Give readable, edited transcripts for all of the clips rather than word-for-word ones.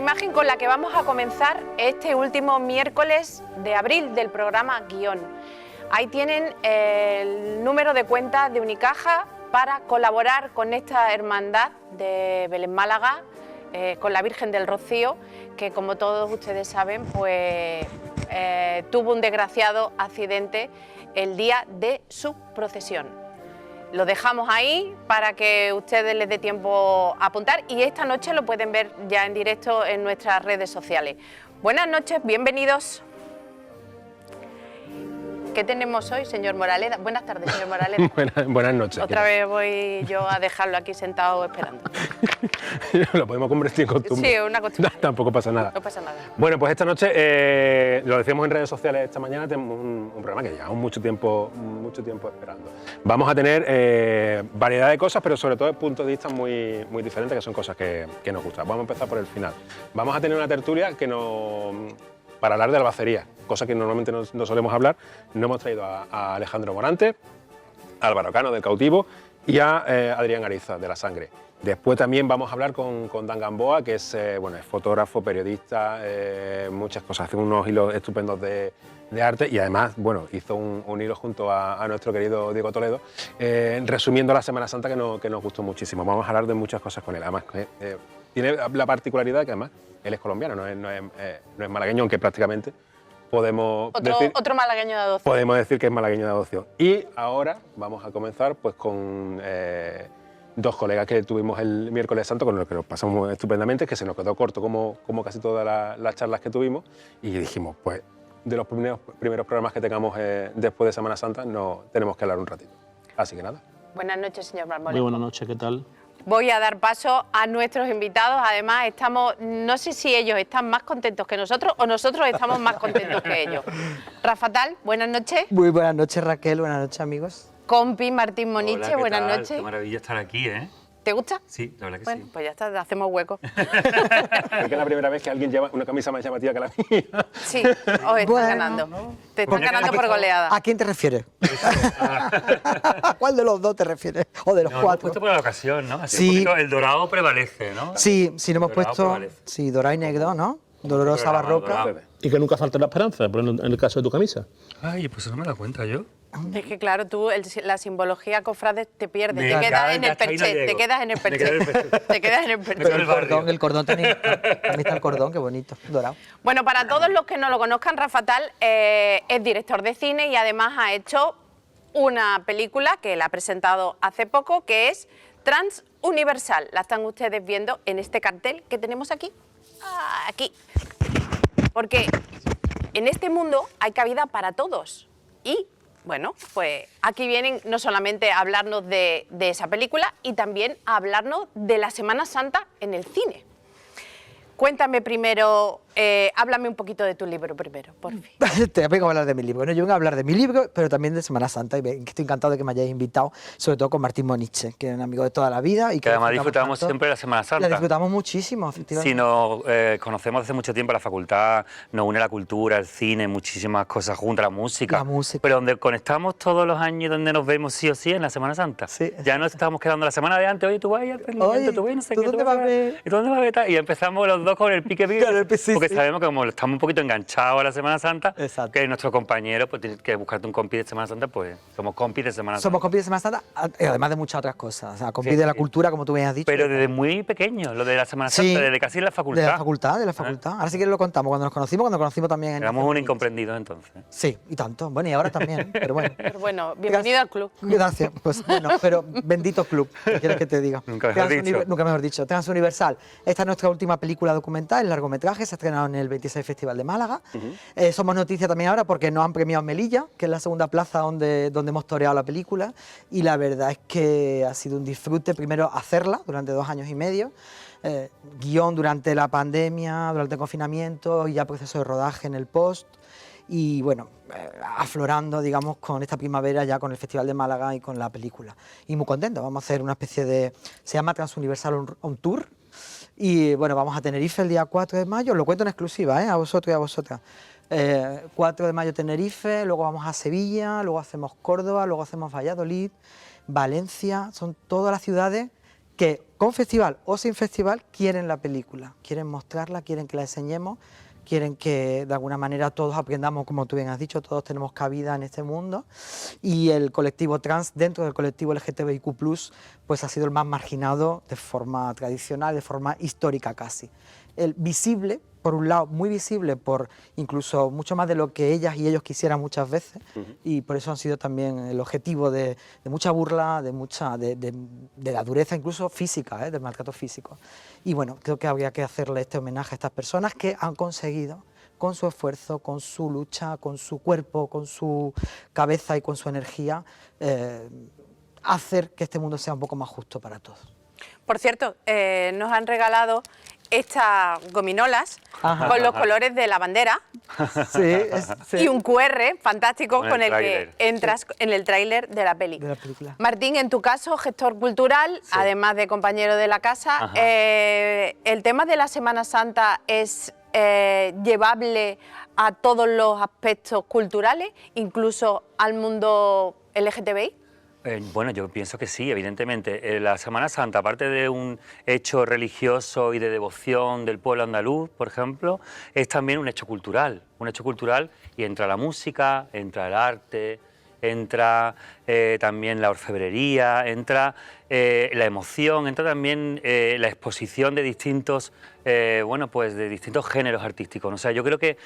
imagen con la que vamos a comenzar este último miércoles de abril del programa Guión. Ahí tienen el número de cuenta de Unicaja para colaborar con esta hermandad de Belén Málaga, con la Virgen del Rocío, que como todos ustedes saben, pues tuvo un desgraciado accidente el día de su procesión. Lo dejamos ahí para que ustedes les dé tiempo a apuntar y esta noche lo pueden ver ya en directo en nuestras redes sociales. Buenas noches, bienvenidos. ¿Qué tenemos hoy, señor Moraleda? Buenas tardes, señor Moraleda. Buenas noches. Otra vez voy yo a dejarlo aquí sentado esperando. Lo podemos convertir en costumbre. Sí, una costumbre. Tampoco pasa nada. No pasa nada. Bueno, pues esta noche, lo decíamos en redes sociales esta mañana, tenemos un programa que llevamos mucho tiempo esperando. Vamos a tener variedad de cosas, pero sobre todo puntos de vista muy diferentes, que son cosas que nos gustan. Vamos a empezar por el final. Vamos a tener una tertulia para hablar de albacería, cosa que normalmente no solemos hablar. No hemos traído a Alejandro Morante, a Álvaro Cano del Cautivo y a Adrián Ariza de La Sangre. Después también vamos a hablar con Dan Gamboa, que es, es fotógrafo, periodista, muchas cosas, hace unos hilos estupendos de arte y además hizo un hilo junto a nuestro querido Diego Toledo, resumiendo la Semana Santa que nos gustó muchísimo. Vamos a hablar de muchas cosas con él, además tiene la particularidad que además él es colombiano, no es malagueño, aunque prácticamente podemos otro malagueño de adopción. Podemos decir que es malagueño de adopción. Y ahora vamos a comenzar pues con dos colegas que tuvimos el miércoles santo, con los que nos pasamos estupendamente, que se nos quedó corto como casi todas las charlas que tuvimos, y dijimos, pues de los primeros programas que tengamos después de Semana Santa, tenemos que hablar un ratito. Así que nada. Buenas noches, señor Marmolén. Muy buenas noches, ¿qué tal? Voy a dar paso a nuestros invitados. Además, no sé si ellos están más contentos que nosotros o nosotros estamos más contentos que ellos. Rafa Tal, buenas noches. Muy buenas noches, Raquel, buenas noches, amigos. Compi Martín Moniche, Hola, ¿qué buenas tal? noches. Qué maravilla estar aquí, ¿eh? ¿Te gusta? Sí, la verdad que bueno, sí. pues ya está, hacemos hueco. Es que es la primera vez que alguien lleva una camisa más llamativa que la mía. Sí, os están ganando. ¿no? Te están ganando por goleada. ¿A quién te refieres? ¿A cuál de los dos te refieres? ¿O de los No, cuatro? puesto por la ocasión, ¿no? Así Sí. un poquito el dorado prevalece, ¿no? Sí, sí, no hemos Dorado puesto... prevalece. Sí, dorado y negro, ¿no? Dolorosa Dorado, barroca. dorado. Y que nunca falta la esperanza, por ejemplo, en el caso de tu camisa. Ay, pues eso no me da cuenta yo. Es que claro, tú la simbología cofrade te pierdes, Me te quedas acaba en de el encajar y no perché, te llego. quedas en el Me quedo en el perché, perché. te quedas en el Me perché. quedo en Pero el barrio. el cordón también está el cordón, qué bonito, dorado. Bueno, para todos los que no lo conozcan, Rafa Tal es director de cine y además ha hecho una película que la ha presentado hace poco, que es Transuniversal. La están ustedes viendo en este cartel que tenemos aquí. Aquí. Porque en este mundo hay cabida para todos. Y, bueno, pues aquí vienen no solamente a hablarnos de esa película y también a hablarnos de la Semana Santa en el cine. Cuéntame primero, háblame un poquito de tu libro primero, por fin. Te vengo a hablar de mi libro. Bueno, yo vengo a hablar de mi libro, pero también de Semana Santa. Y estoy encantado de que me hayáis invitado, sobre todo con Martín Moniche, que es un amigo de toda la vida. Y Que además disfrutamos disfrutamos tanto. siempre de la Semana Santa. La disfrutamos muchísimo, efectivamente. Si nos conocemos hace mucho tiempo, la facultad nos une la cultura, el cine, muchísimas cosas juntas, la música. La música. Pero donde conectamos todos los años y donde nos vemos sí o sí en la Semana Santa. Sí. Ya nos estamos quedando la semana de antes, oye, tú vas a ir al rendimiento, Oye, tú vas a ir no sé ¿tú qué, dónde vas a ver? ¿Y tú dónde vas a ver tal? Y empezamos los dos con el pique pique, Claro, sí, porque sí. sabemos que como estamos un poquito enganchados a la Semana Santa, Exacto. que nuestro compañero, pues tienes que buscarte un compi de Semana Santa, pues somos compis de Semana Santa. Somos compis de Semana Santa, además de muchas otras cosas. O sea, compis Sí, de la sí. cultura, como tú bien has dicho. Pero desde muy pequeños, lo de la Semana Sí. Santa, desde casi en la facultad. De la facultad. Ahora sí que lo contamos. Cuando nos conocimos también en... Éramos unos incomprendidos entonces. Sí, y tanto. Bueno, y ahora también, pero bueno. Pero bueno, bienvenido al club. Gracias. Pues bueno, pero bendito club, ¿qué quieres que te diga? Nunca mejor dicho. Nunca mejor dicho. Transuniversal. Esta es nuestra última película documental, el largometraje, se ha estrenado en el 26 Festival de Málaga. Somos noticia también ahora porque nos han premiado en Melilla, que es la segunda plaza donde hemos toreado la película, y la verdad es que ha sido un disfrute, primero hacerla durante 2 años y medio, guión durante la pandemia, durante el confinamiento y ya proceso de rodaje en el post. Y bueno, aflorando, digamos, con esta primavera ya con el Festival de Málaga y con la película. Y muy contento, vamos a hacer una especie de... Se llama Transuniversal on Tour. Y bueno, vamos a Tenerife el día 4 de mayo, lo cuento en exclusiva, a vosotros y a vosotras. 4 de mayo Tenerife, luego vamos a Sevilla, luego hacemos Córdoba, luego hacemos Valladolid, Valencia, son todas las ciudades que con festival o sin festival quieren la película, quieren mostrarla, quieren que la enseñemos, quieren que de alguna manera todos aprendamos, como tú bien has dicho, todos tenemos cabida en este mundo, y el colectivo trans dentro del colectivo LGTBIQ+, pues ha sido el más marginado de forma tradicional, de forma histórica casi. El visible, por un lado, muy visible, por incluso mucho más de lo que ellas y ellos quisieran muchas veces, y por eso han sido también el objetivo de mucha burla, de la dureza incluso física, del maltrato físico. Y bueno, creo que habría que hacerle este homenaje a estas personas que han conseguido, con su esfuerzo, con su lucha, con su cuerpo, con su cabeza y con su energía, hacer que este mundo sea un poco más justo para todos. Por cierto, nos han regalado estas gominolas con los colores de la bandera y un QR fantástico con el que entras en el tráiler de la peli. Martín, en tu caso, gestor cultural, además de compañero de la casa, ¿el tema de la Semana Santa es llevable a todos los aspectos culturales, incluso al mundo LGTBI? Bueno, yo pienso que sí, evidentemente. La Semana Santa, aparte de un hecho religioso y de devoción del pueblo andaluz, por ejemplo, es también un hecho cultural y entra la música, entra el arte, entra también la orfebrería, entra la emoción, entra también la exposición de distintos, de distintos géneros artísticos. O sea, yo creo que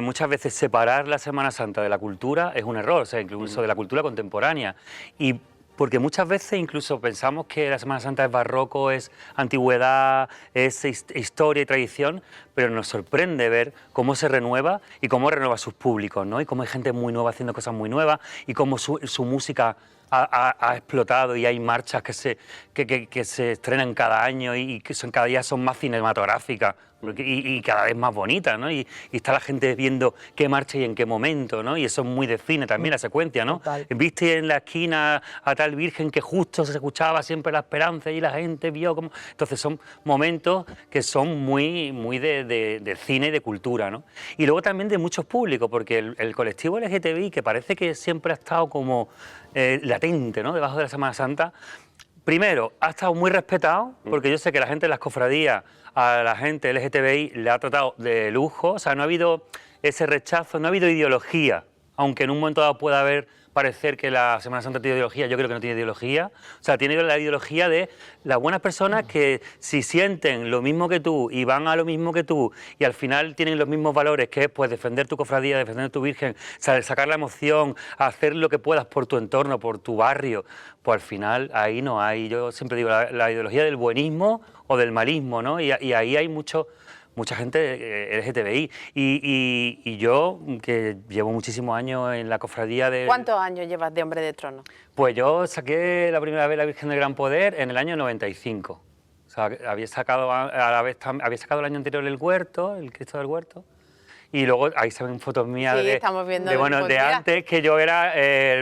muchas veces separar la Semana Santa de la cultura es un error, o sea, incluso de la cultura contemporánea. Y porque muchas veces incluso pensamos que la Semana Santa es barroco, es antigüedad, es historia y tradición, pero nos sorprende ver cómo se renueva y cómo renueva sus públicos, ¿no? Y cómo hay gente muy nueva haciendo cosas muy nuevas y cómo su música ha explotado y hay marchas que se estrenan cada año y que cada día son más cinematográficas y cada vez más bonitas, ¿no? Y está la gente viendo qué marcha y en qué momento, ¿no? Y eso es muy de cine también, la secuencia, ¿no? Viste en la esquina a tal virgen que justo se escuchaba siempre la esperanza y la gente vio como... Entonces son momentos que son muy de cine y de cultura, ¿no? Y luego también de muchos públicos, porque el colectivo LGTBI, que parece que siempre ha estado como latente, ¿no? Debajo de la Semana Santa, primero, ha estado muy respetado, porque yo sé que la gente de las cofradías, a la gente LGTBI le ha tratado de lujo, o sea, no ha habido ese rechazo, no ha habido ideología, aunque en un momento dado pueda parecer que la Semana Santa tiene ideología, yo creo que no tiene ideología, o sea, tiene la ideología de las buenas personas que si sienten lo mismo que tú y van a lo mismo que tú y al final tienen los mismos valores, que es pues defender tu cofradía, defender tu virgen, sacar la emoción, hacer lo que puedas por tu entorno, por tu barrio, pues al final ahí no hay, yo siempre digo, la ideología del buenismo o del malismo, ¿no? Y ahí hay mucha gente LGTBI y yo, que llevo muchísimos años en la cofradía de... ¿Cuántos años llevas de Hombre de Trono? Pues yo saqué la primera vez la Virgen del Gran Poder en el año 95. O sea, había sacado el año anterior el Huerto, el Cristo del Huerto. Y luego ahí se ven fotos mías de antes, que yo era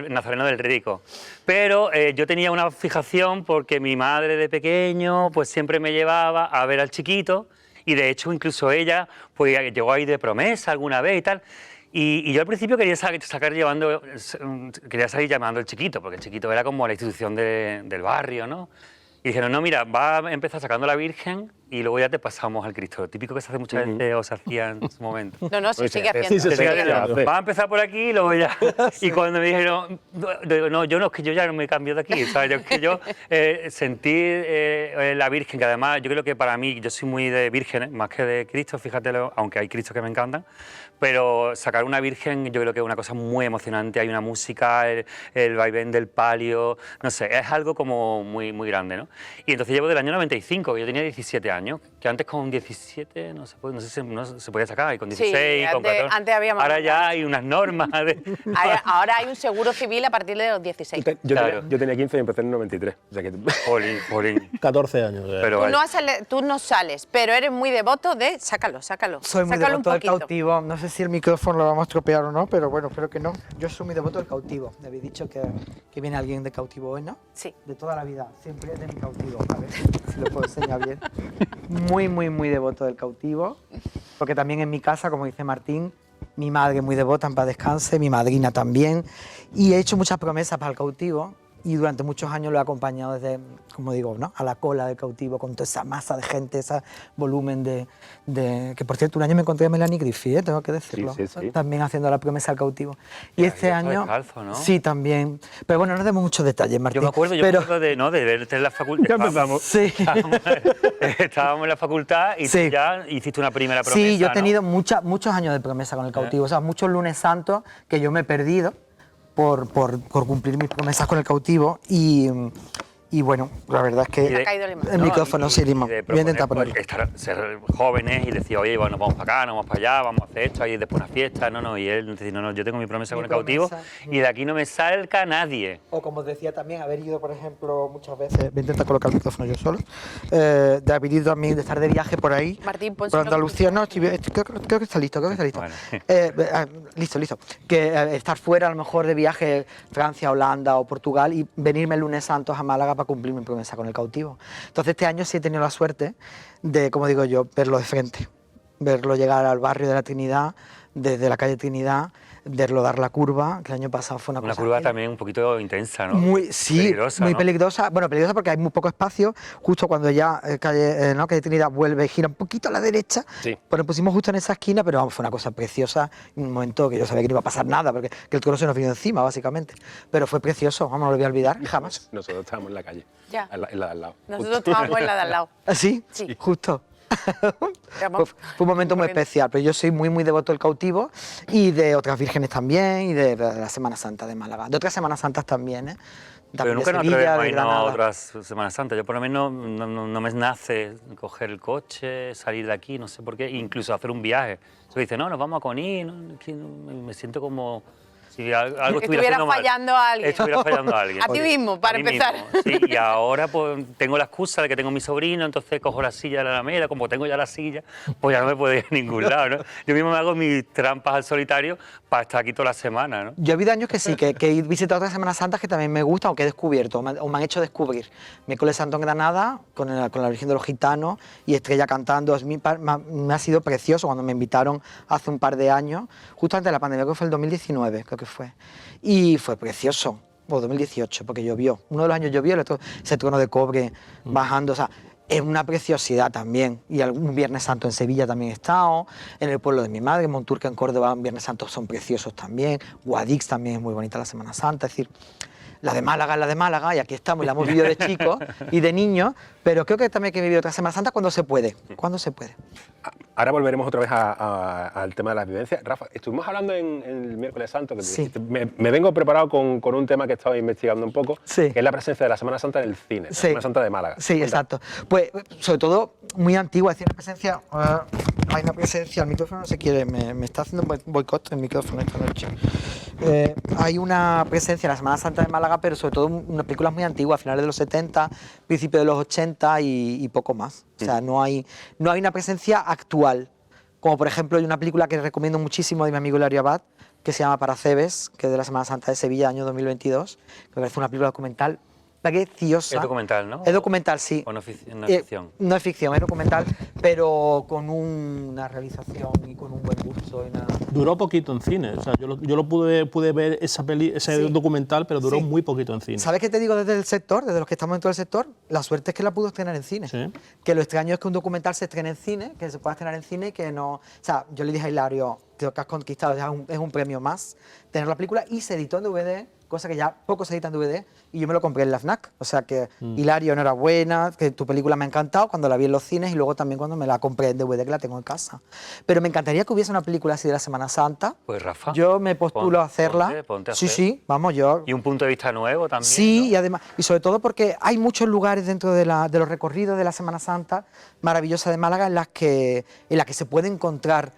nazareno del Rídico. Pero yo tenía una fijación porque mi madre de pequeño pues siempre me llevaba a ver al chiquito. Y de hecho incluso ella pues llegó ahí de promesa alguna vez y tal. Y yo al principio quería salir llamando al chiquito, porque el chiquito era como la institución del barrio, ¿no? Y dijeron, no, mira, va a empezar sacando a la Virgen y luego ya te pasamos al Cristo. Lo típico que se hace muchas veces o se hacía en su momento. No, se sigue haciendo. Sí, se sigue haciendo. Va a empezar por aquí y luego ya. Y cuando me dijeron, no, es que yo ya no me cambio de aquí. O sea, yo sentir la Virgen, que además yo creo que para mí, yo soy muy de vírgenes, más que de Cristo, fíjate, aunque hay Cristos que me encantan. Pero sacar una Virgen yo creo que es una cosa muy emocionante, hay una música, el vaivén del palio, no sé, es algo como muy grande, ¿no? Y entonces llevo del año 95, que yo tenía 17 años, que antes con 17 no se podía sacar, y con 16, con 14, antes había más. Ahora ya hay unas normas. Ahora hay un seguro civil a partir de los 16. Yo tenía 15 y empecé en el 93. O sea que... Polín. 14 años. Pero tú no sales, pero eres muy devoto de... Sácalo. Soy muy devoto del cautivo, no sé si el micrófono lo vamos a estropear o no, pero bueno, espero que no. Yo soy muy devoto del cautivo. Me habéis dicho que viene alguien de cautivo hoy, ¿no? Sí. De toda la vida, siempre es de mi cautivo. A ver si lo puedo enseñar bien. Muy devoto del cautivo, porque también en mi casa, como dice Martín, mi madre muy devota, en paz descanse, mi madrina también, y he hecho muchas promesas para el cautivo, y durante muchos años lo he acompañado desde, como digo, ¿no?, a la cola del cautivo, con toda esa masa de gente, ese volumen que por cierto un año me encontré a Melanie Griffith, tengo que decirlo, sí. también haciendo la promesa al cautivo. Y Ya, este ya está año, descalzo, ¿no? sí, también, pero bueno, no demos muchos detalles, Martín. Yo me acuerdo de verte en la facultad. Ya empezamos. Sí. Estábamos en la facultad y Sí. tú ya hiciste una primera promesa. Sí, yo he ¿no? tenido muchos años de promesa con el cautivo, o sea, muchos lunes santos que yo me he perdido por cumplir mis promesas con el cautivo y bueno, la verdad es que Y de- Ha caído el imán. el micrófono, sí, Lima. de Voy a intentar proponer, ponerlo. ser jóvenes y decir, oye, bueno, vamos para acá, no vamos para allá, vamos a hacer esto, y después una fiesta, y él dice, no, yo tengo mi promesa Mi con el cautivo promesa. y de aquí no me salga nadie. O como os decía también, haber ido, por ejemplo, muchas veces, voy a intentar colocar el micrófono yo solo, de haber ido también, de estar de viaje por ahí, Martín, por pónselo Andalucía, que- no, creo que está listo, listo. Bueno. Listo. Que estar fuera, a lo mejor de viaje, Francia, Holanda o Portugal, y venirme el lunes santos a Málaga para cumplir mi promesa con el cautivo. Entonces este año sí he tenido la suerte de, como digo yo, verlo de frente, verlo llegar al barrio de la Trinidad, desde la calle Trinidad, verlo dar la curva, que el año pasado fue una Una cosa... curva también un poquito intensa, ¿no? Sí, Peligrosa, muy ¿no? peligrosa. Bueno, peligrosa porque hay muy poco espacio. Justo cuando ya calle Trinidad vuelve, gira un poquito a la derecha. Sí. Pues nos pusimos justo en esa esquina, pero vamos, fue una cosa preciosa. Un momento que yo sabía que no iba a pasar nada, porque que el toro se nos vino encima, básicamente. Pero fue precioso, vamos, no lo voy a olvidar jamás. Nosotros estábamos en la calle, Ya. en la de al lado. Nosotros estábamos en la de al lado. ¿Ah, sí? Sí. Justo. Vamos. Fue un momento muy Corriendo. especial, pero yo soy muy devoto del cautivo y de otras vírgenes también y de la Semana Santa de Málaga. De otras Semanas Santas también, ¿eh? Pero También de nunca nos Sevilla, atrevemos a de irnos a Granada. otras Semanas Santas. Yo por lo menos no me nace coger el coche, salir de aquí, no sé por qué, incluso hacer un viaje. Se dice, no, nos vamos a Conil, ¿no? Es que me siento como si algo estuviera Estuviera haciendo mal. fallando a alguien. Estuviera fallando a alguien. A ti mismo, para A mí empezar. mismo, sí, y ahora pues tengo la excusa de que tengo mi sobrino, entonces cojo la silla de la Alameda, como tengo ya la silla, pues ya no me puedo ir a ningún lado, ¿no? Yo mismo me hago mis trampas al solitario para estar aquí toda la semana, ¿no? Yo he habido años que sí, que he visitado otras Semanas Santas que también me gustan o que he descubierto o me han hecho descubrir. Miércoles Santo en Granada, con la Virgen de los Gitanos y Estrella cantando. Me ha sido precioso cuando me invitaron hace un par de años, justo antes de la pandemia, creo que fue el 2019, creo que fue. Y fue precioso, o 2018, porque llovió. Uno de los años llovió, el otro, ese trono de cobre bajando, o sea, es una preciosidad también. Y un Viernes Santo en Sevilla también he estado, en el pueblo de mi madre, Monturca en Córdoba, un Viernes Santo son preciosos también, Guadix también es muy bonita la Semana Santa, es decir, la de Málaga es la de Málaga, y aquí estamos, y la hemos vivido de chicos y de niños, pero creo que también hay que vivir otra Semana Santa cuando se puede, Ahora volveremos otra vez al tema de las vivencias. Rafa, estuvimos hablando en el miércoles santo, que Sí. me vengo preparado con un tema que he estado investigando un poco, Sí. que es la presencia de la Semana Santa en el cine, la Sí. Semana Santa de Málaga. Sí, exacto. Pues, sobre todo, muy antigua, es decir, una presencia... hay una presencia, el micrófono no se quiere, me está haciendo un boicot el micrófono esta noche. Hay una presencia en la Semana Santa de Málaga, pero sobre todo unas películas muy antiguas, finales de los 70, principios de los 80 y poco más. O sea, no hay una presencia actual. Como por ejemplo, hay una película que recomiendo muchísimo de mi amigo Hilario Abad, que se llama Paracebes, que es de la Semana Santa de Sevilla, año 2022, que me parece una película documental preciosa. Es documental, ¿no? Es documental, sí. ¿O no no es ficción? No es ficción, es documental, pero con una realización y con un buen gusto. Duró poquito en cine, o sea, yo lo pude ver ese Sí. documental, pero duró Sí. muy poquito en cine. ¿Sabes qué te digo desde el sector, desde los que estamos dentro del sector? La suerte es que la pudo estrenar en cine. Sí. Que lo extraño es que un documental se estrene en cine, que se pueda estrenar en cine y que no... O sea, yo le dije a Hilario, creo que has conquistado, es un premio más, tener la película, y se editó en DVD, cosa que ya poco se edita en DVD, y yo me lo compré en la FNAC. O sea que, Hilario, enhorabuena, que tu película me ha encantado cuando la vi en los cines y luego también cuando me la compré en DVD, que la tengo en casa. Pero me encantaría que hubiese una película así de la Semana Santa. Pues Rafa. Yo me postulo a hacerla. Ponte a Sí, hacer. sí, vamos, yo... Y un punto de vista nuevo también. Sí, ¿no? y además, y sobre todo porque hay muchos lugares dentro de los recorridos de la Semana Santa maravillosa de Málaga en las que se puede encontrar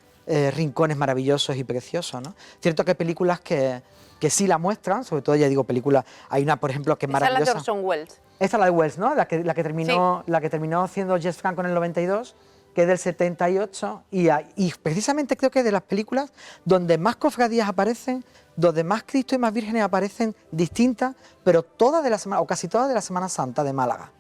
rincones maravillosos y preciosos, ¿no? Cierto que hay películas que sí la muestran, sobre todo, ya digo, películas, hay una, por ejemplo, que es Esa es la de maravillosa. Orson Welles. Esta es la de Wells, ¿no? La que terminó siendo Jess Franco en el 92, que es del 78, y precisamente creo que es de las películas donde más cofradías aparecen, donde más Cristo y más vírgenes aparecen distintas, pero todas de la semana, o casi todas de la Semana Santa de Málaga.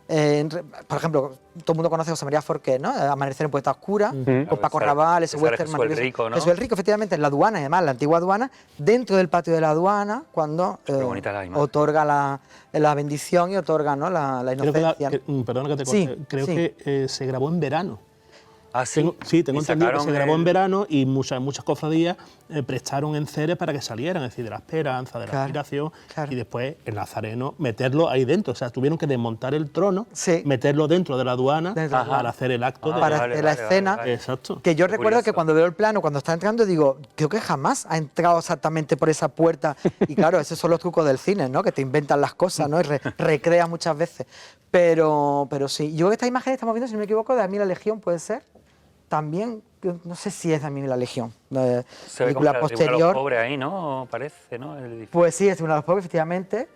Por ejemplo, todo el mundo conoce a José María Forqué, ¿no? Amanecer en Puerta Oscura, con Paco César- Raval, ese César western Jesús el maravilloso. Rico, ¿no? Jesús el Rico, efectivamente, en la aduana, y además la antigua aduana, dentro del patio de la aduana, cuando bonita la imagen. otorga la bendición y otorga, ¿no? la Creo que inocencia. perdona que te Sí, corte, creo sí. que se grabó en verano. Ah, sí. Tengo Y entendido que se sacaron grabó en el- verano y muchas cofradías prestaron enseres para que salieran, es decir, de la esperanza, de la Claro, aspiración, claro. y después el nazareno meterlo ahí dentro. O sea, tuvieron que desmontar el trono, Sí. meterlo dentro de la aduana Dentro de la para aduana. hacer el acto de... Para vale, hacer la vale, escena. vale. Exacto. Que yo Qué recuerdo que curioso. cuando veo el plano, cuando está entrando, digo, creo que jamás ha entrado exactamente por esa puerta. Y claro, esos son los trucos del cine, ¿no? Que te inventan las cosas, ¿no? Y recreas muchas veces. Pero sí. Yo creo que esta imagen estamos viendo, si no me equivoco, de A mí la Legión, ¿puede ser? También, no sé si es de A mí la Legión. Se ve como Película la tribuna de los posterior. pobres ahí, ¿no? Parece, ¿no? El edificio. Pues sí, es Tribunal de los Pobres, efectivamente.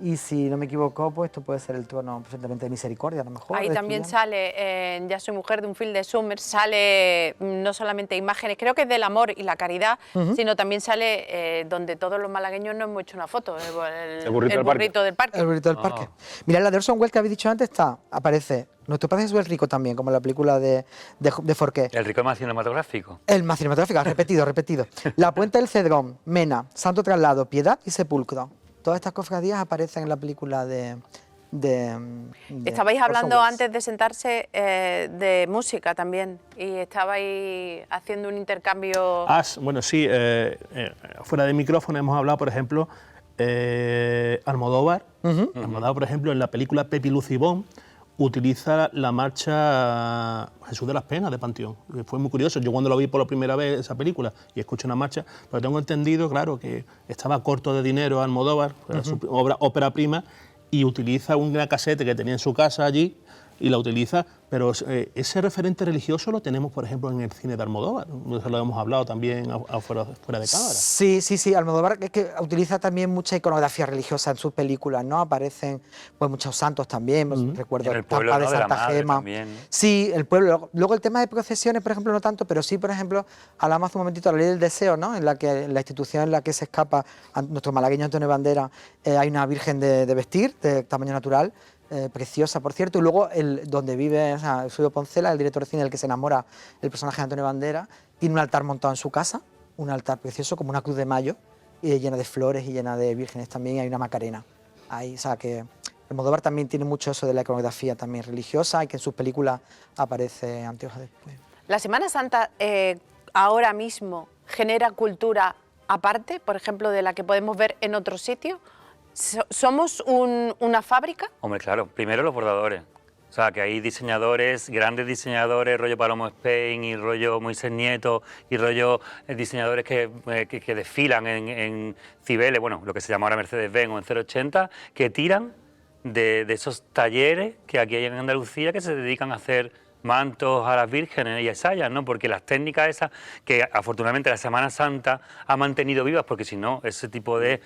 Y si no me equivoco, pues esto puede ser el trono perfectamente de misericordia, a lo mejor. Ahí de también estudiante. sale, en Ya soy mujer, de un film de Summers, sale no solamente imágenes, creo que es del amor y la caridad, sino también sale donde todos los malagueños nos hemos hecho una foto, El burrito del parque. burrito del parque. El burrito del parque. Mira, la de Orson Welles que habéis dicho antes aparece nuestro padre Jesús el Rico también, como en la película de Forqué. El rico más cinematográfico. El más cinematográfico, repetido. La Puente del Cedrón, Mena, Santo Traslado, Piedad y Sepulcro. Todas estas cofradías aparecen en la película de Estabais Orson hablando Welles. antes de sentarse de música también y estabais haciendo un intercambio. Bueno, sí, fuera de micrófono hemos hablado, por ejemplo, Almodóvar. Almodóvar, por ejemplo, en la película Pepi Lucibón, utiliza la marcha Jesús de las Penas de Panteón. Fue muy curioso. Yo cuando lo vi por la primera vez esa película y escuché una marcha, pero tengo entendido, claro, que estaba corto de dinero Almodóvar, era su ópera prima, y utiliza una casete que tenía en su casa allí y la utiliza, pero ese referente religioso lo tenemos, por ejemplo, en el cine de Almodóvar. Eso lo hemos hablado también fuera de cámara. Sí. Almodóvar es que utiliza también mucha iconografía religiosa en sus películas, ¿no? Aparecen pues muchos santos también, recuerdo En el pueblo, Tampa de ¿no? De la Santa Madre Gema. también, ¿no? Sí, el pueblo. Luego el tema de procesiones, por ejemplo, no tanto, pero sí, por ejemplo, hablamos hace un momentito de la ley del deseo, ¿no? En la que la institución en la que se escapa nuestro malagueño Antonio Bandera, hay una virgen de vestir, de tamaño natural, preciosa, por cierto, y luego donde vive Eusebio Poncela, el director de cine del que se enamora el personaje de Antonio Bandera, tiene un altar montado en su casa, un altar precioso, como una cruz de mayo, llena de flores y llena de vírgenes también, y hay una Macarena. Ahí, o sea que Almodóvar también tiene mucho eso de la iconografía también religiosa y que en sus películas aparece antes o después. La Semana Santa ahora mismo genera cultura aparte, por ejemplo, de la que podemos ver en otros sitios. ¿Somos una fábrica? Hombre, claro, primero los bordadores. O sea, que hay diseñadores, grandes diseñadores, rollo Palomo Spain y rollo Moisés Nieto y rollo diseñadores que desfilan en Cibeles, bueno, lo que se llama ahora Mercedes-Benz o en 080, que tiran de esos talleres que aquí hay en Andalucía que se dedican a hacer mantos a las vírgenes y a esayas, ¿no? Porque las técnicas esas que afortunadamente la Semana Santa ha mantenido vivas, porque si no ese tipo de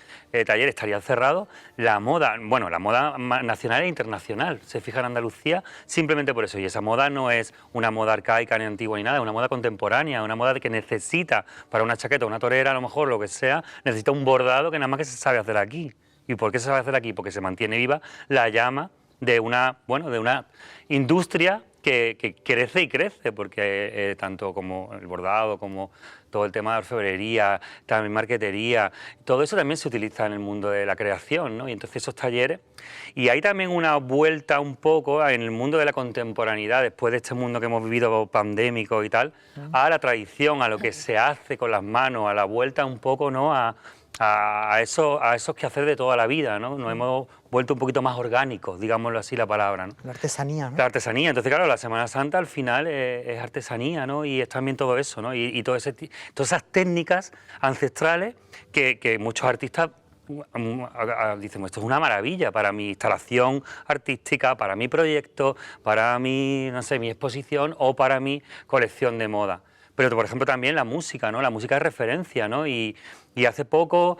talleres estarían cerrados, la moda nacional e internacional se fija en Andalucía simplemente por eso, y esa moda no es una moda arcaica ni antigua ni nada, es una moda contemporánea, una moda que necesita para una chaqueta, una torera, a lo mejor lo que sea, necesita un bordado que nada más que se sabe hacer aquí. ¿Y por qué se sabe hacer aquí? Porque se mantiene viva la llama de una industria que crece y crece, porque tanto como el bordado, como todo el tema de orfebrería, también marquetería, todo eso también se utiliza en el mundo de la creación, ¿no? Y entonces esos talleres, y hay también una vuelta un poco en el mundo de la contemporaneidad, después de este mundo que hemos vivido pandémico y tal, a la tradición, a lo que se hace con las manos, a la vuelta un poco, ¿no? A esos quehaceres de toda la vida, ¿no? Nos hemos vuelto un poquito más orgánicos, digámoslo así la palabra, ¿no? La artesanía, ¿no? La artesanía, entonces claro, la Semana Santa al final es artesanía, ¿no? Y es también todo eso, ¿no? Y todas esas técnicas ancestrales que muchos artistas dicen, esto es una maravilla para mi instalación artística, para mi proyecto, para mi, no sé, mi exposición o para mi colección de moda. Pero, por ejemplo, también la música, ¿no? La música es referencia, ¿no? Y hace poco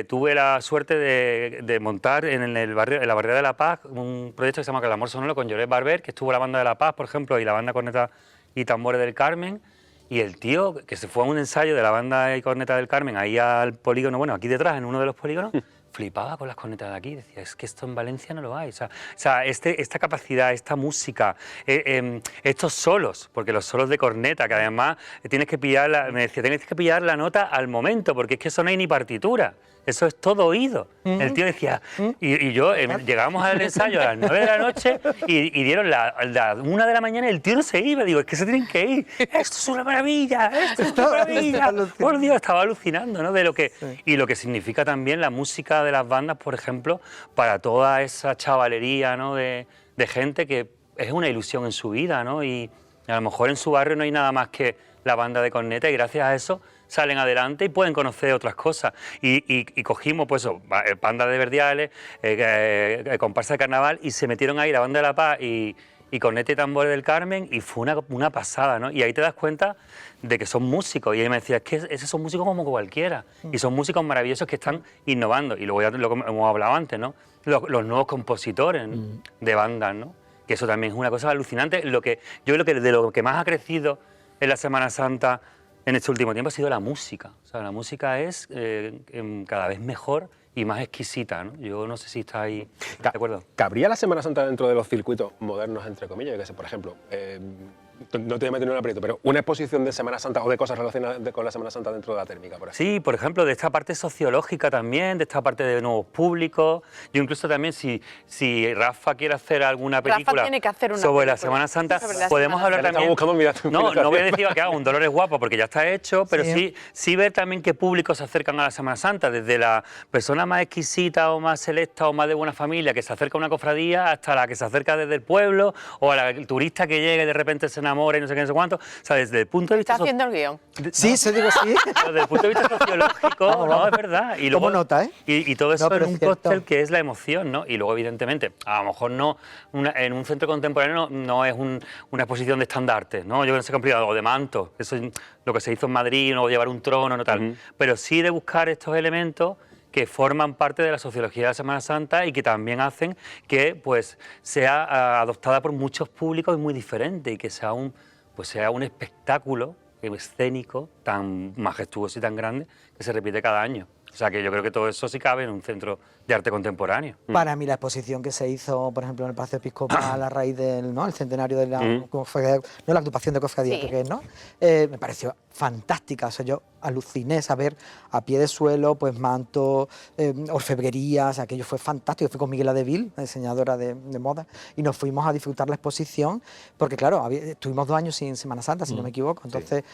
tuve la suerte de montar en la Barriada de la Paz un proyecto que se llama El Amor Sonoro con Lloret Barber, que estuvo la Banda de la Paz, por ejemplo, y la Banda Corneta y Tambores del Carmen. Y el tío, que se fue a un ensayo de la Banda y Corneta del Carmen, ahí al polígono, bueno, aquí detrás, en uno de los polígonos, flipaba con las cornetas de aquí, decía, es que esto en Valencia no lo hay. O sea, esta capacidad, esta música, estos solos, porque los solos de corneta, que además tienes que pillar me decía, tienes que pillar la nota al momento, porque es que eso no hay ni partitura. Eso es todo oído. El tío decía, y yo, llegábamos al ensayo a las 9 de la noche y dieron la 1 de la mañana y el tío no se iba. Digo, es que se tienen que ir. Esto es una maravilla, esto es una maravilla. Por Dios, estaba alucinando, ¿no? De lo que, y lo que significa también la música de las bandas, por ejemplo, para toda esa chavalería, ¿no? de gente que es una ilusión en su vida, ¿no? Y a lo mejor en su barrio no hay nada más que la banda de corneta y gracias a eso salen adelante y pueden conocer otras cosas. Y cogimos, pues, Panda de Verdiales, comparsa de carnaval, y se metieron ahí la Banda de la Paz y Corneta y Tambores del Carmen, y fue una pasada, ¿no? Y ahí te das cuenta de que son músicos. Y ella me decía, es que esos son músicos como cualquiera. Y son músicos maravillosos que están innovando. Y luego ya lo que hemos hablado antes, ¿no? Los nuevos compositores de bandas, ¿no? Que eso también es una cosa alucinante. Yo creo que de lo que más ha crecido en la Semana Santa en este último tiempo ha sido la música. O sea, la música es cada vez mejor y más exquisita, ¿no? Yo no sé si está ahí de acuerdo. ¿Cabría la Semana Santa dentro de los circuitos modernos, entre comillas? Yo qué sé, por ejemplo, no te voy a meter en un aprieto, pero una exposición de Semana Santa o de cosas relacionadas con la Semana Santa dentro de la térmica, por ejemplo. Sí, por ejemplo, de esta parte sociológica también, de esta parte de nuevos públicos. Yo incluso también, si Rafa quiere hacer alguna película tiene que hacer una sobre la película Semana Santa, sobre la podemos Semana hablar Santa. también... No voy a decir que haga un Dolores Guapo, porque ya está hecho, pero sí ver también qué públicos se acercan a la Semana Santa, desde la persona más exquisita o más selecta o más de buena familia que se acerca a una cofradía, hasta la que se acerca desde el pueblo, o el turista que llega y de repente se enamora y no sé qué, no sé cuánto. O sea, desde el punto de vista... Está haciendo el guión. Sí, se digo sí. Desde el punto de vista sociológico, no, es verdad. Y luego, Tomo nota, ¿eh? Y todo eso No, pero en un es cierto. cóctel que es la emoción, ¿no? Y luego, evidentemente, a lo mejor no en un centro contemporáneo no es una exposición de estandartes, ¿no? Yo no sé qué o de mantos, eso es lo que se hizo en Madrid, no llevar un trono, no tal. Pero sí de buscar estos elementos que forman parte de la sociología de la Semana Santa y que también hacen que, pues, sea adoptada por muchos públicos y muy diferente, y que sea un espectáculo escénico tan majestuoso y tan grande que se repite cada año. O sea, que yo creo que todo eso sí cabe en un centro de arte contemporáneo. Para mí la exposición que se hizo, por ejemplo, en el Palacio Episcopal a raíz del el centenario de la cofradía, no la agrupación de cofradías, creo que es, ¿no? Me pareció fantástica. O sea, yo aluciné saber a pie de suelo, pues mantos, orfebrerías, aquello fue fantástico. Fui con Miguel Adeville, la diseñadora de moda, y nos fuimos a disfrutar la exposición, porque claro, estuvimos 2 años sin Semana Santa, si no me equivoco. Entonces,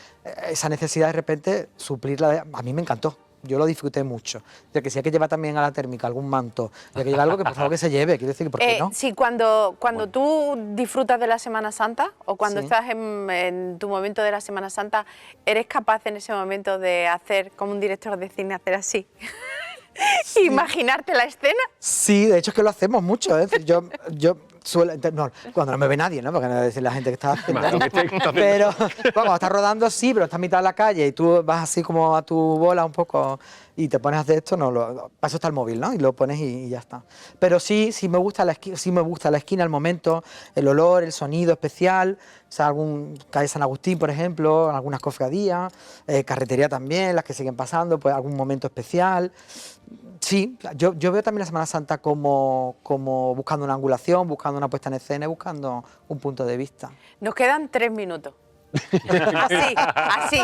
esa necesidad de repente suplirla, a mí me encantó. Yo lo disfruté mucho. De que si hay que llevar también a la térmica algún manto, de que lleve algo que por favor que se lleve, quiero decir, ¿por qué no? Sí, cuando tú disfrutas de la Semana Santa o cuando estás en tu momento de la Semana Santa, ¿eres capaz en ese momento de hacer, como un director de cine, hacer así? ¿Imaginarte la escena? Sí, de hecho es que lo hacemos mucho, ¿eh? Yo suelo, no, cuando no me ve nadie, ¿no? Porque no decir la gente que está haciendo, pero vamos, está rodando sí, pero está a mitad de la calle y tú vas así como a tu bola un poco y te pones a hacer esto, para eso está el móvil, ¿no? Y lo pones y ya está. Pero sí me gusta la esquina, el momento, el olor, el sonido especial, o sea, calle San Agustín, por ejemplo, algunas cofradías, carretería también, las que siguen pasando, pues algún momento especial. Sí, yo veo también la Semana Santa como buscando una angulación, buscando una puesta en escena y buscando un punto de vista. Nos quedan 3 minutos. Así,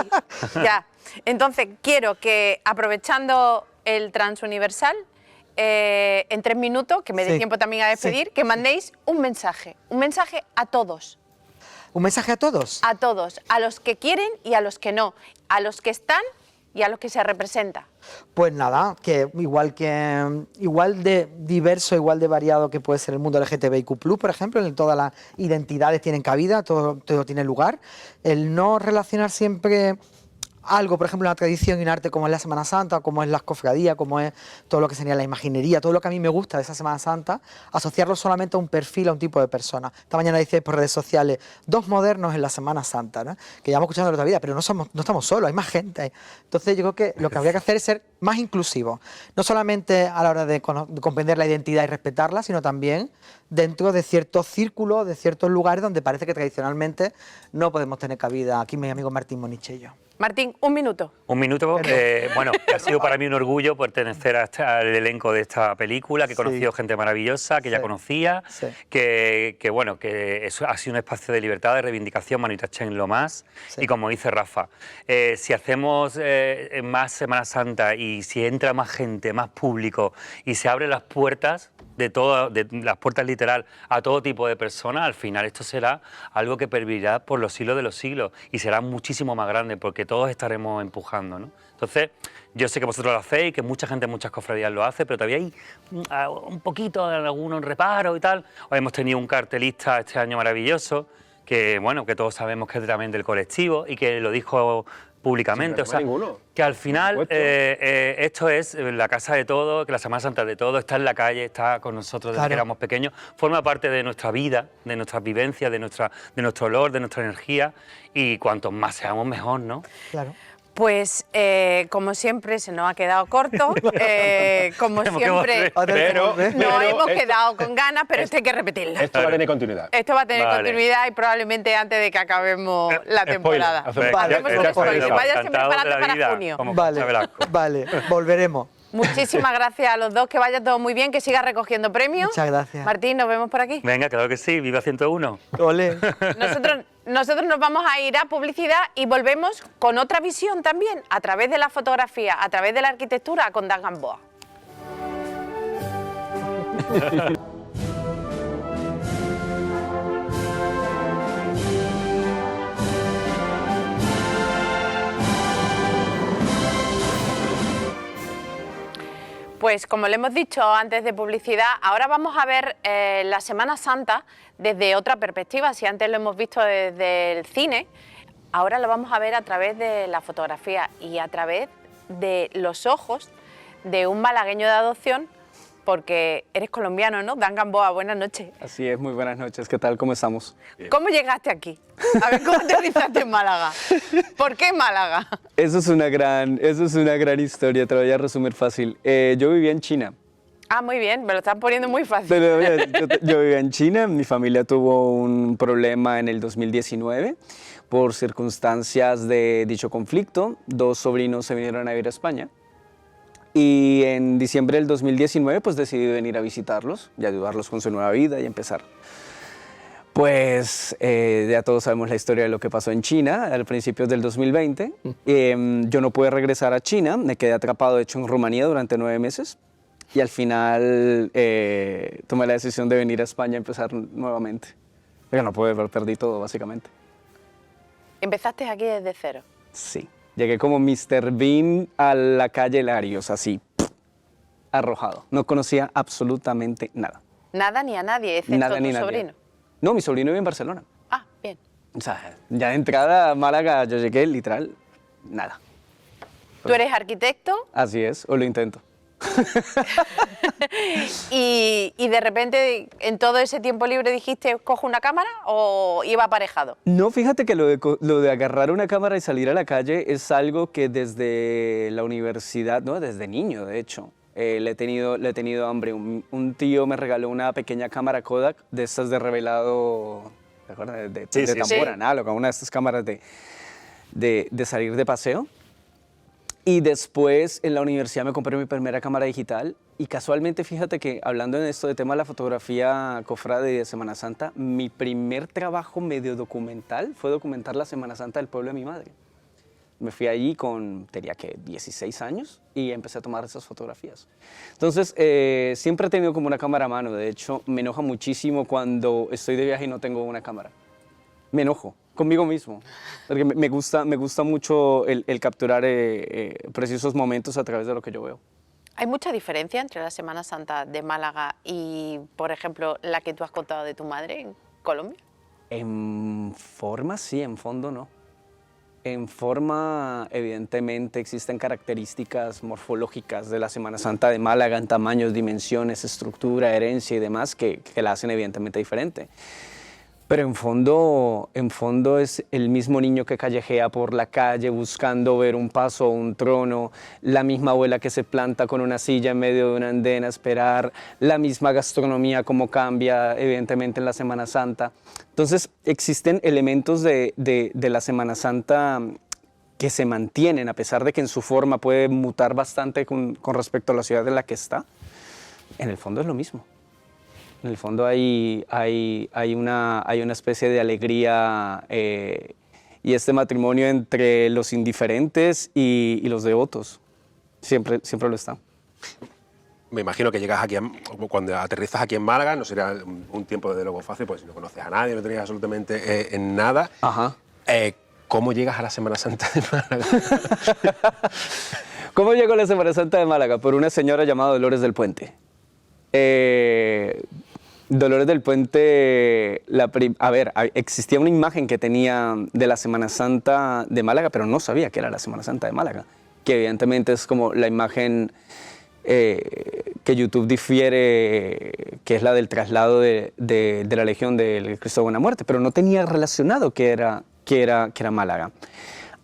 ya. Entonces, quiero que, aprovechando el Transuniversal, en 3 minutos, que me dé tiempo también a despedir, que mandéis un mensaje a todos. ¿Un mensaje a todos? A todos, a los que quieren y a los que no, a los que están y a los que se representa. Pues nada, que igual de diverso, igual de variado que puede ser el mundo LGTBIQ+, por ejemplo, en el que todas las identidades tienen cabida, todo tiene lugar, el no relacionar siempre algo, por ejemplo, una tradición y un arte como es la Semana Santa, como es las cofradías, como es todo lo que sería la imaginería, todo lo que a mí me gusta de esa Semana Santa, asociarlo solamente a un perfil, a un tipo de persona. Esta mañana decíais por redes sociales, 2 modernos en la Semana Santa, ¿no? Que llevamos escuchando toda la vida, pero no estamos solos, hay más gente. Entonces yo creo que lo que habría que hacer es ser más inclusivos, no solamente a la hora de comprender la identidad y respetarla, sino también dentro de ciertos círculos, de ciertos lugares donde parece que tradicionalmente no podemos tener cabida. Aquí mi amigo Martín Moniche y yo. Martín, un minuto. Un minuto, bueno, ha sido para mí un orgullo pertenecer al elenco de esta película, que he conocido gente maravillosa, que ya conocía, que bueno, que eso ha sido un espacio de libertad, de reivindicación, Manu Itachen lo más, y como dice Rafa, si hacemos más Semana Santa y si entra más gente, más público, y se abren las puertas de las puertas literal a todo tipo de personas, al final esto será algo que pervivirá por los siglos de los siglos y será muchísimo más grande porque todos estaremos empujando, ¿no? Entonces, yo sé que vosotros lo hacéis, que mucha gente en muchas cofradías lo hace, pero todavía hay un poquito de algunos reparos y tal. Hoy hemos tenido un cartelista este año maravilloso, que bueno, que todos sabemos que es también del colectivo y que lo dijo públicamente, o sea, que al final esto es la casa de todo, que la Semana Santa de todo, está en la calle, está con nosotros desde que éramos pequeños, forma parte de nuestra vida, de nuestras vivencias, de nuestro olor, de nuestra energía, y cuanto más seamos mejor, ¿no? Claro. Pues, como siempre, se nos ha quedado corto. Como siempre, nos hemos quedado con ganas, pero esto hay que repetirlo. Esto va a tener continuidad. Esto va a tener continuidad y probablemente antes de que acabemos la temporada. Váyase preparando para junio. Vale, volveremos. Muchísimas gracias a los dos, que vaya todo muy bien, que siga recogiendo premios. Muchas gracias. Martín, nos vemos por aquí. Venga, claro que sí, viva 101. Ole. Nosotros nos vamos a ir a publicidad y volvemos con otra visión también, a través de la fotografía, a través de la arquitectura, con Dan Gamboa. Pues como le hemos dicho antes de publicidad, ahora vamos a ver la Semana Santa desde otra perspectiva. Si antes lo hemos visto desde el cine, ahora lo vamos a ver a través de la fotografía y a través de los ojos de un malagueño de adopción, porque eres colombiano, ¿no? Dan Gamboa, buenas noches. Así es, muy buenas noches. ¿Qué tal? ¿Cómo estamos? ¿Cómo llegaste aquí? A ver, ¿cómo aterrizaste en Málaga? ¿Por qué Málaga? Eso es una gran historia, te lo voy a resumir fácil. Yo vivía en China. Ah, muy bien, me lo están poniendo muy fácil. Yo vivía en China, mi familia tuvo un problema en el 2019 por circunstancias de dicho conflicto. 2 sobrinos se vinieron a vivir a España. Y en diciembre del 2019 pues decidí venir a visitarlos y ayudarlos con su nueva vida y empezar. Pues ya todos sabemos la historia de lo que pasó en China al principio del 2020. Yo no pude regresar a China, me quedé atrapado de hecho en Rumanía durante 9 meses y al final tomé la decisión de venir a España a empezar nuevamente. Porque no pude, perdí todo básicamente. ¿Empezaste aquí desde cero? Sí. Llegué como Mr. Bean a la calle Larios, así, arrojado. No conocía absolutamente nada. Nada ni a nadie, excepto tu sobrino. No, mi sobrino vive en Barcelona. Ah, bien. O sea, ya de entrada a Málaga yo llegué literal, nada. ¿Tú eres arquitecto? Así es, o lo intento. y de repente, en todo ese tiempo libre dijiste, ¿cojo una cámara o iba aparejado? No, fíjate que lo de agarrar una cámara y salir a la calle es algo que desde la universidad, no, desde niño de hecho, le he tenido hambre. Un tío me regaló una pequeña cámara Kodak de estas de revelado, ¿te acuerdas? De tambor análogo, una de estas cámaras de salir de paseo. Y después en la universidad me compré mi primera cámara digital y casualmente fíjate que hablando en esto de tema de la fotografía cofrade y de Semana Santa, mi primer trabajo medio documental fue documentar la Semana Santa del pueblo de mi madre. Me fui allí tenía que 16 años y empecé a tomar esas fotografías. Entonces siempre he tenido como una cámara a mano, de hecho me enoja muchísimo cuando estoy de viaje y no tengo una cámara. Me enojo conmigo mismo, porque me gusta mucho el capturar precisos momentos a través de lo que yo veo. ¿Hay mucha diferencia entre la Semana Santa de Málaga y, por ejemplo, la que tú has contado de tu madre en Colombia? En forma sí, en fondo no. En forma, evidentemente, existen características morfológicas de la Semana Santa de Málaga en tamaños, dimensiones, estructura, herencia y demás que la hacen evidentemente diferente. Pero en fondo es el mismo niño que callejea por la calle buscando ver un paso o un trono, la misma abuela que se planta con una silla en medio de una andena a esperar, la misma gastronomía como cambia evidentemente en la Semana Santa. Entonces existen elementos de la Semana Santa que se mantienen, a pesar de que en su forma puede mutar bastante con respecto a la ciudad en la que está, en el fondo es lo mismo. En el fondo hay una especie de alegría y este matrimonio entre los indiferentes y los devotos. Siempre lo está. Me imagino que llegas aquí, cuando aterrizas aquí en Málaga, no sería un tiempo desde luego fácil, porque si no conoces a nadie, no tenías absolutamente en nada. Ajá. ¿Cómo llegas a la Semana Santa de Málaga? ¿Cómo llegó la Semana Santa de Málaga? Por una señora llamada Dolores del Puente. Dolores del Puente, existía una imagen que tenía de la Semana Santa de Málaga, pero no sabía que era la Semana Santa de Málaga, que evidentemente es como la imagen que YouTube difiere, que es la del traslado de la Legión del Cristo de Buena Muerte, pero no tenía relacionado que era Málaga.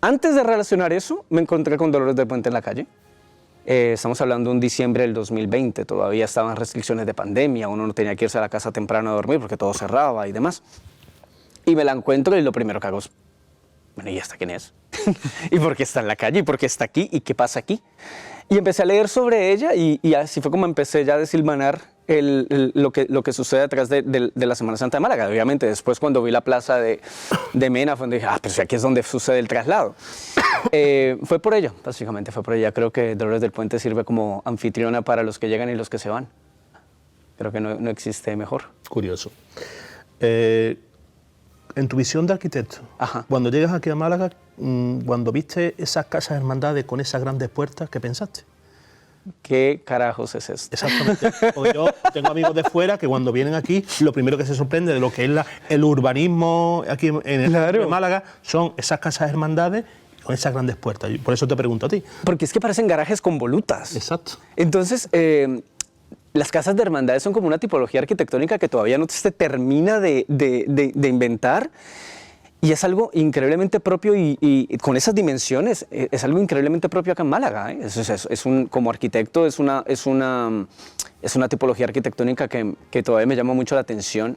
Antes de relacionar eso, me encontré con Dolores del Puente en la calle. Estamos hablando de un diciembre del 2020, todavía estaban restricciones de pandemia, uno no tenía que irse a la casa temprano a dormir porque todo cerraba y demás. Y me la encuentro y lo primero que hago es, bueno, ¿y esta quién es? ¿Y por qué está en la calle? ¿Y por qué está aquí? ¿Y qué pasa aquí? Y empecé a leer sobre ella y así fue como empecé ya a desilvanar lo que sucede detrás de la Semana Santa de Málaga. Obviamente, después cuando vi la plaza de Mena, fue donde dije, pero si aquí es donde sucede el traslado. Fue por ella, básicamente fue por ella. Creo que Dolores del Puente sirve como anfitriona para los que llegan y los que se van. Creo que no existe mejor. Curioso. En tu visión de arquitecto, Ajá. cuando llegas aquí a Málaga, cuando viste esas casas hermandades con esas grandes puertas, ¿qué pensaste? ¿Qué carajos es esto? Exactamente. Porque yo tengo amigos de fuera que cuando vienen aquí, lo primero que se sorprende de lo que es el urbanismo aquí en el centro de Málaga son esas casas hermandades con esas grandes puertas. Por eso te pregunto a ti. Porque es que parecen garajes con volutas. Exacto. Entonces, las casas de hermandades son como una tipología arquitectónica que todavía no se termina de inventar. Y es algo increíblemente propio y con esas dimensiones es algo increíblemente propio acá en Málaga. Como arquitecto es una tipología arquitectónica que todavía me llama mucho la atención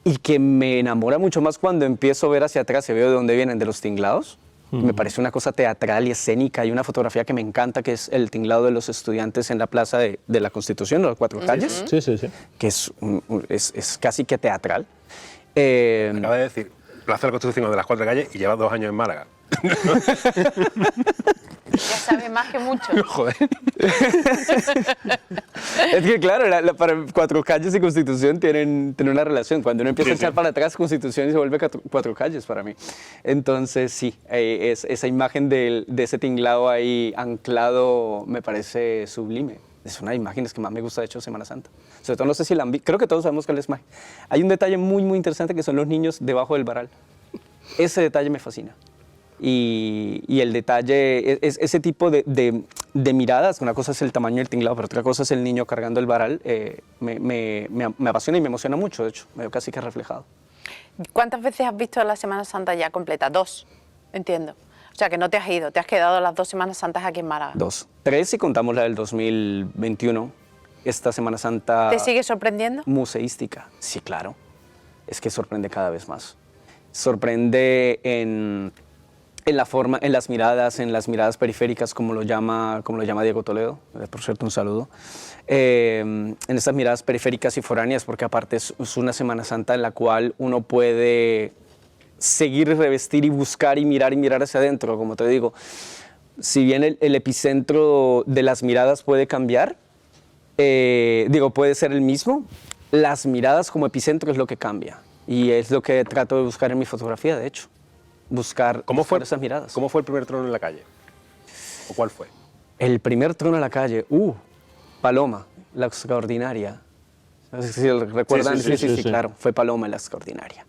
y que me enamora mucho más cuando empiezo a ver hacia atrás y veo de dónde vienen, de los tinglados. Me parece una cosa teatral y escénica. Hay una fotografía que me encanta, que es el tinglado de los estudiantes en la Plaza de la Constitución, de las 4 calles, Sí, sí, sí. que es casi que teatral. Acaba de decir Plaza de la Constitución de las 4 calles y lleva 2 años en Málaga. Ya sabe más que mucho. Joder. Es que claro, para 4 calles y Constitución tienen una relación. Cuando uno empieza a echar para atrás, Constitución se vuelve 4 calles para mí. Entonces sí, esa imagen de ese tinglado ahí anclado me parece sublime. Es una de las imágenes que más me gusta, de hecho, Semana Santa. Sobre todo, no sé si la han visto, creo que todos sabemos cuál es más. Hay un detalle muy, muy interesante que son los niños debajo del varal. Ese detalle me fascina. Y el detalle, ese tipo de miradas, una cosa es el tamaño del tinglado, pero otra cosa es el niño cargando el varal, me apasiona y me emociona mucho, de hecho, me veo casi que reflejado. ¿Cuántas veces has visto la Semana Santa ya completa? 2, entiendo. O sea, que no te has ido, te has quedado las 2 Semanas Santas aquí en Málaga. 2. 3 si contamos la del 2021, esta Semana Santa... ¿Te sigue sorprendiendo? Museística, sí, claro. Es que sorprende cada vez más. Sorprende en la forma, en las miradas periféricas, como lo llama Diego Toledo, por cierto, un saludo. En estas miradas periféricas y foráneas, porque aparte es una Semana Santa en la cual uno puede seguir y revestir y buscar y mirar hacia adentro, como te digo. Si bien el epicentro de las miradas puede cambiar, puede ser el mismo, las miradas como epicentro es lo que cambia. Y es lo que trato de buscar en mi fotografía, de hecho. Buscar esas miradas. ¿Cómo fue el primer trono en la calle? ¿O cuál fue? El primer trono en la calle, Paloma, la extraordinaria. No sé si lo recuerdan. Sí, claro, fue Paloma, la extraordinaria.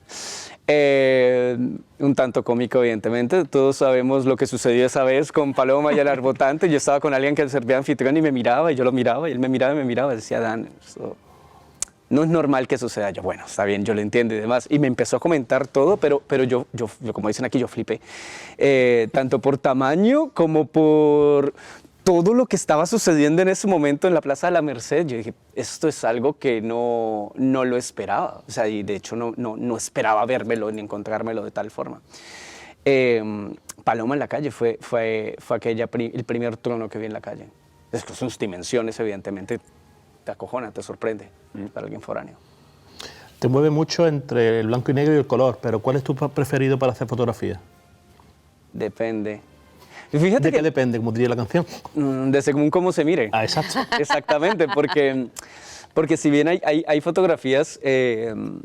Un tanto cómico, evidentemente. Todos sabemos lo que sucedió esa vez con Paloma y el arbotante. Yo estaba con alguien que servía anfitrión y me miraba, y yo lo miraba, y él me miraba y me miraba. Decía, Dan, no es normal que suceda. Yo, bueno, está bien, yo lo entiendo y demás. Y me empezó a comentar todo, pero yo como dicen aquí, yo flipé. Tanto por tamaño como por todo lo que estaba sucediendo en ese momento en la Plaza de la Merced. Yo dije, esto es algo que no lo esperaba. O sea, y de hecho no esperaba vérmelo ni encontrármelo de tal forma. Paloma en la calle fue el primer trono que vi en la calle. Es que sus dimensiones, evidentemente, te acojona, te sorprende para alguien foráneo. Te mueve mucho entre el blanco y negro y el color, pero ¿cuál es tu preferido para hacer fotografía? Depende. Y fíjate ¿De que, qué depende, como diría la canción? de según cómo se mire. Ah, exacto. Exactamente, porque si bien hay fotografías en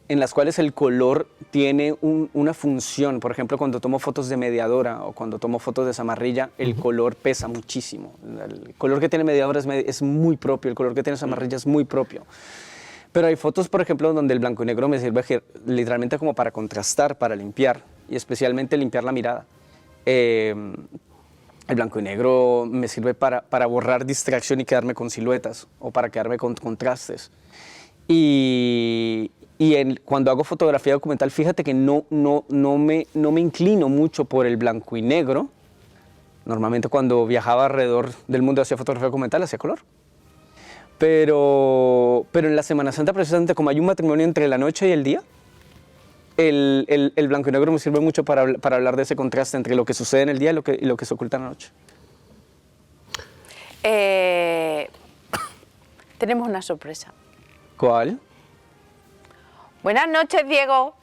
las cuales el color tiene una función. Por ejemplo, cuando tomo fotos de mediadora o cuando tomo fotos de zamarrilla, el color pesa muchísimo. El color que tiene mediadora es muy propio, el color que tiene zamarrilla es muy propio. Pero hay fotos, por ejemplo, donde el blanco y negro me sirve literalmente como para contrastar, para limpiar, y especialmente limpiar la mirada. El blanco y negro me sirve para borrar distracción y quedarme con siluetas o para quedarme con contrastes. Cuando hago fotografía documental, fíjate que no me inclino mucho por el blanco y negro. Normalmente cuando viajaba alrededor del mundo hacía fotografía documental, hacía color. Pero en la Semana Santa, precisamente como hay un matrimonio entre la noche y el día, el blanco y negro me sirve mucho para hablar de ese contraste entre lo que sucede en el día y lo que se oculta en la noche. Tenemos una sorpresa. ¿Cuál? Buenas noches, Diego.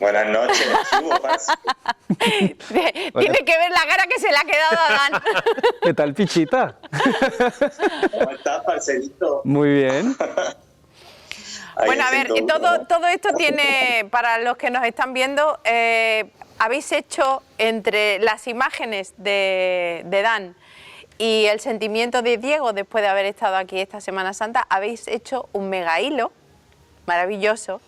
Buenas noches, Tiene que ver la cara que se le ha quedado a Dan. ¿Qué tal, Pichita? ¿Cómo estás, parcerito? Muy bien. Bueno, a ver, todo esto tiene, para los que nos están viendo, habéis hecho entre las imágenes de Dan y el sentimiento de Diego después de haber estado aquí esta Semana Santa, habéis hecho un mega hilo maravilloso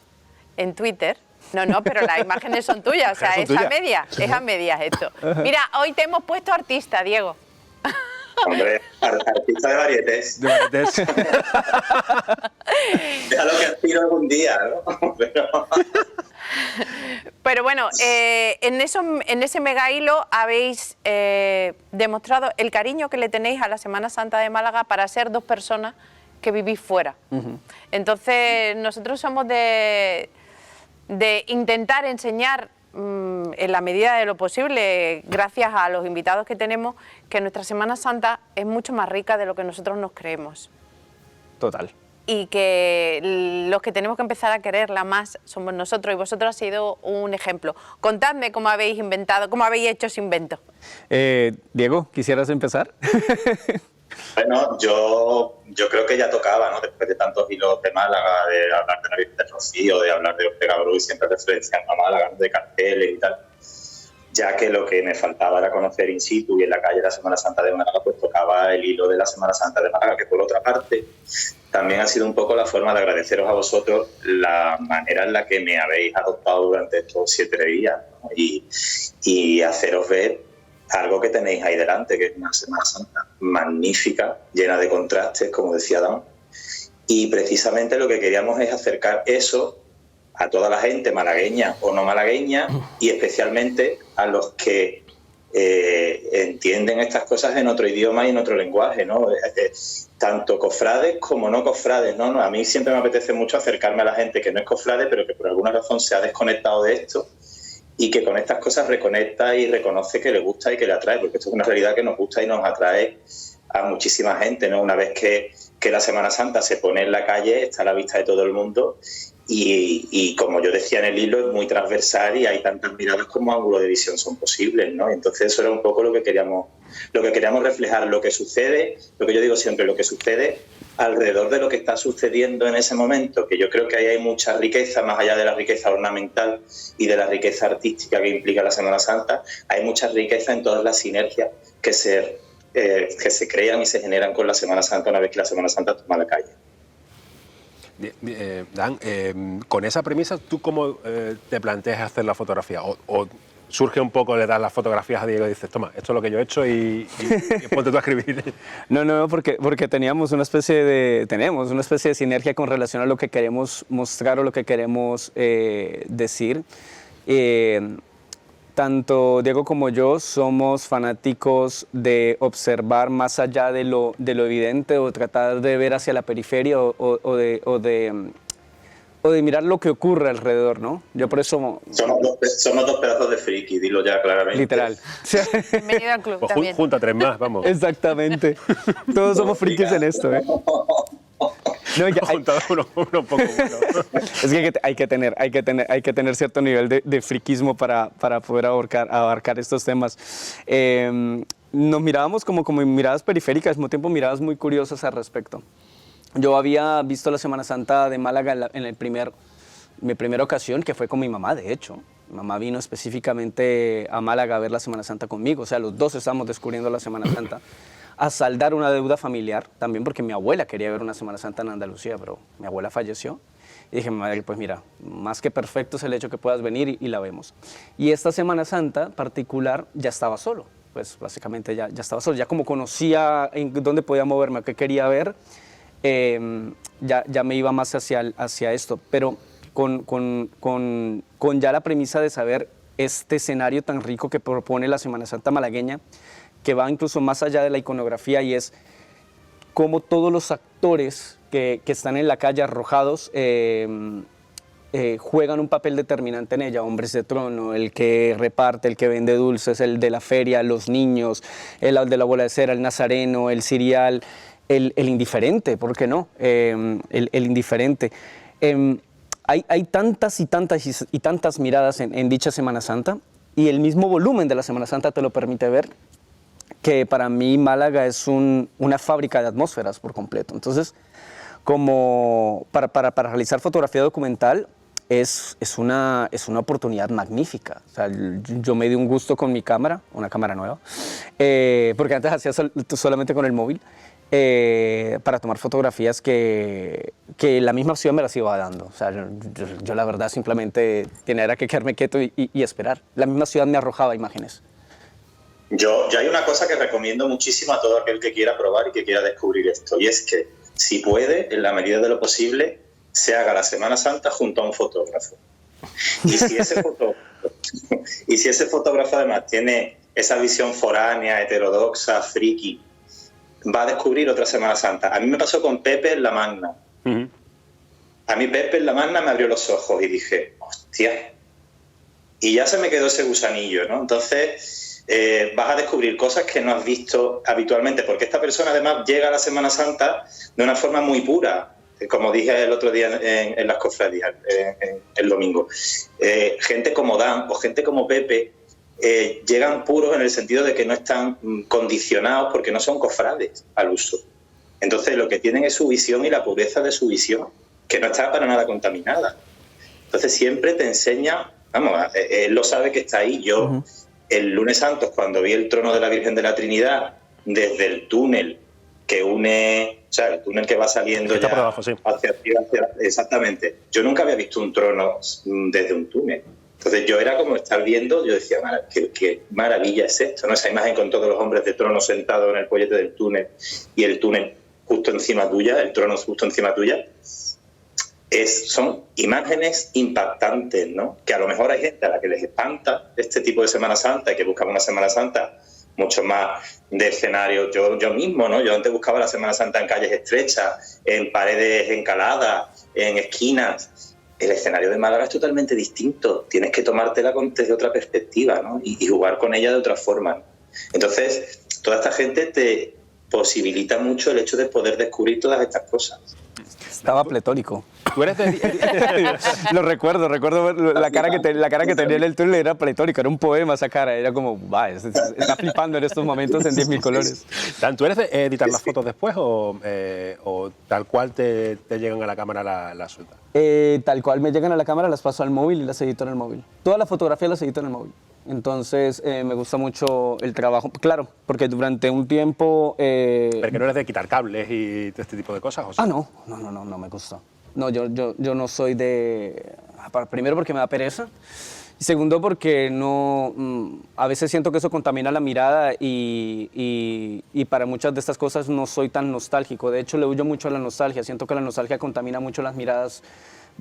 en Twitter. No, pero las imágenes son tuyas, o sea, es a medias esto. Mira, hoy te hemos puesto artista, Diego. Hombre, artista de varietés. Déjalo que aspiro algún día, ¿no? Pero bueno, en ese mega hilo habéis demostrado el cariño que le tenéis a la Semana Santa de Málaga para ser dos personas que vivís fuera. Entonces, nosotros somos de intentar enseñar en la medida de lo posible, gracias a los invitados que tenemos, que nuestra Semana Santa es mucho más rica de lo que nosotros nos creemos. Total. Y que los que tenemos que empezar a quererla más somos nosotros, y vosotros habéis sido un ejemplo. Contadme cómo habéis inventado, cómo habéis hecho ese invento. Diego, ¿quisieras empezar? Bueno, yo creo que ya tocaba, ¿no? Después de tantos hilos de Málaga, de hablar de la Virgen de Rocío, de hablar de Ortega Bru y siempre referenciando a Málaga, de carteles y tal, ya que lo que me faltaba era conocer in situ y en la calle la Semana Santa de Málaga, pues tocaba el hilo de la Semana Santa de Málaga, que por otra parte también ha sido un poco la forma de agradeceros a vosotros la manera en la que me habéis adoptado durante estos 7 días, ¿no? Y haceros ver algo que tenéis ahí delante, que es una Semana Santa magnífica, llena de contrastes, como decía Dan. Y precisamente lo que queríamos es acercar eso a toda la gente malagueña o no malagueña, y especialmente a los que entienden estas cosas en otro idioma y en otro lenguaje, ¿no? Tanto cofrades como no cofrades, ¿no? A mí siempre me apetece mucho acercarme a la gente que no es cofrade, pero que por alguna razón se ha desconectado de esto, y que con estas cosas reconecta y reconoce que le gusta y que le atrae, porque esto es una realidad que nos gusta y nos atrae a muchísima gente, ¿no? Una vez que la Semana Santa se pone en la calle, está a la vista de todo el mundo, y como yo decía en el hilo, es muy transversal y hay tantas miradas como ángulos de visión son posibles, ¿no? Entonces eso era un poco lo que queríamos reflejar, lo que sucede, lo que yo digo siempre, lo que sucede alrededor de lo que está sucediendo en ese momento, que yo creo que ahí hay mucha riqueza, más allá de la riqueza ornamental y de la riqueza artística que implica la Semana Santa, hay mucha riqueza en todas las sinergias que se crean y se generan con la Semana Santa una vez que la Semana Santa toma la calle. Dan, con esa premisa, ¿tú cómo te planteas hacer la fotografía? ¿O surge un poco, le das las fotografías a Diego y dices, toma, esto es lo que yo he hecho y ponte tú a escribir? No, porque tenemos una especie de sinergia con relación a lo que queremos mostrar o lo que queremos decir. Tanto Diego como yo somos fanáticos de observar más allá de lo evidente, o tratar de ver hacia la periferia o o de mirar lo que ocurre alrededor, ¿no? Yo por eso... Somos dos pedazos de friki, dilo ya claramente. Literal. Bienvenido al club Pues también. junta 3 más, vamos. Exactamente. Todos somos frikis en esto, ¿eh? No, Juntado uno un poco bueno. es que hay que tener cierto nivel de friquismo para poder abarcar estos temas. Nos mirábamos como miradas periféricas, al mismo tiempo miradas muy curiosas al respecto. Yo había visto la Semana Santa de Málaga en mi primera ocasión, que fue con mi mamá, de hecho. Mi mamá vino específicamente a Málaga a ver la Semana Santa conmigo, o sea, los dos estábamos descubriendo la Semana Santa, a saldar una deuda familiar, también porque mi abuela quería ver una Semana Santa en Andalucía, pero mi abuela falleció. Y dije, madre, pues mira, más que perfecto es el hecho que puedas venir y la vemos. Y esta Semana Santa particular ya estaba solo, pues básicamente ya estaba solo, ya como conocía en dónde podía moverme, qué quería ver, ya me iba más hacia esto, pero con ya la premisa de saber este escenario tan rico que propone la Semana Santa malagueña, que va incluso más allá de la iconografía, y es cómo todos los actores que están en la calle arrojados juegan un papel determinante en ella. Hombres de trono, el que reparte, el que vende dulces, el de la feria, los niños, el de la bola de cera, el nazareno, el cirial, el indiferente, ¿por qué no? El indiferente. Hay tantas y tantas miradas en dicha Semana Santa, y el mismo volumen de la Semana Santa te lo permite ver, que para mí Málaga es una fábrica de atmósferas por completo. Entonces, como para realizar fotografía documental es una oportunidad magnífica. O sea, yo me di un gusto con mi cámara, una cámara nueva, porque antes hacía solamente con el móvil, para tomar fotografías que la misma ciudad me las iba dando. O sea, yo la verdad simplemente tenía que quedarme quieto y esperar. La misma ciudad me arrojaba imágenes. Yo hay una cosa que recomiendo muchísimo a todo aquel que quiera probar y que quiera descubrir esto, y es que, si puede, en la medida de lo posible, se haga la Semana Santa junto a un fotógrafo. Y si ese fotógrafo además tiene esa visión foránea, heterodoxa, friki, va a descubrir otra Semana Santa. A mí me pasó con Pepe en La Magna. Uh-huh. A mí Pepe en La Magna me abrió los ojos y dije, hostia. Y ya se me quedó ese gusanillo, ¿no? Entonces, vas a descubrir cosas que no has visto habitualmente, porque esta persona además llega a la Semana Santa de una forma muy pura, como dije el otro día en las cofradías, el domingo. Gente como Dan o gente como Pepe llegan puros en el sentido de que no están condicionados porque no son cofrades al uso. Entonces lo que tienen es su visión y la pureza de su visión, que no está para nada contaminada. Entonces siempre te enseña, vamos, él lo sabe que está ahí. Yo... Uh-huh. El lunes Santos, cuando vi el trono de la Virgen de la Trinidad desde el túnel que une, o sea, el túnel que va saliendo ya por abajo, sí, hacia arriba, exactamente. Yo nunca había visto un trono desde un túnel. Entonces yo era como estar viendo, yo decía, qué maravilla es esto, ¿no? Esa imagen con todos los hombres de trono sentados en el pollete del túnel y el túnel justo encima tuya, el trono justo encima tuya. Son imágenes impactantes, ¿no? Que a lo mejor hay gente a la que les espanta este tipo de Semana Santa y que busca una Semana Santa mucho más de escenario. Yo mismo, ¿no? Yo antes buscaba la Semana Santa en calles estrechas, en paredes encaladas, en esquinas. El escenario de Málaga es totalmente distinto. Tienes que tomártela desde otra perspectiva, ¿no? Y jugar con ella de otra forma. Entonces, toda esta gente te posibilita mucho el hecho de poder descubrir todas estas cosas. Estaba pletórico. Tú eres Lo recuerdo la cara que tenía en el túnel era pletórico, era un poema esa cara, era como, está flipando en estos momentos en 10.000 colores. Dan, ¿tú eres de editar las fotos después o tal cual te llegan a la cámara las sueltas? Tal cual me llegan a la cámara, las paso al móvil y las edito en el móvil. Todas las fotografías las edito en el móvil. Entonces me gusta mucho el trabajo, claro, porque durante un tiempo... ¿Pero que no eres de quitar cables y este tipo de cosas? ¿O sí? No me gusta. No, yo no soy de... Primero porque me da pereza, y segundo porque no... a veces siento que eso contamina la mirada y para muchas de estas cosas no soy tan nostálgico. De hecho, le huyo mucho a la nostalgia. Siento que la nostalgia contamina mucho las miradas,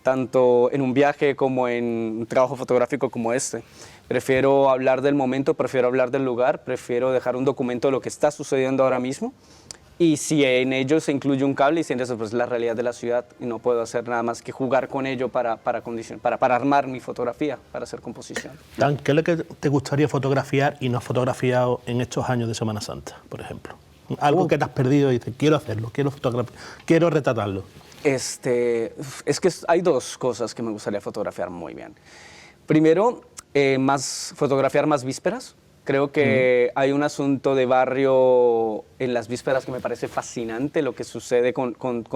tanto en un viaje como en un trabajo fotográfico como este. Prefiero hablar del momento, prefiero hablar del lugar, prefiero dejar un documento de lo que está sucediendo ahora mismo Y si en ello se incluye un cable, y si eso pues la realidad de la ciudad, y no puedo hacer nada más que jugar con ello para armar mi fotografía, para hacer composición. Dan, ¿qué es lo que te gustaría fotografiar y no has fotografiado en estos años de Semana Santa, por ejemplo? Algo que te has perdido y dices, quiero hacerlo, quiero fotografiar, quiero retratarlo. Es que hay dos cosas que me gustaría fotografiar muy bien. Primero, fotografiar más vísperas. Creo que hay un asunto de barrio en las vísperas que me parece fascinante, lo que sucede con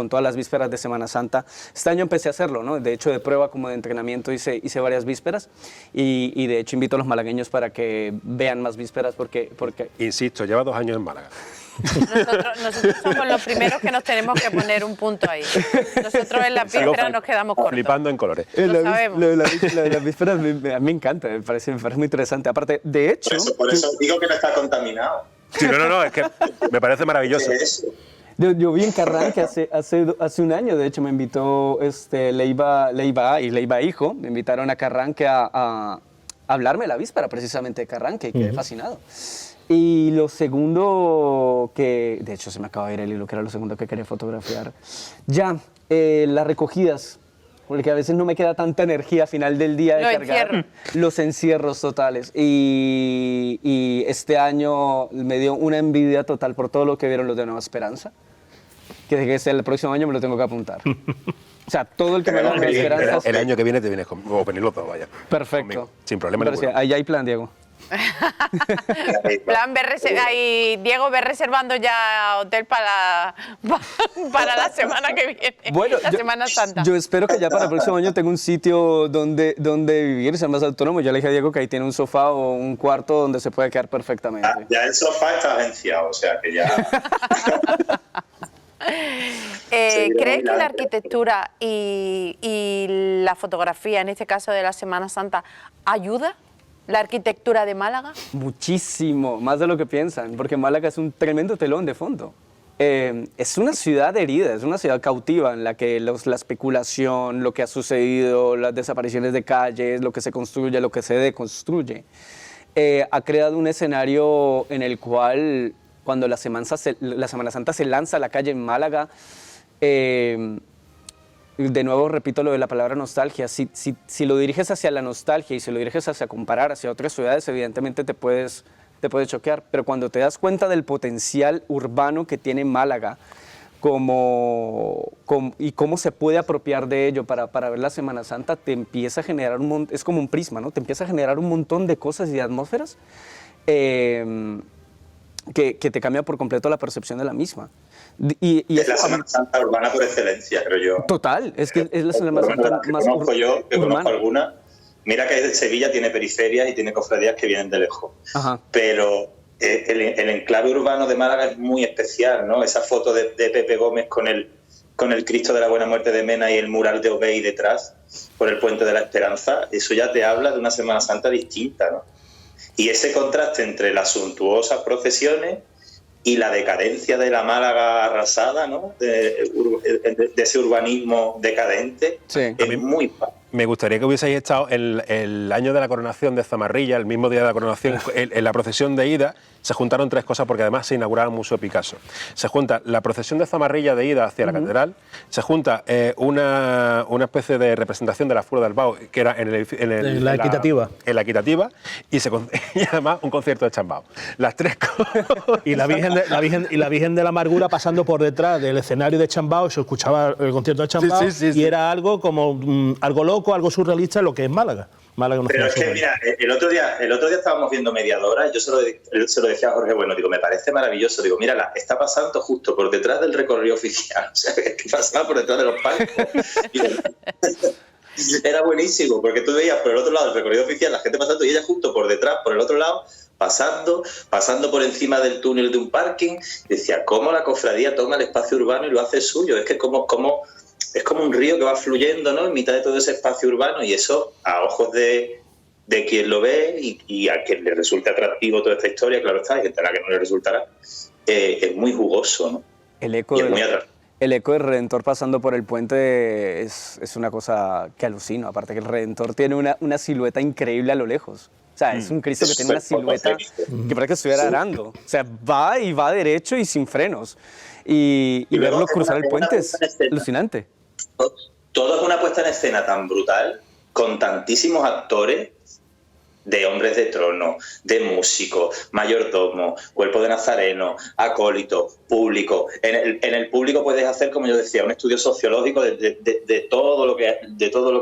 todas las vísperas de Semana Santa. Este año empecé a hacerlo, ¿no? De hecho, de prueba como de entrenamiento hice varias vísperas y de hecho invito a los malagueños para que vean más vísperas porque... Insisto, lleva 2 años en Málaga. Nosotros somos los primeros que nos tenemos que poner un punto ahí. Nosotros en las vísperas nos quedamos cortos. Flipando en colores. Lo sabemos. Lo de las vísperas a mí me encanta, me parece muy interesante. Aparte, de hecho... Por eso digo que no está contaminado. Sí, no, es que me parece maravilloso. ¿Qué es eso? Yo vi en Carranque hace un año, de hecho me invitó Leiva y Leiva Hijo, me invitaron a Carranque a hablarme de la víspera precisamente de Carranque, y quedé fascinado. Y lo segundo que, de hecho se me acaba de ir el hilo, que era lo segundo que quería fotografiar. Las recogidas, porque a veces no me queda tanta energía a final del día de cargar los encierros totales. Y este año me dio una envidia total por todo lo que vieron los de Nueva Esperanza, que el próximo año me lo tengo que apuntar. O sea, todo el que me da Nueva Esperanza... El año que viene te vienes conmigo, o venir los dos, vaya. Perfecto. Conmigo, sin problema ninguno. Ahí hay plan, Diego. Plan, Diego, ve reservando ya hotel para la semana que viene, bueno, Semana Santa. Yo espero que ya para el próximo año tenga un sitio donde vivir, sea más autónomo. Ya le dije a Diego que ahí tiene un sofá o un cuarto donde se puede quedar perfectamente. Ya el sofá está agenciado, o sea que ya... ¿Crees que la arquitectura y la fotografía, en este caso de la Semana Santa, ayuda? ¿La arquitectura de Málaga? Muchísimo, más de lo que piensan, porque Málaga es un tremendo telón de fondo. Es una ciudad herida, es una ciudad cautiva en la que la especulación, lo que ha sucedido, las desapariciones de calles, lo que se construye, lo que se deconstruye, ha creado un escenario en el cual cuando la Semana Santa se lanza a la calle en Málaga, de nuevo repito lo de la palabra nostalgia, si lo diriges hacia la nostalgia y si lo diriges hacia comparar hacia otras ciudades, evidentemente te puedes choquear, pero cuando te das cuenta del potencial urbano que tiene Málaga y cómo se puede apropiar de ello para ver la Semana Santa, te empieza a generar es como un prisma, ¿no? Te empieza a generar un montón de cosas y de atmósferas que te cambia por completo la percepción de la misma. Es la Semana Santa urbana por excelencia, creo yo. Total, es que es la Semana Santa más urbana. Yo conozco alguna. Mira que Sevilla tiene periferias y tiene cofradías que vienen de lejos. Ajá. Pero el enclave urbano de Málaga es muy especial, ¿no? Esa foto de Pepe Gómez con el Cristo de la Buena Muerte de Mena y el mural de Obey detrás, por el Puente de la Esperanza, eso ya te habla de una Semana Santa distinta, ¿no? Y ese contraste entre las suntuosas procesiones y la decadencia de la Málaga arrasada, ¿no? de ese urbanismo decadente, sí, es muy padre. Me gustaría que hubieseis estado el año de la coronación de Zamarrilla, el mismo día de la coronación, en la procesión de ida. Se juntaron 3 cosas porque además se inauguraba el Museo Picasso. Se junta la procesión de Zamarrilla de ida hacia la catedral, se junta una especie de representación de la Fura del Bao, que era en la equitativa. En la equitativa, y además un concierto de Chambao. Las 3 cosas. Y la Virgen de la Amargura pasando por detrás del escenario de Chambao, se escuchaba el concierto de Chambao, y era algo como algo loco, algo surrealista, lo que es Málaga. Pero es que, mira, el otro día estábamos viendo Mediadora y yo se lo decía a Jorge, bueno, digo, me parece maravilloso, digo, mírala, está pasando justo por detrás del recorrido oficial, o sea, que pasaba por detrás de los palcos. Era buenísimo, porque tú veías por el otro lado del recorrido oficial la gente pasando y ella justo por detrás, por el otro lado, pasando por encima del túnel de un parking. Decía, ¿cómo la cofradía toma el espacio urbano y lo hace suyo? Es que es como un río que va fluyendo, ¿no?, en mitad de todo ese espacio urbano, y eso, a ojos de quien lo ve y a quien le resulte atractivo toda esta historia, claro está, hay gente a la que no le resultará, es muy jugoso, ¿no? El eco del Redentor pasando por el puente es una cosa que alucino, aparte que el Redentor tiene una silueta increíble a lo lejos. O sea, es un Cristo que tiene una silueta que parece que estuviera arando. O sea, va y va derecho y sin frenos. Y verlo cruzar el puente es alucinante. Todo es una puesta en escena tan brutal, con tantísimos actores, de hombres de trono, de músicos, mayordomo, cuerpo de nazareno, acólito, público. En el público puedes hacer, como yo decía, un estudio sociológico de todo lo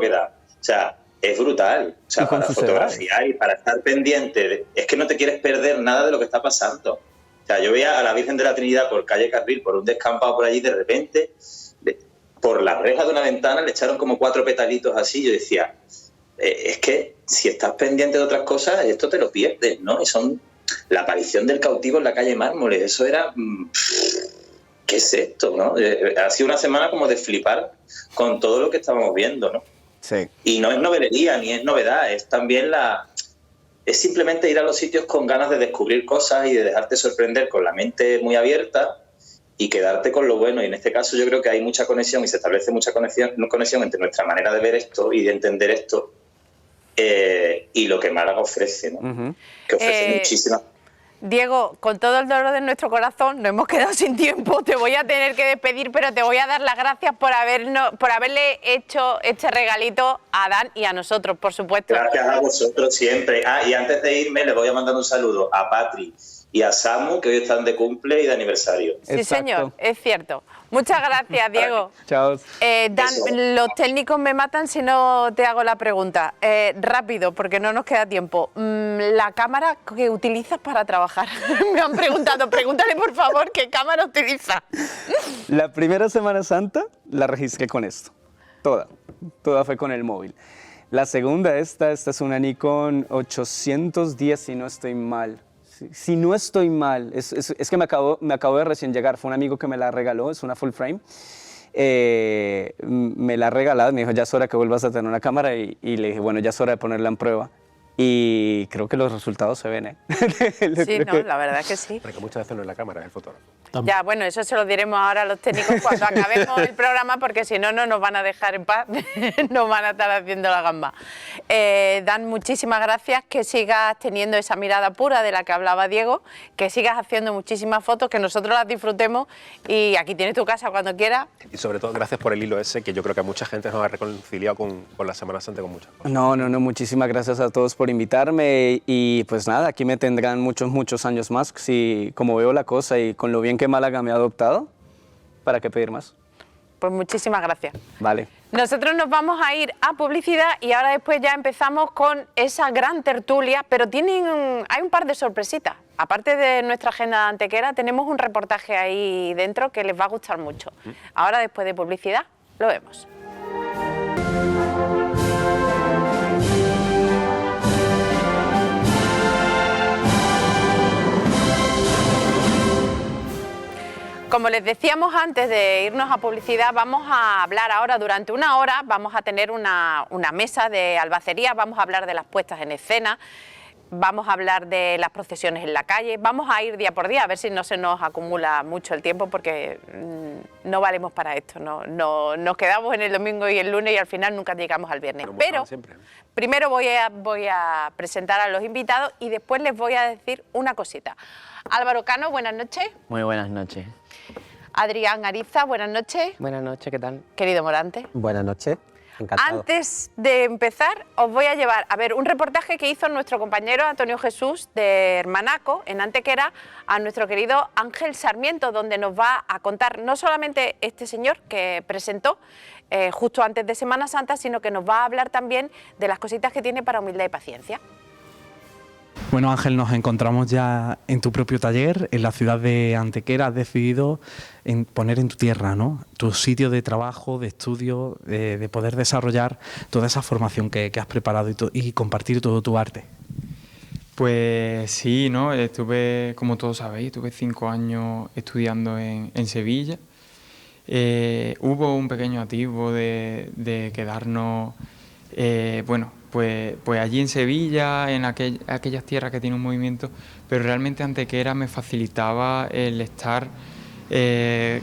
que da. O sea, es brutal. O sea, para fotografiar y para estar pendiente. Es que no te quieres perder nada de lo que está pasando. O sea, yo veía a la Virgen de la Trinidad por calle Carril, por un descampado por allí, de repente, por la reja de una ventana le echaron como 4 petalitos así. Yo decía, es que si estás pendiente de otras cosas, esto te lo pierdes, ¿no? Y son la aparición del cautivo en la calle Mármoles. Eso era... ¿qué es esto, no? Ha sido una semana como de flipar con todo lo que estábamos viendo, ¿no? Sí. Y no es novelería, ni es novedad, es también es simplemente ir a los sitios con ganas de descubrir cosas y de dejarte sorprender con la mente muy abierta y quedarte con lo bueno. Y en este caso yo creo que hay mucha conexión y se establece mucha conexión entre nuestra manera de ver esto y de entender esto y lo que Málaga ofrece, ¿no? Que ofrece muchísimas. Diego, con todo el dolor de nuestro corazón, nos hemos quedado sin tiempo, te voy a tener que despedir, pero te voy a dar las gracias por haberle hecho este regalito a Dan y a nosotros, por supuesto. Gracias a vosotros siempre. Y antes de irme le voy a mandar un saludo a Patri y a Samu, que hoy están de cumple y de aniversario. Sí, Exacto. señor, es cierto. Muchas gracias, Diego. Chao. Dan, los técnicos me matan si no te hago la pregunta. Rápido, porque no nos queda tiempo. La cámara que utilizas para trabajar. Me han preguntado, pregúntale por favor qué cámara utiliza. La primera Semana Santa la registré con esto. Toda fue con el móvil. La segunda, esta es una Nikon 810, si no estoy mal. Si no estoy mal, es que me acabo de recién llegar, fue un amigo que me la regaló, es una full frame, me la ha regalado, me dijo ya es hora que vuelvas a tener una cámara y le dije bueno ya es hora de ponerla en prueba y creo que los resultados se ven, ¿eh? Sí, no, la verdad es que sí. Porque muchas veces no es la cámara, es el fotógrafo. Ya, bueno, eso se lo diremos ahora a los técnicos cuando acabemos el programa, porque si no, no nos van a dejar en paz, nos van a estar haciendo la gamba. Dan, muchísimas gracias, que sigas teniendo esa mirada pura de la que hablaba Diego, que sigas haciendo muchísimas fotos, que nosotros las disfrutemos y aquí tienes tu casa cuando quieras. Y sobre todo, gracias por el hilo ese, que yo creo que a mucha gente nos ha reconciliado con la Semana Santa con muchas cosas. No, muchísimas gracias a todos por invitarme y pues nada, aquí me tendrán muchos años más, si como veo la cosa y con lo bien que Málaga me ha adoptado, ¿para qué pedir más? Pues muchísimas gracias. Vale. Nosotros nos vamos a ir a publicidad y ahora después ya empezamos con esa gran tertulia, pero hay un par de sorpresitas. Aparte de nuestra agenda de Antequera, tenemos un reportaje ahí dentro que les va a gustar mucho. Ahora, después de publicidad, lo vemos. Como les decíamos antes de irnos a publicidad, vamos a hablar ahora durante una hora, vamos a tener una mesa de albacería, vamos a hablar de las puestas en escena, vamos a hablar de las procesiones en la calle, vamos a ir día por día a ver si no se nos acumula mucho el tiempo porque no valemos para esto, nos quedamos en el domingo y el lunes y al final nunca llegamos al viernes. Pero primero voy a presentar a los invitados y después les voy a decir una cosita. Álvaro Cano, buenas noches. Muy buenas noches. Adrián Ariza, buenas noches. Buenas noches, ¿qué tal? Querido Morante. Buenas noches, encantado. Antes de empezar, os voy a llevar a ver un reportaje que hizo nuestro compañero Antonio Jesús de Hermanaco, en Antequera, a nuestro querido Ángel Sarmiento, donde nos va a contar no solamente este señor que presentó justo antes de Semana Santa, sino que nos va a hablar también de las cositas que tiene para humildad y paciencia. Bueno, Ángel, nos encontramos ya en tu propio taller, en la ciudad de Antequera. Has decidido poner en tu tierra, ¿no?, tu sitio de trabajo, de estudio, de poder desarrollar toda esa formación que has preparado y compartir todo tu arte. Pues sí, ¿no? Estuve, como todos sabéis, estuve 5 años estudiando en Sevilla. Hubo un pequeño atisbo de quedarnos, pues allí en Sevilla, en aquellas tierras que tienen un movimiento, pero realmente Antequera me facilitaba el estar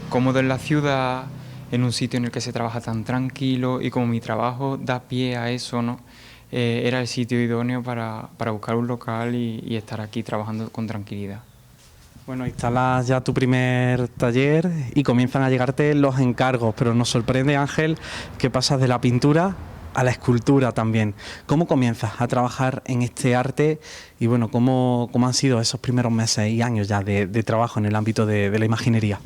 cómodo en la ciudad, en un sitio en el que se trabaja tan tranquilo y como mi trabajo da pie a eso, ¿no? era el sitio idóneo para buscar un local y estar aquí trabajando con tranquilidad. Bueno, instalas ya tu primer taller y comienzan a llegarte los encargos, pero nos sorprende, Ángel, que pasas de la pintura a la escultura también. ¿Cómo comienzas a trabajar en este arte y bueno, cómo han sido esos primeros meses y años ya de trabajo en el ámbito de la imaginería?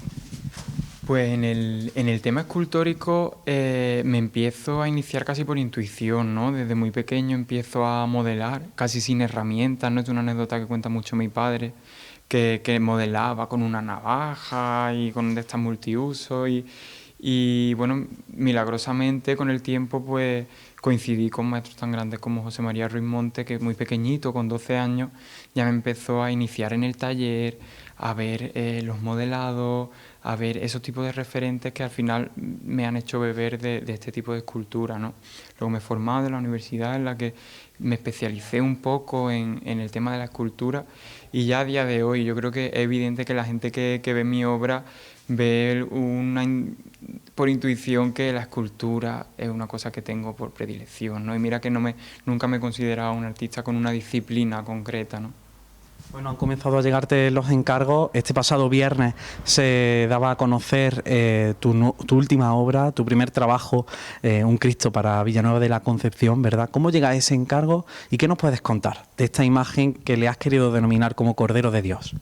Pues en el tema escultórico me empiezo a iniciar casi por intuición, ¿no? Desde muy pequeño empiezo a modelar, casi sin herramientas, ¿no? Es una anécdota que cuenta mucho mi padre, que modelaba con una navaja y con de estas multiusos y bueno, milagrosamente con el tiempo pues coincidí con maestros tan grandes como José María Ruiz Monte, que muy pequeñito, con 12 años, ya me empezó a iniciar en el taller, a ver los modelados, a ver esos tipos de referentes que al final me han hecho beber de este tipo de escultura, ¿no? Luego me he formado en la universidad en la que me especialicé un poco en el tema de la escultura y ya a día de hoy yo creo que es evidente que la gente que ve mi obra ve por intuición que la escultura es una cosa que tengo por predilección, ¿no? Y mira que nunca me he considerado un artista con una disciplina concreta, ¿no? Bueno, han comenzado a llegarte los encargos. Este pasado viernes se daba a conocer tu última obra, tu primer trabajo, Un Cristo para Villanueva de la Concepción, ¿verdad? ¿Cómo llega ese encargo y qué nos puedes contar de esta imagen que le has querido denominar como Cordero de Dios?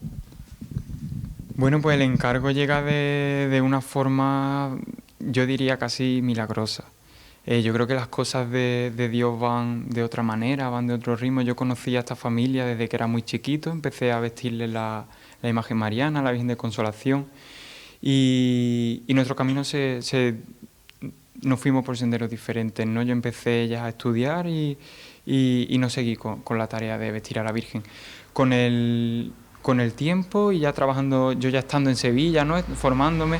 Bueno, pues el encargo llega de una forma, yo diría casi milagrosa. Yo creo que las cosas de Dios van de otra manera, van de otro ritmo. Yo conocí a esta familia desde que era muy chiquito, empecé a vestirle la imagen mariana, la Virgen de Consolación, y nuestro camino nos fuimos por senderos diferentes, ¿no? Yo empecé ya a estudiar y no seguí con la tarea de vestir a la Virgen. Con el tiempo y ya trabajando, yo ya estando en Sevilla, ¿no? Formándome,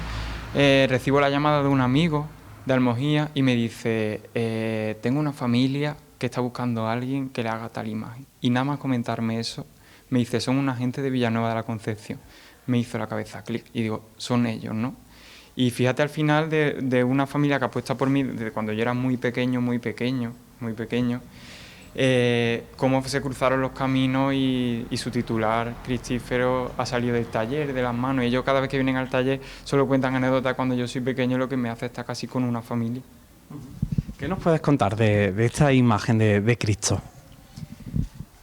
recibo la llamada de un amigo de Almojía y me dice, tengo una familia que está buscando a alguien que le haga tal imagen. Y nada más comentarme eso, me dice, son una gente de Villanueva de la Concepción. Me hizo la cabeza clic y digo, son ellos, ¿no? Y fíjate al final de una familia que apuesta por mí desde cuando yo era muy pequeño, cómo se cruzaron los caminos y su titular, Cristífero, ha salido del taller, de las manos. Y ellos cada vez que vienen al taller solo cuentan anécdotas cuando yo soy pequeño, lo que me hace estar casi con una familia. ¿Qué nos puedes contar de esta imagen de Cristo?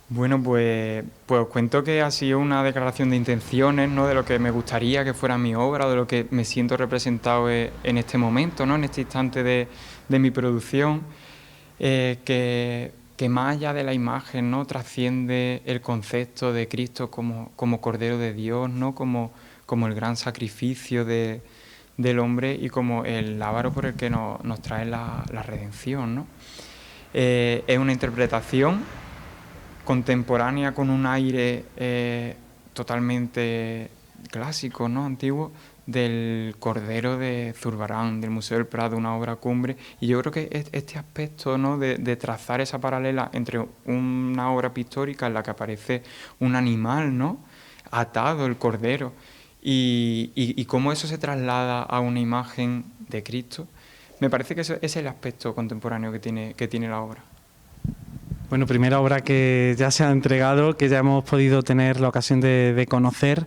Bueno, pues os cuento que ha sido una declaración de intenciones, ¿no? De lo que me gustaría que fuera mi obra, de lo que me siento representado en este momento, ¿no? En este instante de mi producción, que más allá de la imagen, ¿no? Trasciende el concepto de Cristo como Cordero de Dios, ¿no? Como el gran sacrificio del hombre y como el lábaro por el que nos trae la redención, ¿no? Es una interpretación contemporánea con un aire totalmente clásico, ¿no? Antiguo, del Cordero de Zurbarán, del Museo del Prado, una obra cumbre. Y yo creo que este aspecto, ¿no? de trazar esa paralela entre una obra pictórica en la que aparece un animal, ¿no? Atado, el Cordero, y cómo eso se traslada a una imagen de Cristo, me parece que ese es el aspecto contemporáneo que tiene la obra. Bueno, primera obra que ya se ha entregado, que ya hemos podido tener la ocasión de conocer.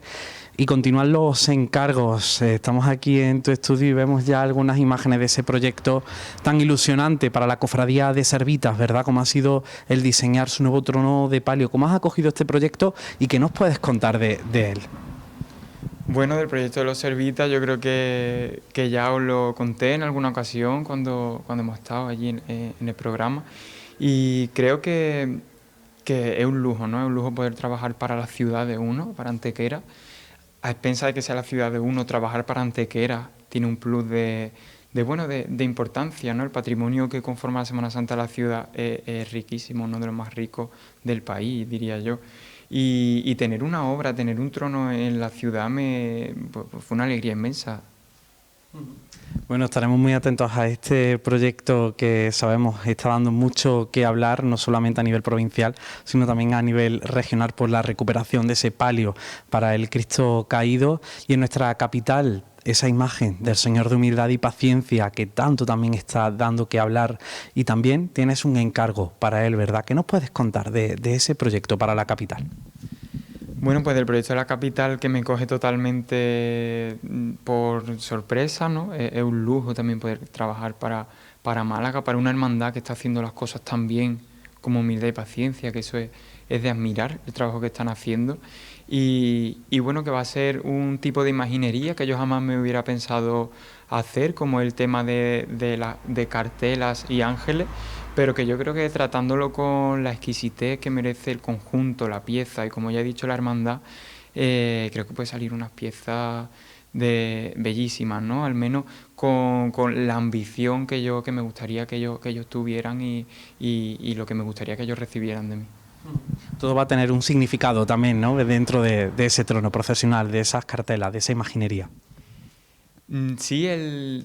Y continúan los encargos. Estamos aquí en tu estudio y vemos ya algunas imágenes de ese proyecto tan ilusionante para la Cofradía de Servitas, ¿verdad? Cómo ha sido el diseñar su nuevo trono de palio. ¿Cómo has acogido este proyecto y qué nos puedes contar de él? Bueno, del proyecto de los Servitas yo creo que ya os lo conté en alguna ocasión cuando hemos estado allí en el programa. Y creo que es un lujo, ¿no? Es un lujo poder trabajar para la ciudad de uno, para Antequera. A expensas de que sea la ciudad de uno, trabajar para Antequera tiene un plus de importancia, ¿no? El patrimonio que conforma la Semana Santa de la ciudad es riquísimo, uno de los más ricos del país, diría yo. Y tener una obra, tener un trono en la ciudad fue una alegría inmensa. Bueno, estaremos muy atentos a este proyecto que sabemos está dando mucho que hablar, no solamente a nivel provincial, sino también a nivel regional por la recuperación de ese palio para el Cristo caído. Y en nuestra capital, esa imagen del Señor de humildad y paciencia que tanto también está dando que hablar. Y también tienes un encargo para él, ¿verdad? ¿Qué nos puedes contar de ese proyecto para la capital? Bueno, pues del proyecto de la capital, que me coge totalmente por sorpresa, ¿no? Es un lujo también poder trabajar para Málaga, para una hermandad que está haciendo las cosas tan bien, como humildad y paciencia, que eso es de admirar el trabajo que están haciendo. Y bueno, que va a ser un tipo de imaginería que yo jamás me hubiera pensado hacer, como el tema de cartelas y ángeles, pero que yo creo que tratándolo con la exquisitez que merece el conjunto, la pieza, y como ya he dicho, la hermandad, creo que puede salir unas piezas bellísimas, ¿no? Al menos con la ambición que me gustaría que ellos tuvieran y lo que me gustaría que ellos recibieran de mí. Todo va a tener un significado también, ¿no? Dentro de ese trono procesional, de esas cartelas, de esa imaginería. Sí,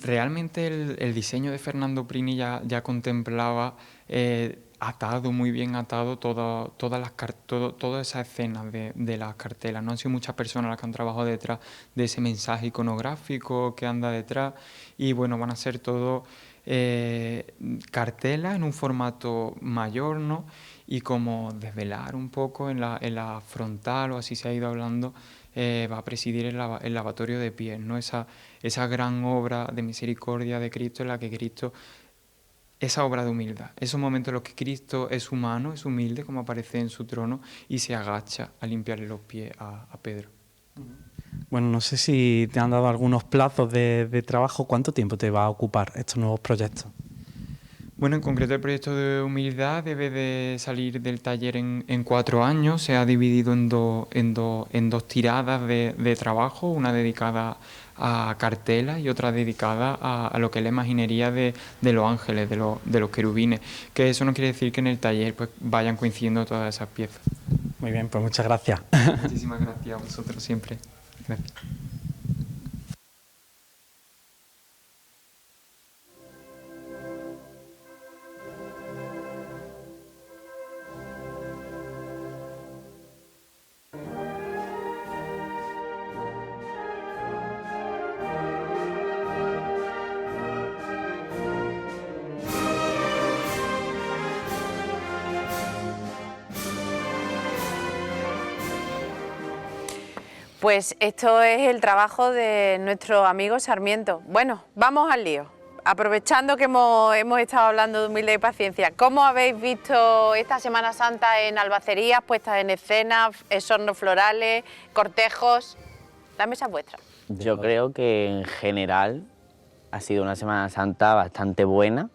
realmente el diseño de Fernando Prini ya contemplaba atado, muy bien atado, todas esas escenas de las cartelas, ¿no? Han sido muchas personas las que han trabajado detrás de ese mensaje iconográfico que anda detrás, y bueno, van a ser todo cartelas en un formato mayor, ¿no? Y como desvelar un poco en la frontal, o así se ha ido hablando, va a presidir el lavatorio de pies, ¿no? Esa gran obra de misericordia de Cristo, en la que Cristo, esa obra de humildad, esos momentos en los que Cristo es humano, es humilde, como aparece en su trono, y se agacha a limpiarle los pies a Pedro. Bueno, no sé si te han dado algunos plazos de trabajo. ¿Cuánto tiempo te va a ocupar estos nuevos proyectos? Bueno, en concreto el proyecto de humildad debe de salir del taller en 4 años. Se ha dividido en dos tiradas de trabajo, una dedicada a cartelas y otra dedicada a lo que es la imaginería de los ángeles, de los querubines. Que eso no quiere decir que en el taller pues vayan coincidiendo todas esas piezas. Muy bien, pues muchas gracias. Muchísimas gracias a vosotros siempre. Gracias. Pues esto es el trabajo de nuestro amigo Sarmiento. Bueno, vamos al lío. Aprovechando que hemos estado hablando de humildad y paciencia, ¿cómo habéis visto esta Semana Santa en albacerías, puestas en escena, esornos florales, cortejos? La mesa es vuestra. Yo creo que en general ha sido una Semana Santa bastante buena.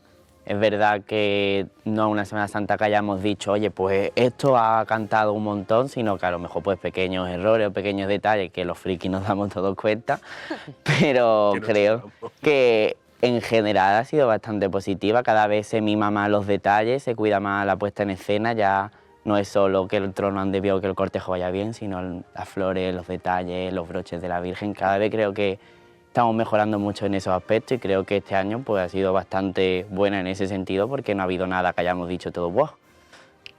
Es verdad que no una Semana Santa que hayamos dicho, oye, pues esto ha cantado un montón, sino que a lo mejor pues pequeños errores o pequeños detalles que los frikis nos damos todos cuenta, pero creo que en general ha sido bastante positiva. Cada vez se mima más los detalles, se cuida más la puesta en escena, ya no es solo que el trono ande bien o que el cortejo vaya bien, sino las flores, los detalles, los broches de la Virgen. Cada vez creo que estamos mejorando mucho en esos aspectos y creo que este año pues, ha sido bastante buena en ese sentido, porque no ha habido nada que hayamos dicho todo, ¡wow!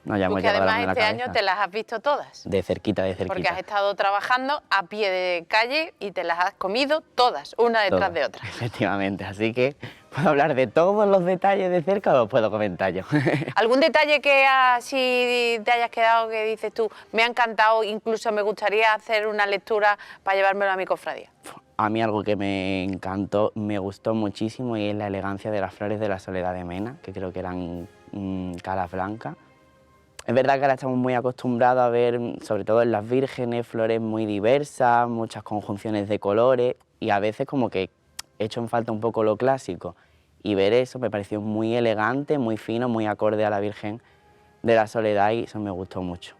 No hayamos porque llevado además la este cabeza. año te las has visto todas. De cerquita, de cerquita. Porque has estado trabajando a pie de calle y te las has comido todas, una detrás de otra. Efectivamente, así que puedo hablar de todos los detalles de cerca o los puedo comentar yo. ¿Algún detalle que así te hayas quedado que dices tú, me ha encantado, incluso me gustaría hacer una lectura para llevármelo a mi cofradía? A mí algo que me encantó, me gustó muchísimo, y es la elegancia de las flores de la Soledad de Mena, que creo que eran calas blancas. Es verdad que ahora estamos muy acostumbrados a ver, sobre todo en las vírgenes, flores muy diversas, muchas conjunciones de colores, y a veces como que echo en falta un poco lo clásico. Y ver eso me pareció muy elegante, muy fino, muy acorde a la Virgen de la Soledad, y eso me gustó mucho.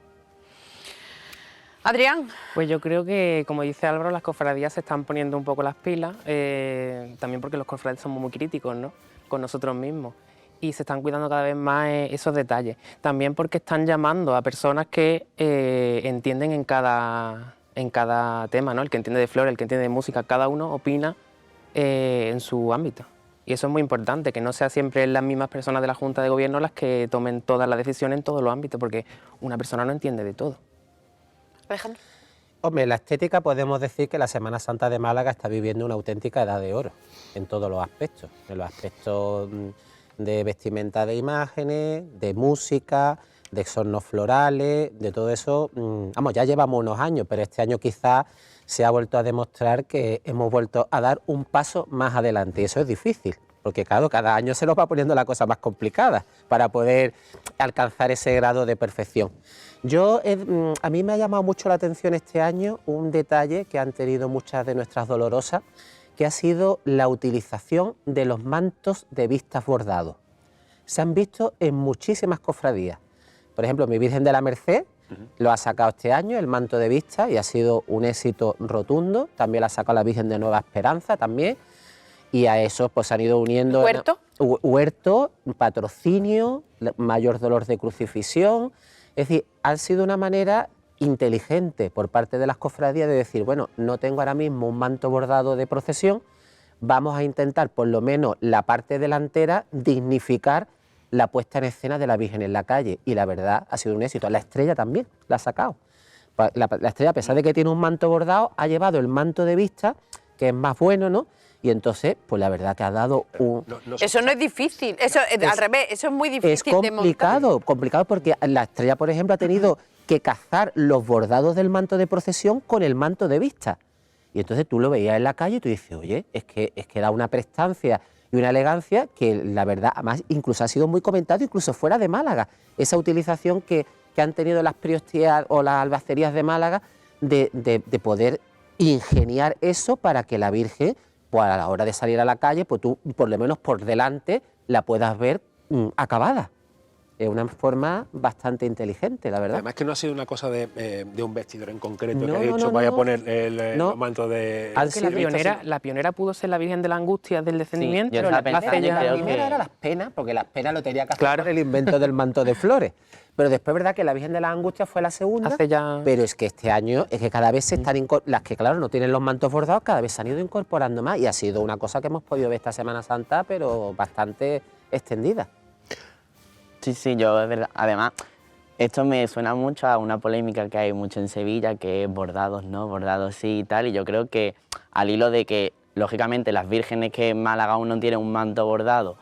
Adrián. Pues yo creo que, como dice Álvaro, las cofradías se están poniendo un poco las pilas, también porque los cofrades somos muy críticos, ¿no?, con nosotros mismos, y se están cuidando cada vez más esos detalles. También porque están llamando a personas que entienden en cada tema, ¿no?, el que entiende de flores, el que entiende de música, cada uno opina en su ámbito. Y eso es muy importante, que no sea siempre las mismas personas de la Junta de Gobierno las que tomen todas las decisiones en todos los ámbitos, porque una persona no entiende de todo. Alejandro. Hombre, la estética podemos decir que la Semana Santa de Málaga está viviendo una auténtica edad de oro en todos los aspectos de vestimenta de imágenes, de música, de exornos florales, de todo eso. Vamos, ya llevamos unos años, pero este año quizás se ha vuelto a demostrar que hemos vuelto a dar un paso más adelante y eso es difícil, porque claro, cada año se nos va poniendo la cosa más complicada para poder alcanzar ese grado de perfección. A mí me ha llamado mucho la atención este año un detalle que han tenido muchas de nuestras dolorosas, que ha sido la utilización de los mantos de vistas bordados. Se han visto en muchísimas cofradías. Por ejemplo, mi Virgen de la Merced lo ha sacado este año, el manto de vista, y ha sido un éxito rotundo. También lo ha sacado la Virgen de Nueva Esperanza también. Y a eso pues se han ido uniendo... ¿Huerto? Huerto, patrocinio, mayor dolor de crucifixión. Es decir, ha sido una manera inteligente por parte de las cofradías de decir, bueno, no tengo ahora mismo un manto bordado de procesión, vamos a intentar por lo menos la parte delantera dignificar la puesta en escena de la Virgen en la calle, y la verdad ha sido un éxito. La Estrella también la ha sacado. La Estrella, a pesar de que tiene un manto bordado, ha llevado el manto de vista, que es más bueno, ¿no? Y entonces, pues la verdad que ha dado un... Eso no es difícil, eso al revés, eso es muy difícil. Es complicado, complicado porque la Estrella, por ejemplo, ha tenido que cazar los bordados del manto de procesión con el manto de vista. Y entonces tú lo veías en la calle y tú dices, oye, es que da una prestancia y una elegancia que la verdad, además, incluso ha sido muy comentado, incluso fuera de Málaga, esa utilización que han tenido las priostías o las albacerías de Málaga de poder ingeniar eso para que la Virgen, pues a la hora de salir a la calle, pues tú por lo menos por delante la puedas ver acabada. Es una forma bastante inteligente, la verdad. Además que no ha sido una cosa de un vestidor en concreto que ha dicho vaya a poner el manto de... La pionera pudo ser la Virgen de la Angustia del Descendimiento. Sí, la primera era las penas, porque las penas lo tenía que hacer por el invento del manto de flores. Pero después es verdad que la Virgen de la Angustia fue la segunda, pero es que este año es que cada vez se están las que claro no tienen los mantos bordados, cada vez se han ido incorporando más y ha sido una cosa que hemos podido ver esta Semana Santa, pero bastante extendida. Sí, yo es verdad. Además, esto me suena mucho a una polémica que hay mucho en Sevilla, que es bordados no, bordados sí y tal, y yo creo que al hilo de que, lógicamente, las vírgenes que en Málaga aún no tienen un manto bordado,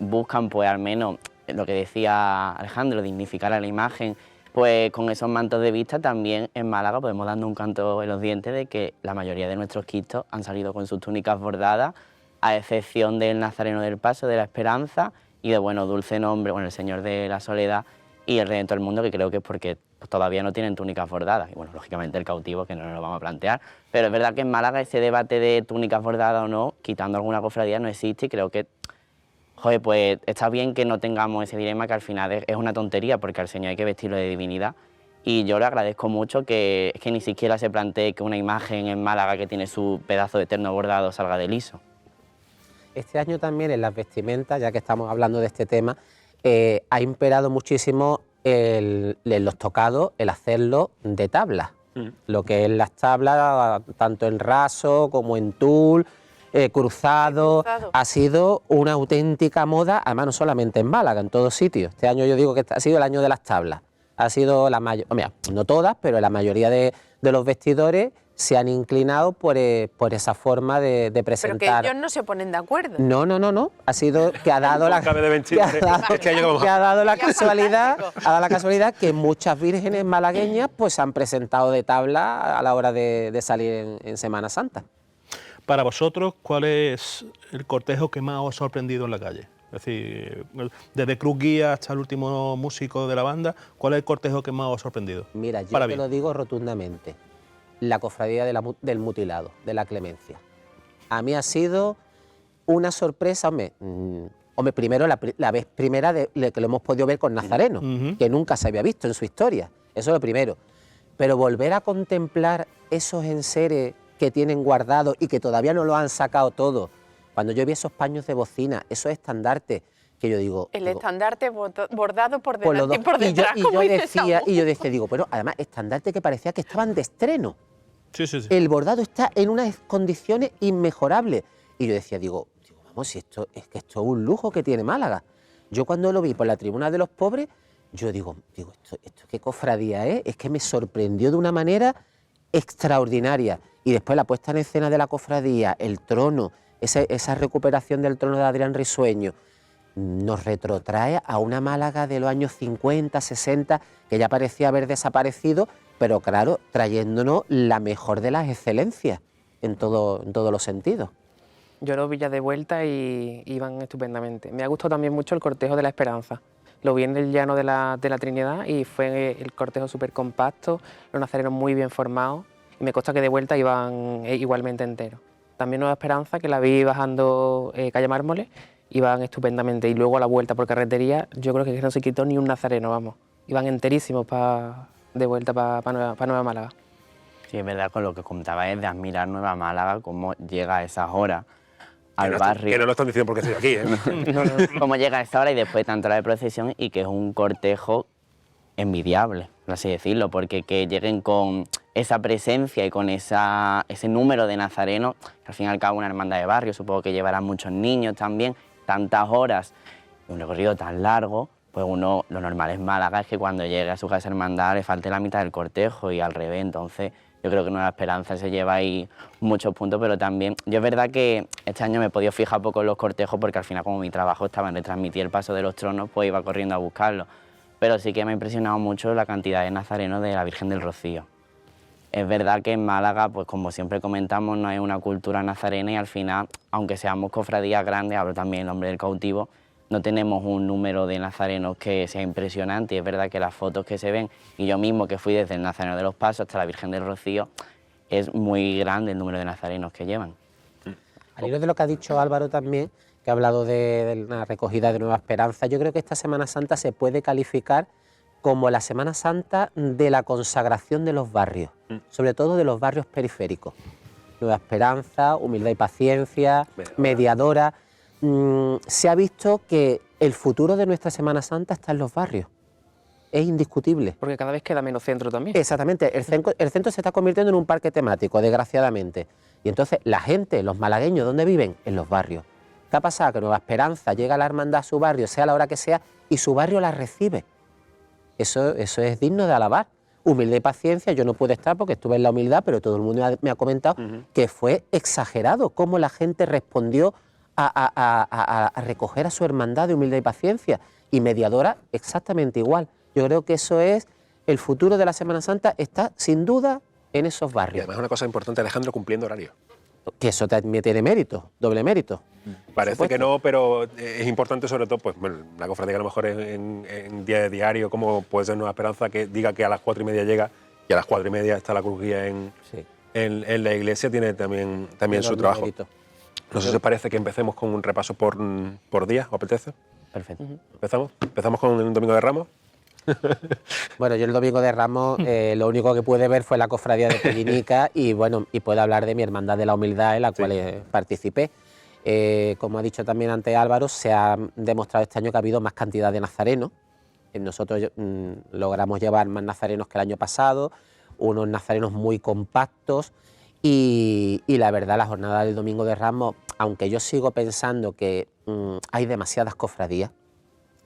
buscan pues al menos, lo que decía Alejandro, dignificar a la imagen, pues con esos mantos de vista también en Málaga podemos darnos un canto en los dientes de que la mayoría de nuestros cristos han salido con sus túnicas bordadas, a excepción del Nazareno del Paso, de la Esperanza, y de bueno, dulce nombre, bueno, el Señor de la Soledad y el Redentor del Mundo, que creo que es porque pues, todavía no tienen túnicas bordadas. Y bueno, lógicamente el cautivo, que no nos lo vamos a plantear. Pero es verdad que en Málaga ese debate de túnicas bordadas o no, quitando alguna cofradía, no existe y creo que, joder, pues está bien que no tengamos ese dilema, que al final es una tontería, porque al Señor hay que vestirlo de divinidad. Y yo le agradezco mucho que ni siquiera se plantee que una imagen en Málaga que tiene su pedazo de eterno bordado salga de liso. Este año también en las vestimentas, ya que estamos hablando de este tema, ha imperado muchísimo en los tocados el hacerlo de tablas. Lo que es las tablas, tanto en raso como en tul, cruzado, ha sido una auténtica moda, además no solamente en Málaga, en todos sitios. Este año yo digo que ha sido el año de las tablas. Ha sido la mayoría, no todas, pero la mayoría de los vestidores se han inclinado por esa forma de presentar. Pero que ellos no se ponen de acuerdo. No. Ha sido que ha dado la casualidad que muchas vírgenes malagueñas pues se han presentado de tabla a la hora de salir en Semana Santa. Para vosotros, ¿cuál es el cortejo que más os ha sorprendido en la calle? Es decir, desde Cruz Guía hasta el último músico de la banda, ¿cuál es el cortejo que más os ha sorprendido? Mira, yo te lo digo rotundamente. La cofradía del mutilado, de la Clemencia. A mí ha sido una sorpresa, hombre, primero la vez primera que lo hemos podido ver con Nazareno, que nunca se había visto en su historia, eso es lo primero. Pero volver a contemplar esos enseres que tienen guardados y que todavía no lo han sacado todo, cuando yo vi esos paños de bocina, esos estandartes, que yo digo... El estandarte bordado por delante y por detrás, y yo decía, digo, pero además estandarte que parecía que estaban de estreno. Sí, sí, sí. El bordado está en unas condiciones inmejorables. Y yo decía, digo, vamos, si esto es un lujo que tiene Málaga. Yo cuando lo vi por la Tribuna de los Pobres, yo digo, esto qué cofradía es que me sorprendió de una manera extraordinaria. Y después la puesta en escena de la cofradía, el trono, esa recuperación del trono de Adrián Risueño, nos retrotrae a una Málaga de los años 50, 60, que ya parecía haber desaparecido, pero claro, trayéndonos la mejor de las excelencias en todos los sentidos. Yo los vi ya de vuelta y iban estupendamente. Me ha gustado también mucho el cortejo de la Esperanza. Lo vi en el llano de la Trinidad y fue el cortejo súper compacto, los nazarenos muy bien formados y me consta que de vuelta iban igualmente enteros. También Nueva Esperanza, que la vi bajando calle Mármoles, iban estupendamente. Y luego a la vuelta por carretería, yo creo que no se quitó ni un nazareno, vamos. Iban enterísimos de vuelta para Nueva Málaga. Sí, es verdad, con lo que contaba es de admirar Nueva Málaga, cómo llega a esas horas al barrio. Que no lo están diciendo porque estoy aquí, ¿eh? Cómo llega a esa hora y después tanto la de procesión y que es un cortejo envidiable, por así decirlo, porque que lleguen con esa presencia y con ese número de nazarenos, que al fin y al cabo una hermandad de barrio, supongo que llevarán muchos niños también, tantas horas, un recorrido tan largo, pues lo normal es Málaga, es que cuando llegue a su casa hermandad le falte la mitad del cortejo y al revés, entonces yo creo que Nueva Esperanza se lleva ahí muchos puntos, pero también, yo es verdad que este año me he podido fijar poco en los cortejos porque al final como mi trabajo estaba en retransmitir el paso de los tronos, pues iba corriendo a buscarlo, pero sí que me ha impresionado mucho la cantidad de nazarenos de la Virgen del Rocío. Es verdad que en Málaga, pues como siempre comentamos, no hay una cultura nazarena y al final, aunque seamos cofradías grandes, hablo también el nombre del cautivo, no tenemos un número de nazarenos que sea impresionante y es verdad que las fotos que se ven, y yo mismo que fui desde el Nazareno de los Pasos hasta la Virgen del Rocío, es muy grande el número de nazarenos que llevan. Al hilo de lo que ha dicho Álvaro también, que ha hablado de una recogida de Nueva Esperanza, yo creo que esta Semana Santa se puede calificar como la Semana Santa de la consagración de los barrios, sobre todo de los barrios periféricos. Nueva Esperanza, Humildad y Paciencia, Mediadora. Se ha visto que el futuro de nuestra Semana Santa está en los barrios. Es indiscutible. Porque cada vez queda menos centro también. Exactamente. El centro se está convirtiendo en un parque temático, desgraciadamente. Y entonces la gente, los malagueños, ¿dónde viven? En los barrios. ¿Qué ha pasado? Que Nueva Esperanza llega a la hermandad a su barrio, sea la hora que sea, y su barrio la recibe. Eso es digno de alabar. Humildad y Paciencia, yo no pude estar porque estuve en la Humildad, pero todo el mundo me ha comentado que fue exagerado cómo la gente respondió a recoger a su hermandad de Humildad y Paciencia. Y Mediadora exactamente igual. Yo creo que eso es el futuro de la Semana Santa, está sin duda en esos barrios. Y además una cosa importante, Alejandro, cumpliendo horario. Que eso también tiene mérito, doble mérito. Parece que no, pero es importante sobre todo, pues bueno, la cofradía a lo mejor en día de diario, como puede ser Nueva Esperanza, que diga que a las 4:30 llega y a las 4:30 está la cruz guía en la iglesia, tiene también su trabajo. Mérito. No sé si os parece que empecemos con un repaso por día, ¿os apetece? Perfecto. ¿Empezamos con el Domingo de Ramos? Bueno, yo el Domingo de Ramos lo único que pude ver fue la cofradía de Pellinica y bueno, y puedo hablar de mi hermandad de la Humildad en la cual participé. Como ha dicho también antes Álvaro, se ha demostrado este año que ha habido más cantidad de nazarenos. Nosotros logramos llevar más nazarenos que el año pasado, unos nazarenos muy compactos y la verdad la jornada del Domingo de Ramos, aunque yo sigo pensando que hay demasiadas cofradías,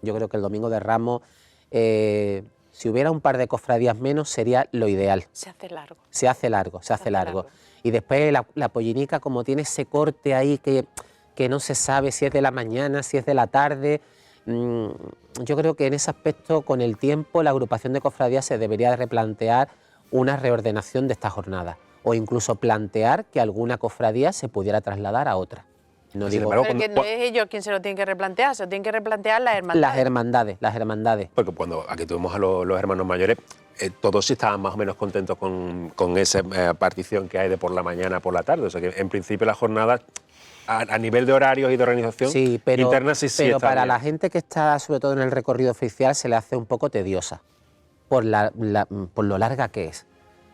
yo creo que el Domingo de Ramos, si hubiera un par de cofradías menos sería lo ideal. Se hace largo. Se hace largo. Y después la Pollinica, como tiene ese corte ahí que no se sabe si es de la mañana, si es de la tarde, yo creo que en ese aspecto, con el tiempo, la agrupación de cofradías se debería de replantear una reordenación de esta jornada o incluso plantear que alguna cofradía se pudiera trasladar a otra. No digo, pero que no es ellos quien se lo tienen que replantear, se lo tienen que replantear las hermandades. Las hermandades. Porque cuando aquí tuvimos a los hermanos mayores, todos sí estaban más o menos contentos con esa partición que hay de por la mañana a por la tarde. O sea que en principio la jornada, a nivel de horarios y de organización interna, sí pero está para bien. la gente que está sobre todo en el recorrido oficial se le hace un poco tediosa por lo larga que es.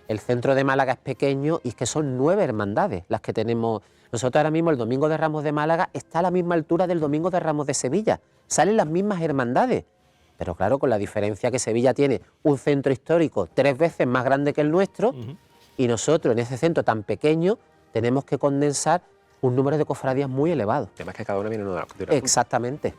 El centro de Málaga es pequeño y es que son 9 hermandades las que tenemos. Nosotros ahora mismo el Domingo de Ramos de Málaga está a la misma altura del Domingo de Ramos de Sevilla. Salen las mismas hermandades. Pero claro, con la diferencia que Sevilla tiene un centro histórico 3 veces más grande que el nuestro Y nosotros en ese centro tan pequeño tenemos que condensar un número de cofradías muy elevado. Además que cada una viene de una Exactamente.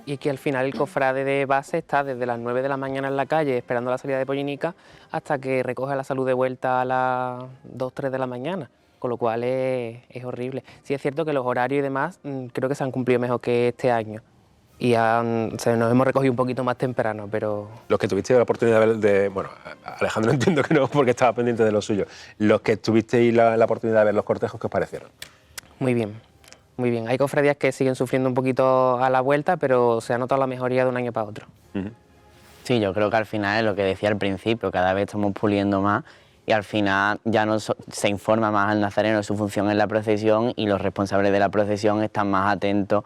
Y que al final el cofrade de base está desde las 9 de la mañana en la calle esperando la salida de Pollinica hasta que recoge la salud de vuelta a las 2, 3 de la mañana, con lo cual es horrible. Sí es cierto que los horarios y demás creo que se han cumplido mejor que este año y nos hemos recogido un poquito más temprano, pero... Los que tuvisteis la oportunidad de ver, bueno, Alejandro entiendo que no, porque estaba pendiente de lo suyo. Los que tuvisteis la oportunidad de ver los cortejos, ¿qué os parecieron? Muy bien. Muy bien, hay cofradías que siguen sufriendo un poquito a la vuelta, pero se ha notado la mejoría de un año para otro. Sí, yo creo que al final es lo que decía al principio, cada vez estamos puliendo más y al final ya no se informa más al nazareno de su función en la procesión y los responsables de la procesión están más atentos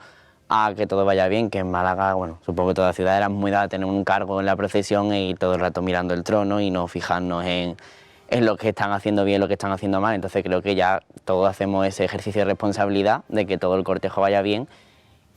a que todo vaya bien, que en Málaga, bueno, supongo que toda ciudad era muy dada a tener un cargo en la procesión y todo el rato mirando el trono y no fijarnos en lo que están haciendo bien, lo que están haciendo mal. Entonces creo que ya todos hacemos ese ejercicio de responsabilidad de que todo el cortejo vaya bien.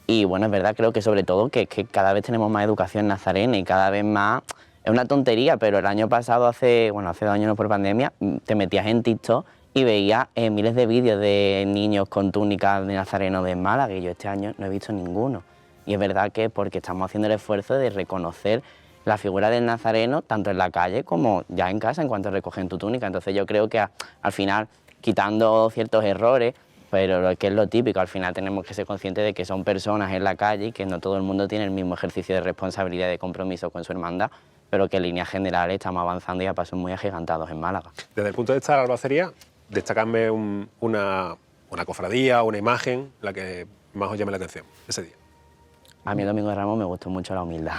Y bueno, es verdad, creo que sobre todo que cada vez tenemos más educación nazarena y cada vez más... Es una tontería, pero el año pasado, hace 2 años no por pandemia, te metías en TikTok y veías miles de vídeos de niños con túnicas de nazareno de Málaga y yo este año no he visto ninguno. Y es verdad que porque estamos haciendo el esfuerzo de reconocer la figura del nazareno tanto en la calle como ya en casa en cuanto recogen tu túnica. Entonces yo creo que al final, quitando ciertos errores, pero que es lo típico, al final tenemos que ser conscientes de que son personas en la calle y que no todo el mundo tiene el mismo ejercicio de responsabilidad y de compromiso con su hermandad, pero que en líneas generales estamos avanzando y a pasos muy agigantados en Málaga. Desde el punto de vista de la albacería, destacadme una cofradía, una imagen, la que más os llame la atención ese día. A mí el Domingo de Ramos me gustó mucho la humildad.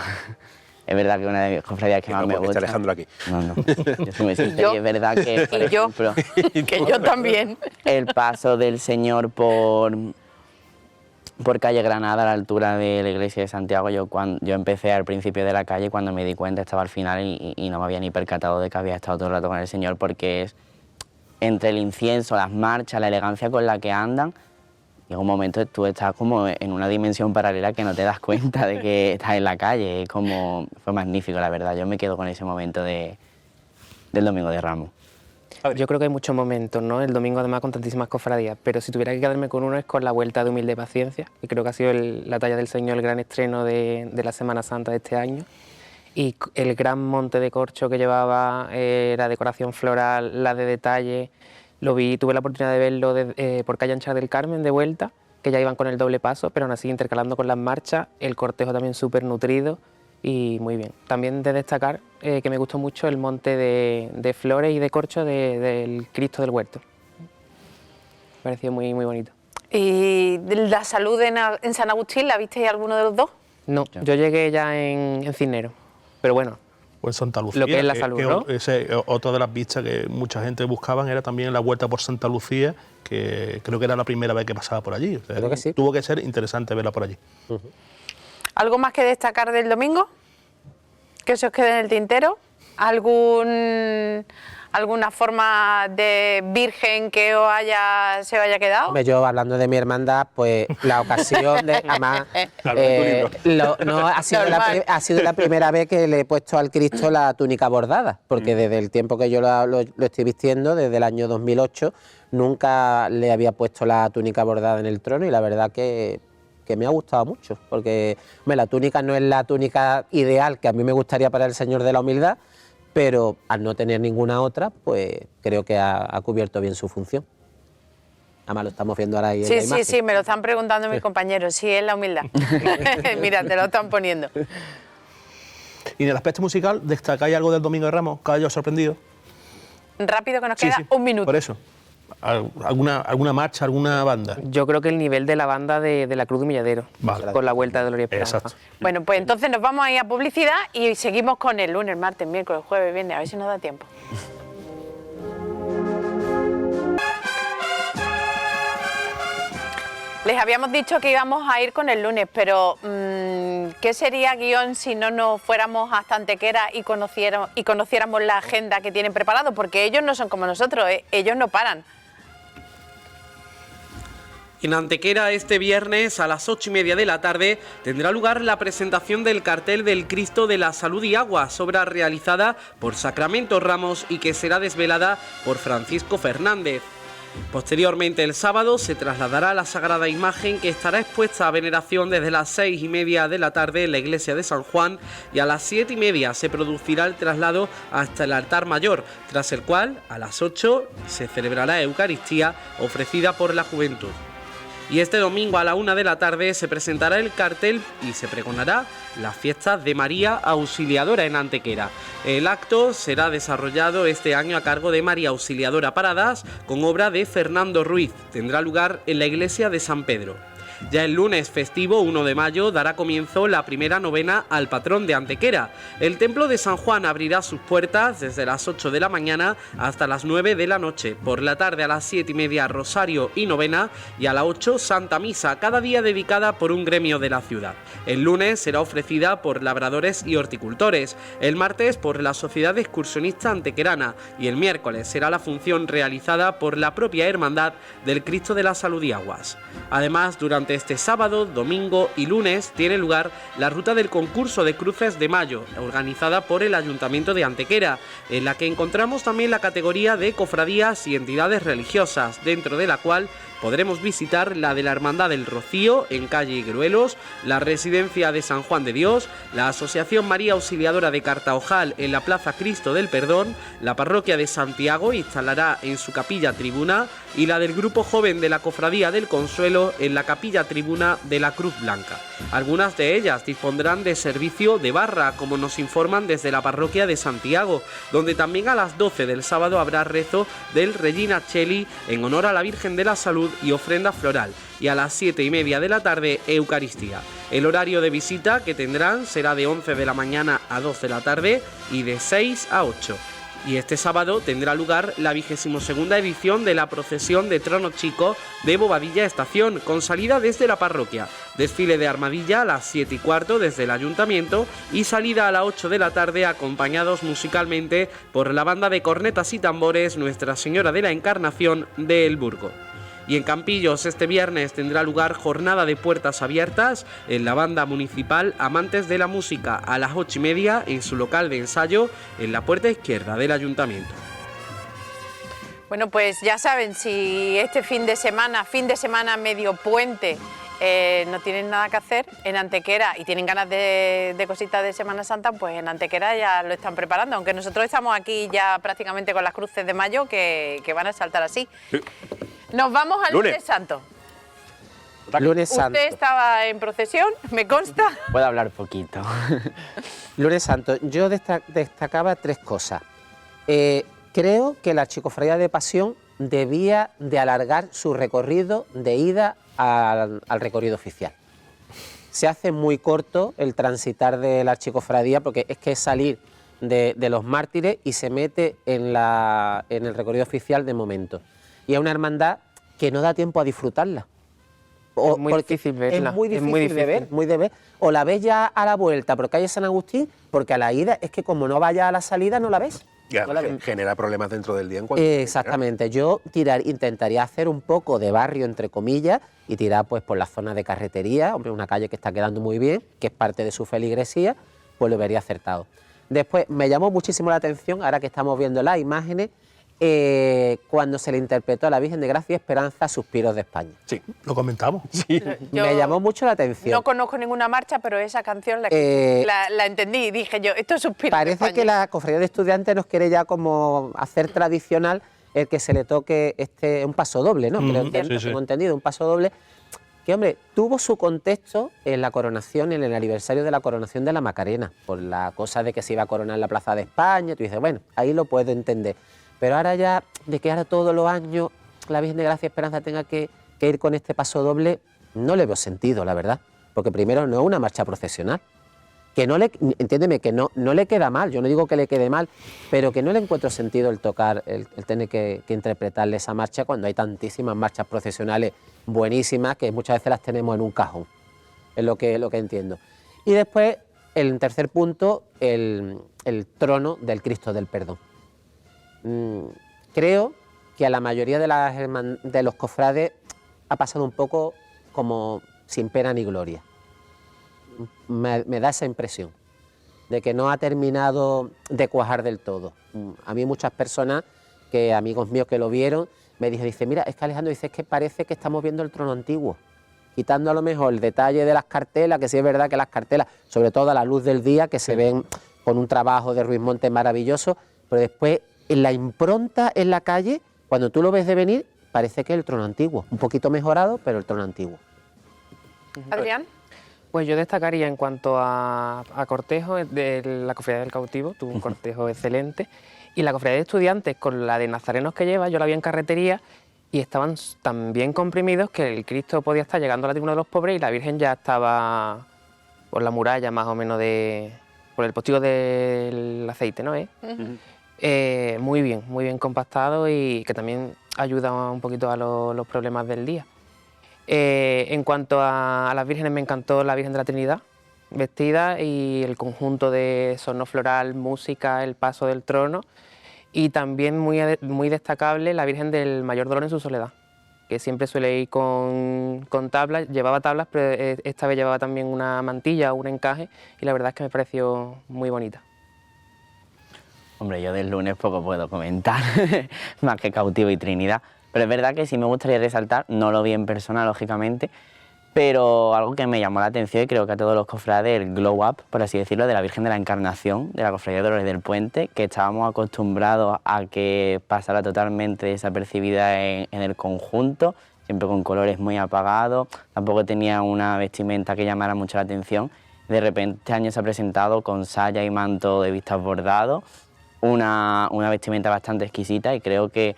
Es verdad que una de las cofradías que más me gusta... Está Alejandro aquí. No. Yo soy muy sincero y es verdad que, por ejemplo... Que yo también. El paso del Señor por calle Granada, a la altura de la iglesia de Santiago, yo empecé al principio de la calle, cuando me di cuenta estaba al final y no me había ni percatado de que había estado todo el rato con el Señor, porque es entre el incienso, las marchas, la elegancia con la que andan, llega un momento tú estás como en una dimensión paralela que no te das cuenta de que estás en la calle. Fue magnífico, la verdad. Yo me quedo con ese momento del Domingo de Ramos. Yo creo que hay muchos momentos, ¿no? El domingo además con tantísimas cofradías, pero si tuviera que quedarme con uno es con la vuelta de Humilde Paciencia, que creo que ha sido la talla del Señor, el gran estreno de la Semana Santa de este año. Y el gran monte de corcho que llevaba, la decoración floral, la de detalle. Tuve la oportunidad de verlo por calle Ancha del Carmen de vuelta, que ya iban con el doble paso, pero aún así intercalando con las marchas, el cortejo también súper nutrido y muy bien. También de destacar que me gustó mucho el monte de flores y de corcho del Cristo del Huerto. Me pareció muy, muy bonito. ¿Y la salud en San Agustín, la visteis alguno de los dos? No, yo llegué ya en Cisneros, pero bueno. O en Santa Lucía. Lo que es la salud, ¿no? Otra de las vistas que mucha gente buscaban era también la vuelta por Santa Lucía, que creo que era la primera vez que pasaba por allí. O sea, creo que sí. Tuvo que ser interesante verla por allí. ¿Algo más que destacar del domingo? ¿Que se os quede en el tintero? ¿Alguna forma de virgen que se os haya quedado? Hombre, yo hablando de mi hermandad, pues la ocasión de... Además, ha sido la primera vez que le he puesto al Cristo la túnica bordada, porque desde el tiempo que yo lo estoy vistiendo, desde el año 2008, nunca le había puesto la túnica bordada en el trono y la verdad que me ha gustado mucho, porque la túnica no es la túnica ideal que a mí me gustaría para el Señor de la Humildad, pero al no tener ninguna otra, pues creo que ha cubierto bien su función. Además lo estamos viendo ahora ahí en la imagen. Sí, me lo están preguntando mis compañeros, sí, es la humildad. Mira, te lo están poniendo. Y en el aspecto musical, ¿destacáis algo del Domingo de Ramos que haya sorprendido? Rápido, que nos queda un minuto. Por eso. ¿Alguna marcha, alguna banda? Yo creo que el nivel de la banda de la Cruz de Humilladero, con la vuelta de Gloria Esperanza. Exacto. Bueno, pues entonces nos vamos a ir a publicidad y seguimos con el lunes, martes, miércoles, jueves, viernes, a ver si nos da tiempo. Les habíamos dicho que íbamos a ir con el lunes, pero ¿qué sería guión si no nos fuéramos hasta Antequera y conociéramos la agenda que tienen preparado? Porque ellos no son como nosotros, ellos no paran. En Antequera, este viernes a las 8:30 de la tarde tendrá lugar la presentación del cartel del Cristo de la Salud y Aguas, obra realizada por Sacramento Ramos y que será desvelada por Francisco Fernández. Posteriormente, el sábado, se trasladará a la Sagrada Imagen, que estará expuesta a veneración desde las 6:30 de la tarde en la iglesia de San Juan, y a las 7:30 se producirá el traslado hasta el altar mayor, tras el cual a las 8 se celebrará Eucaristía ofrecida por la juventud. Y este domingo a la 1 de la tarde se presentará el cartel y se pregonará las fiestas de María Auxiliadora en Antequera. El acto será desarrollado este año a cargo de María Auxiliadora Paradas, con obra de Fernando Ruiz. Tendrá lugar en la iglesia de San Pedro. Ya el lunes festivo 1 de mayo dará comienzo la primera novena al patrón de Antequera. El templo de San Juan abrirá sus puertas desde las 8 de la mañana hasta las 9 de la noche. Por la tarde a las 7:30 rosario y novena, y a las 8 Santa Misa, cada día dedicada por un gremio de la ciudad. El lunes será ofrecida por labradores y horticultores, el martes por la Sociedad Excursionista Antequerana y el miércoles será la función realizada por la propia Hermandad del Cristo de la Salud y Aguas. Además, durante este sábado, domingo y lunes tiene lugar la ruta del concurso de cruces de mayo, organizada por el Ayuntamiento de Antequera, en la que encontramos también la categoría de cofradías y entidades religiosas, dentro de la cual podremos visitar la de la Hermandad del Rocío en calle Higueruelos, la Residencia de San Juan de Dios, la Asociación María Auxiliadora de Cartaojal en la Plaza Cristo del Perdón, la Parroquia de Santiago instalará en su capilla tribuna, y la del Grupo Joven de la Cofradía del Consuelo en la capilla tribuna de la Cruz Blanca. Algunas de ellas dispondrán de servicio de barra, como nos informan desde la Parroquia de Santiago, donde también a las 12 del sábado habrá rezo del Regina Cheli en honor a la Virgen de la Salud y ofrenda floral, y a las 7:30 de la tarde Eucaristía. El horario de visita que tendrán será de 11 de la mañana a 2 de la tarde y de 6 a 8. Y este sábado tendrá lugar la 22ª edición de la procesión de Trono Chico de Bobadilla Estación, con salida desde la parroquia, desfile de armadilla a las 7:15 desde el ayuntamiento y salida a las 8 de la tarde, acompañados musicalmente por la banda de cornetas y tambores Nuestra Señora de la Encarnación de El Burgo. Y en Campillos este viernes tendrá lugar jornada de puertas abiertas en la banda municipal Amantes de la Música a las 8:30 en su local de ensayo en la puerta izquierda del ayuntamiento. Bueno, pues ya saben, si este fin de semana medio puente, no tienen nada que hacer en Antequera y tienen ganas de cositas de Semana Santa, pues en Antequera ya lo están preparando, aunque nosotros estamos aquí ya prácticamente con las cruces de mayo que van a saltar así. Sí. Nos vamos al lunes santo. Lunes santo. Usted estaba en procesión, me consta. Puedo hablar poquito. Lunes santo. Yo destacaba tres cosas. Creo que la Archicofradía de Pasión debía de alargar su recorrido de ida al recorrido oficial. Se hace muy corto el transitar de la Archicofradía, porque es que es salir de los mártires y se mete en el recorrido oficial de momento. Y es una hermandad que no da tiempo a disfrutarla. Es muy difícil verla. Es muy difícil de ver. O la ves ya a la vuelta por calle San Agustín, porque a la ida es que como no vaya a la salida no la ves. Ya, no genera problemas dentro del día en cuanto exactamente. Yo intentaría hacer un poco de barrio, entre comillas, y tirar pues por la zona de carretería, hombre, una calle que está quedando muy bien, que es parte de su feligresía, pues lo vería acertado. Después me llamó muchísimo la atención, ahora que estamos viendo las imágenes, cuando se le interpretó a la Virgen de Gracia y Esperanza Suspiros de España. Sí, lo comentamos. Sí. Me llamó mucho la atención. No conozco ninguna marcha, pero esa canción la entendí y dije yo, esto es Suspiros de España. Parece que la Cofradía de Estudiantes nos quiere ya como hacer tradicional el que se le toque un paso doble, ¿no? Tengo entendido, un paso doble, que hombre, tuvo su contexto en la coronación, en el aniversario de la coronación de la Macarena, por la cosa de que se iba a coronar en la Plaza de España, tú dices, bueno, ahí lo puedo entender. Pero ahora ya, de que ahora todos los años la Virgen de Gracia y Esperanza tenga que ir con este paso doble, no le veo sentido, la verdad. Porque primero no es una marcha procesional. Que no le, entiéndeme, que no le queda mal, yo no digo que le quede mal, pero que no le encuentro sentido el tocar, el tener que interpretarle esa marcha cuando hay tantísimas marchas procesionales buenísimas que muchas veces las tenemos en un cajón. Es lo que entiendo. Y después, el tercer punto, el trono del Cristo del Perdón. Creo que a la mayoría de los cofrades ha pasado un poco como sin pena ni gloria. Me da esa impresión de que no ha terminado de cuajar del todo. A mí muchas personas, amigos míos que lo vieron, me dice, mira, es que Alejandro, dice, es que parece que estamos viendo el trono antiguo, quitando a lo mejor el detalle de las cartelas, que sí es verdad que las cartelas, sobre todo a la luz del día, que se ven con un trabajo de Ruiz Montes maravilloso, pero después en la impronta en la calle, cuando tú lo ves de venir, parece que es el trono antiguo, un poquito mejorado, pero el trono antiguo. Adrián. Pues yo destacaría en cuanto a cortejo de la Cofradía del Cautivo, tuvo un cortejo excelente, y la Cofradía de Estudiantes con la de nazarenos que lleva, yo la vi en carretería y estaban tan bien comprimidos que el Cristo podía estar llegando a la tribuna de los pobres y la Virgen ya estaba por la muralla más o menos por el postigo del aceite, ¿no? Muy bien compactado y que también ayuda un poquito a los problemas del día. En cuanto a las vírgenes, me encantó la Virgen de la Trinidad vestida y el conjunto de sonno floral, música, el paso del trono, y también muy destacable la Virgen del Mayor Dolor en su soledad, que siempre suele ir con tablas, llevaba tablas, pero esta vez llevaba también una mantilla o un encaje, y la verdad es que me pareció muy bonita. Hombre, yo del lunes poco puedo comentar, más que Cautivo y Trinidad. Pero es verdad que sí me gustaría resaltar, no lo vi en persona, lógicamente, pero algo que me llamó la atención y creo que a todos los cofrades, el glow up, por así decirlo, de la Virgen de la Encarnación, de la Cofradía de Dolores del Puente, que estábamos acostumbrados a que pasara totalmente desapercibida en el conjunto, siempre con colores muy apagados, tampoco tenía una vestimenta que llamara mucho la atención. De repente este año se ha presentado con saya y manto de vistas bordados, una vestimenta bastante exquisita, y creo que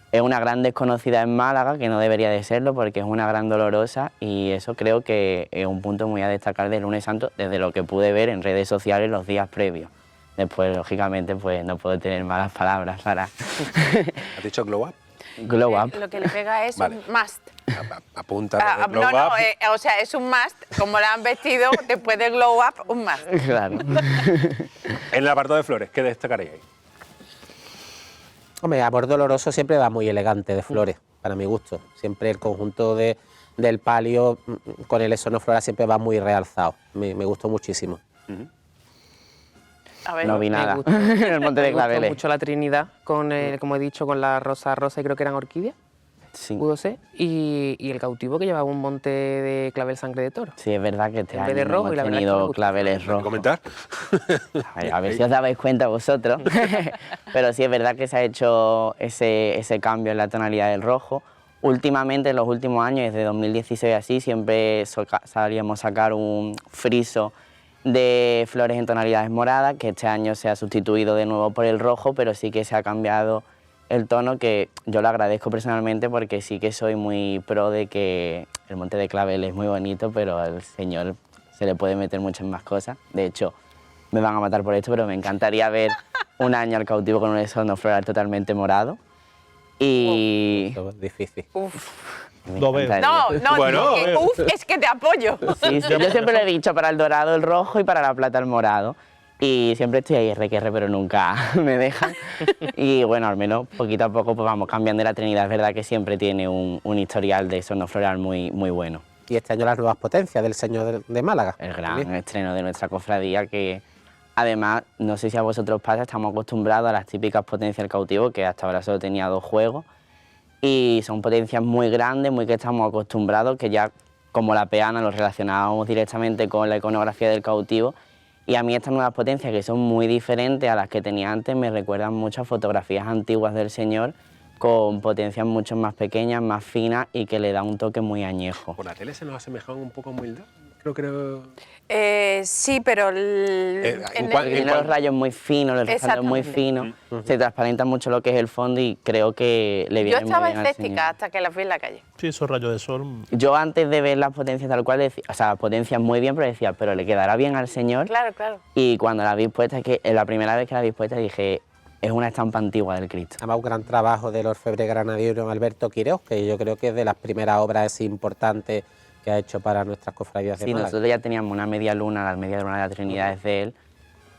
es una gran desconocida en Málaga, que no debería de serlo porque es una gran dolorosa, y eso creo que es un punto muy a destacar del lunes santo desde lo que pude ver en redes sociales los días previos. Después, lógicamente, pues no puedo tener malas palabras para... ¿Has dicho glow up? Glow up. Lo que le pega es Vale. un must. Apunta. Glow No, up. o sea, es un must, como la han vestido, después de glow up, un must. Claro. En el apartado de flores, ¿qué destacaríais? Hombre, Amor Doloroso siempre va muy elegante de flores, para mi gusto. Siempre el conjunto del palio con el sonno floral siempre va muy realzado. Me gustó muchísimo. A ver, No vi nada. gustó- En el Monte de Me gustó Claveles. mucho la Trinidad, como he dicho, con la rosa y creo que eran orquídeas, Sí. pudo ser, y el Cautivo que llevaba un monte de clavel sangre de toro. Sí, es verdad que este En vez año de rojo, hemos y la verdad es que me tenido gustó. claveles rojos. ¿Comentar? A ver si os dabais cuenta vosotros. Pero sí es verdad que se ha hecho ese cambio en la tonalidad del rojo. Últimamente, en los últimos años, desde 2016 así, siempre salíamos a sacar un friso de flores en tonalidades moradas, que este año se ha sustituido de nuevo por el rojo, pero sí que se ha cambiado el tono, que yo lo agradezco personalmente porque sí que soy muy pro de que el Monte de Clavel es muy bonito, pero al señor se le puede meter muchas más cosas. De hecho, me van a matar por esto, pero me encantaría ver un año al Cautivo con un sonno floral totalmente morado. Y... Difícil. me Lo veo. encantaría. No, Bueno, es que te apoyo. Sí, sí, yo siempre lo he dicho, para el dorado el rojo y para la plata el morado. Y siempre estoy ahí, pero nunca me dejan. Y bueno, al menos poquito a poco pues vamos cambiando la Trinidad. Es verdad que siempre tiene un historial de sonno floral muy bueno. Y este año las nuevas potencias del Señor de Málaga. El gran estreno de nuestra cofradía, que además, no sé si a vosotros pasa, estamos acostumbrados a las típicas potencias del Cautivo, que hasta ahora solo tenía 2 juegos. Y son potencias muy grandes, muy que estamos acostumbrados, que ya como la peana lo relacionábamos directamente con la iconografía del Cautivo. Y a mí estas nuevas potencias, que son muy diferentes a las que tenía antes, me recuerdan mucho a fotografías antiguas del Señor, con potencias mucho más pequeñas, más finas y que le da un toque muy añejo. ¿Por la tele se nos asemejaban un poco a humildad? Creo... Sí, pero Porque tiene los rayos muy finos, el respaldo es muy fino, se transparenta mucho lo que es el fondo y creo que le yo viene muy estaba bien al escéptica Señor. hasta que la vi en la calle. Sí, esos rayos de sol. Yo antes de ver las potencias tal cual decía, o sea, potencias muy bien, pero decía, pero le quedará bien al Señor. Claro. Y cuando la vi puesta, que la primera vez que la vi puesta dije, es una estampa antigua del Cristo. Además, un gran trabajo del orfebre granadino Alberto Quiroz, que yo creo que es de las primeras obras importantes que ha hecho para nuestras cofradías de Sí, Málaga. nosotros ya teníamos una media luna, la media luna de la Trinidad es de él,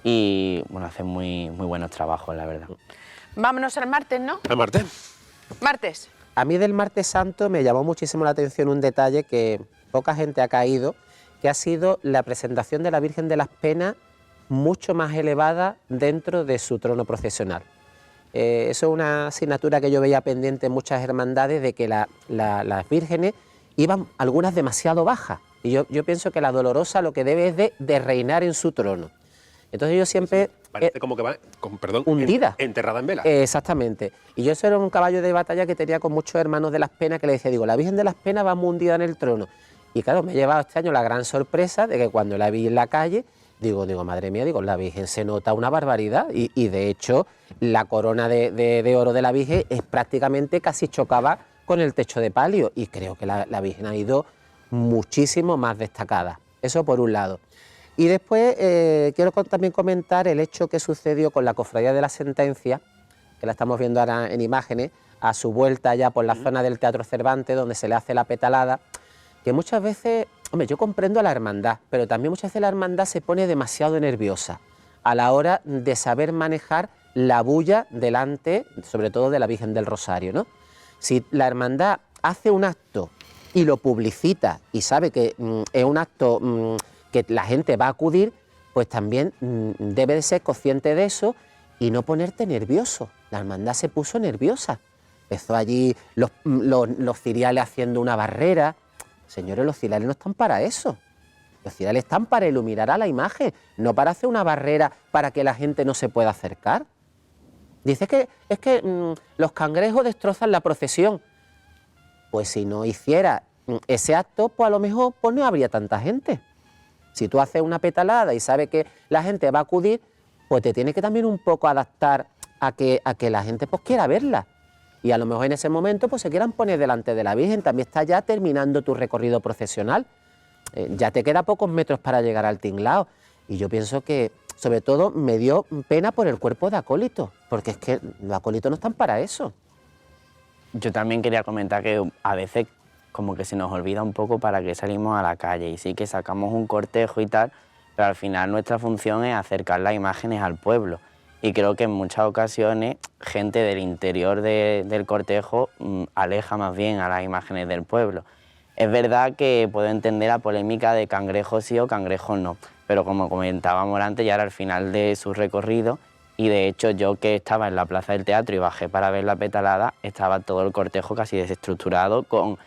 y bueno, hace muy buenos trabajos, la verdad. Vámonos al martes, ¿no? ¿Al martes? Martes. a mí del Martes Santo me llamó muchísimo la atención un detalle que poca gente ha caído, que ha sido la presentación de la Virgen de las Penas mucho más elevada dentro de su trono procesional. Eso es una asignatura que yo veía pendiente en muchas hermandades, de que las vírgenes iban algunas demasiado bajas. Y yo pienso que la Dolorosa lo que debe es de reinar en su trono. Entonces yo siempre... Parece como que va, hundida. Enterrada en vela. Exactamente. Y yo eso era un caballo de batalla que tenía con muchos hermanos de las Penas, que le decía, digo, la Virgen de las Penas va muy hundida en el trono. Y claro, me he llevado este año la gran sorpresa de que cuando la vi en la calle, digo, madre mía, digo, la Virgen se nota una barbaridad. Y de hecho, la corona de oro de la Virgen es prácticamente casi chocaba con el techo de palio. Y creo que la Virgen ha ido muchísimo más destacada. Eso por un lado. Y después quiero también comentar el hecho que sucedió con la Cofradía de la Sentencia, que la estamos viendo ahora en imágenes, a su vuelta ya por la zona del Teatro Cervantes, donde se le hace la petalada, que muchas veces, hombre, yo comprendo a la hermandad, pero también muchas veces la hermandad se pone demasiado nerviosa a la hora de saber manejar la bulla delante, sobre todo de la Virgen del Rosario, ¿no? Si la hermandad hace un acto y lo publicita y sabe que es un acto que la gente va a acudir, pues también debe de ser consciente de eso y no ponerte nervioso. La hermandad se puso nerviosa. Empezó allí los ciriales haciendo una barrera. Señores, los ciriales no están para eso. Los ciriales están para iluminar a la imagen, no para hacer una barrera para que la gente no se pueda acercar. Dice que es que los cangrejos destrozan la procesión. Pues si no hiciera ese acto, pues a lo mejor pues no habría tanta gente. Si tú haces una petalada y sabes que la gente va a acudir, pues te tienes que también un poco adaptar a que la gente pues quiera verla. Y a lo mejor en ese momento pues se quieran poner delante de la Virgen. También está ya terminando tu recorrido procesional. Ya te queda pocos metros para llegar al tinglao. Y yo pienso que, sobre todo, me dio pena por el cuerpo de acólitos, porque es que los acólitos no están para eso. Yo también quería comentar que a veces como que se nos olvida un poco para qué salimos a la calle, y sí que sacamos un cortejo y tal, pero al final nuestra función es acercar las imágenes al pueblo, y creo que en muchas ocasiones gente del interior del cortejo aleja más bien a las imágenes del pueblo. Es verdad que puedo entender la polémica de cangrejo sí o cangrejo no, pero como comentábamos antes, ya era al final de su recorrido, y de hecho yo, que estaba en la plaza del teatro y bajé para ver la petalada, estaba todo el cortejo casi desestructurado, con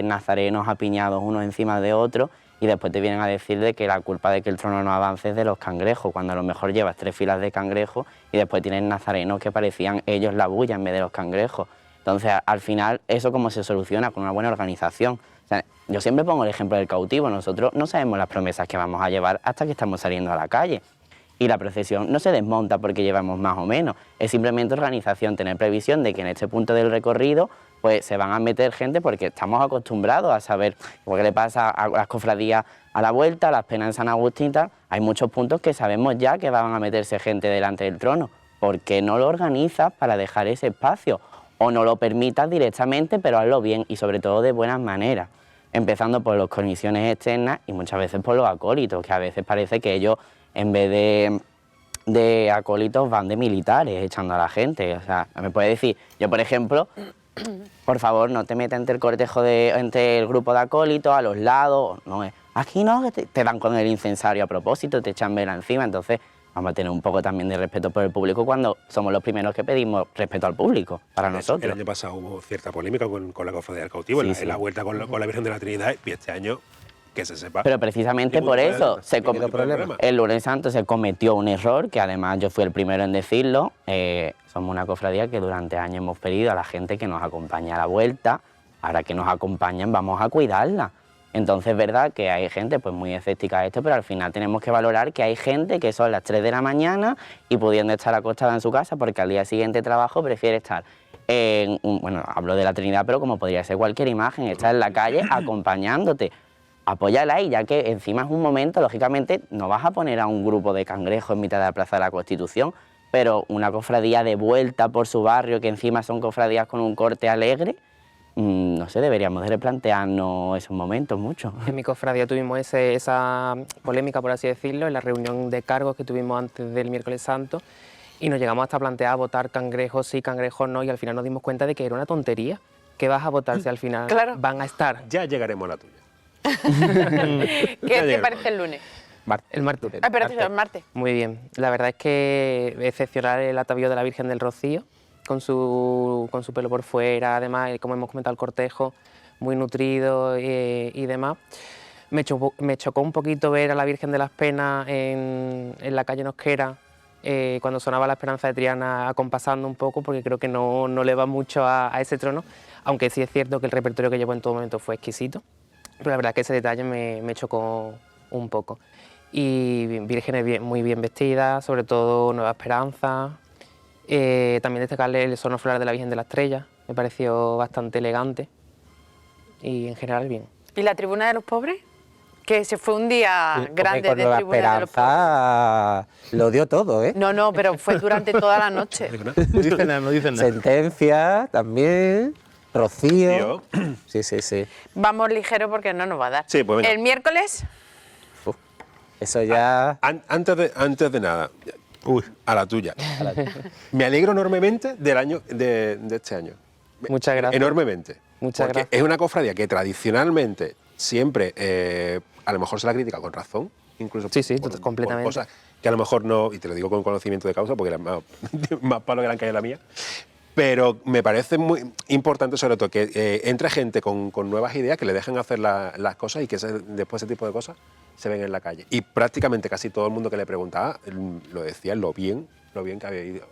nazarenos apiñados unos encima de otros, y después te vienen a decir de que la culpa de que el trono no avance es de los cangrejos, cuando a lo mejor llevas 3 filas de cangrejos y después tienen nazarenos que parecían ellos la bulla en vez de los cangrejos. Entonces, al final, ¿eso cómo se soluciona? Con una buena organización. O sea, yo siempre pongo el ejemplo del cautivo. Nosotros no sabemos las promesas que vamos a llevar hasta que estamos saliendo a la calle. Y la procesión no se desmonta porque llevamos más o menos. Es simplemente organización, tener previsión de que en este punto del recorrido pues se van a meter gente, porque estamos acostumbrados a saber qué le pasa a las cofradías a la vuelta, a las penas en San Agustín y tal. Hay muchos puntos que sabemos ya que van a meterse gente delante del trono. ¿Por qué no lo organizas para dejar ese espacio? O no lo permitas directamente, pero hazlo bien y sobre todo de buenas maneras. Empezando por las comisiones externas y muchas veces por los acólitos, que a veces parece que ellos, en vez de acólitos, van de militares echando a la gente. O sea, me puede decir, yo por ejemplo, por favor, no te metas entre el cortejo, entre el grupo de acólitos, a los lados, no, aquí no, que te dan con el incensario a propósito, te echan vela encima. Entonces vamos a tener un poco también de respeto por el público cuando somos los primeros que pedimos respeto al público, para nosotros. El año pasado hubo cierta polémica con la cofradía del cautivo, Sí, en la vuelta con la Virgen de la Trinidad, y este año, que se sepa. Pero precisamente por eso, el lunes santo se cometió un error, que además yo fui el primero en decirlo. Somos una cofradía que durante años hemos pedido a la gente que nos acompañe a la vuelta. Ahora que nos acompañan, vamos a cuidarla. Entonces es verdad que hay gente pues muy escéptica a esto, pero al final tenemos que valorar que hay gente que son las 3 de la mañana y pudiendo estar acostada en su casa porque al día siguiente trabajo prefiere estar en bueno, hablo de la Trinidad, pero como podría ser cualquier imagen, estar en la calle acompañándote. Apóyala ahí, ya que encima es un momento, lógicamente no vas a poner a un grupo de cangrejos en mitad de la Plaza de la Constitución, pero una cofradía de vuelta por su barrio, que encima son cofradías con un corte alegre, no sé, deberíamos de replantearnos esos momentos mucho. En mi cofradía tuvimos esa polémica, por así decirlo, en la reunión de cargos que tuvimos antes del miércoles santo, y nos llegamos hasta plantear votar cangrejos sí, cangrejos no, y al final nos dimos cuenta de que era una tontería. ¿qué vas a votar si al final van a estar? Ya llegaremos a la tuya. ¿Qué te parece el lunes? El martes. El martes. Muy bien. La verdad es que excepcional el atavío de la Virgen del Rocío, con su pelo por fuera, además, como hemos comentado, el cortejo muy nutrido y demás. Me chocó un poquito ver a la Virgen de las Penas en la calle Nosquera, cuando sonaba la Esperanza de Triana acompasando un poco, porque creo que no le va mucho a ese trono, aunque sí es cierto que el repertorio que llevó en todo momento fue exquisito, pero la verdad es que ese detalle me chocó un poco. Y vírgenes muy bien vestidas, sobre todo Nueva Esperanza. También destacarle el sono floral de la Virgen de la Estrella, me pareció bastante elegante y en general bien. ¿Y la Tribuna de los Pobres? Que se fue un día grande de Nueva Tribuna de los Pobres. Esperanza lo dio todo, ¿eh? No, pero fue durante toda la noche. No dicen nada. Sentencia también, Rocío. Sí. Vamos ligero porque no nos va a dar. Sí, pues venga. El miércoles... Eso ya... Antes de nada, a la tuya. Me alegro enormemente del año de este año. Muchas gracias. Enormemente. Muchas porque gracias. es una cofradía que tradicionalmente siempre, a lo mejor se la critica con razón, incluso por completamente. cosas que a lo mejor no, y te lo digo con conocimiento de causa, porque era más palo que la calle la mía. Pero me parece muy importante, sobre todo, que entre gente con nuevas ideas, que le dejen hacer las cosas y que después ese tipo de cosas se ven en la calle. Y prácticamente casi todo el mundo que le preguntaba lo decía lo bien que había ido.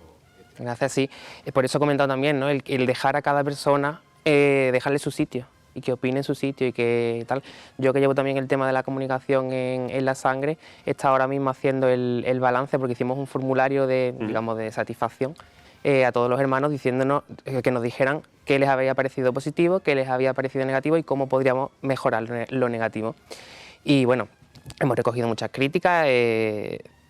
Gracias, sí. Por eso he comentado también, ¿no? El dejar a cada persona, dejarle su sitio y que opine en su sitio y que tal. Yo que llevo también el tema de la comunicación en la sangre, he estado ahora mismo haciendo el balance porque hicimos un formulario digamos, de satisfacción a todos los hermanos diciéndonos que nos dijeran qué les había parecido positivo, qué les había parecido negativo y cómo podríamos mejorar lo negativo. Y bueno, hemos recogido muchas críticas,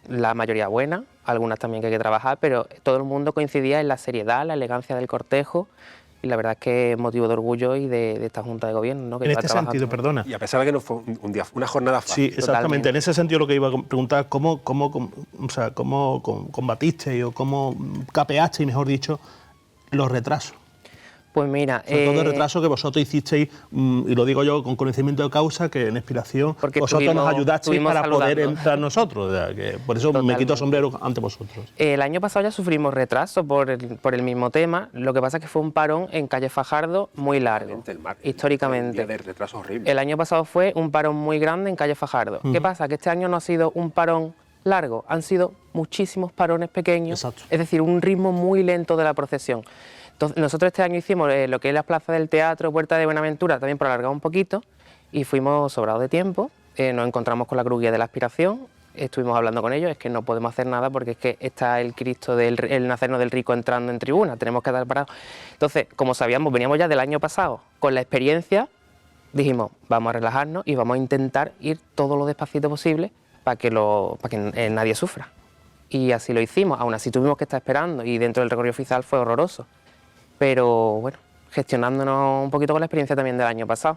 la mayoría buenas, algunas también que hay que trabajar, pero todo el mundo coincidía en la seriedad, la elegancia del cortejo, y la verdad es que es motivo de orgullo y de esta Junta de Gobierno, ¿no? Que en está este trabajando. sentido, perdona. Y a pesar de que no fue una jornada fácil. Sí, exactamente. Totalmente. En ese sentido lo que iba a preguntar, ¿cómo combatiste o cómo capeaste, mejor dicho, los retrasos? Pues mira... Sobre todo el retraso que vosotros hicisteis, y lo digo yo con conocimiento de causa, que en Inspiración Porque vosotros nos ayudasteis para poder saludando. entrar nosotros. O sea, que por eso me quito el sombrero ante vosotros. El año pasado ya sufrimos retraso por el mismo tema, lo que pasa es que fue un parón en calle Fajardo muy largo, históricamente. Un día de retraso horrible. El año pasado fue un parón muy grande en calle Fajardo. ¿Qué pasa? Que este año no ha sido un parón largo, han sido muchísimos parones pequeños, es decir, un ritmo muy lento de la procesión. Entonces, nosotros este año hicimos lo que es la plaza del teatro, Puerta de Buenaventura, también por alargar un poquito, y fuimos sobrados de tiempo, nos encontramos con la Cruz Guía de la Aspiración, estuvimos hablando con ellos, es que no podemos hacer nada porque es que está el Cristo el Nazareno del Rico entrando en tribuna, tenemos que estar parados. Entonces, como sabíamos, veníamos ya del año pasado con la experiencia, dijimos, vamos a relajarnos y vamos a intentar ir todo lo despacito posible para que nadie sufra. Y así lo hicimos, aún así tuvimos que estar esperando y dentro del recorrido oficial fue horroroso. Pero bueno, gestionándonos un poquito con la experiencia también del año pasado.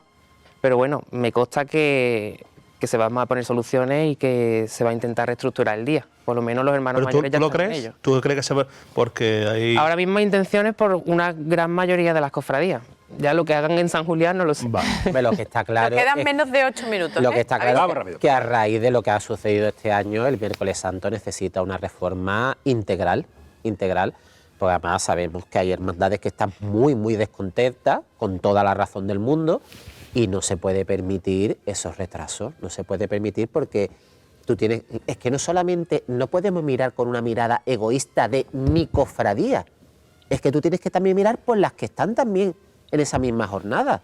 Pero bueno, me consta que se van a poner soluciones y que se va a intentar reestructurar el día. Por lo menos los hermanos mayores ya ¿tú lo están en crees? ello. ¿Tú crees que se va? Porque hay... Ahora mismo hay intenciones por una gran mayoría de las cofradías. Ya lo que hagan en San Julián no lo sé. Lo que está claro Nos quedan es- menos de 8 minutos. Lo que está claro ¿Habéis- es que a raíz de lo que ha sucedido este año, el miércoles santo necesita una reforma integral, porque además sabemos que hay hermandades que están muy descontentas, con toda la razón del mundo, y no se puede permitir esos retrasos, no se puede permitir porque es que no solamente, no podemos mirar con una mirada egoísta de mi cofradía, es que tú tienes que también mirar por las que están también en esa misma jornada.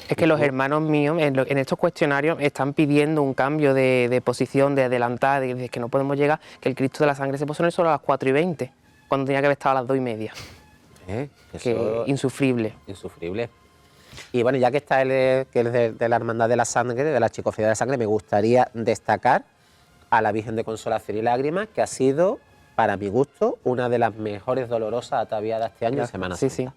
Es que los hermanos míos en estos cuestionarios están pidiendo un cambio de posición, de adelantar, de que no podemos llegar, que el Cristo de la Sangre se puso en el solo a las 4:20, cuando tenía que haber estado a las 2:30. Que insufrible. Insufrible. Y bueno, ya que está que es de la Hermandad de la Sangre, de la Chicofía de la Sangre, me gustaría destacar a la Virgen de Consolación y Lágrimas, que ha sido para mi gusto, una de las mejores dolorosas ataviadas este año en Semana Santa. Sí.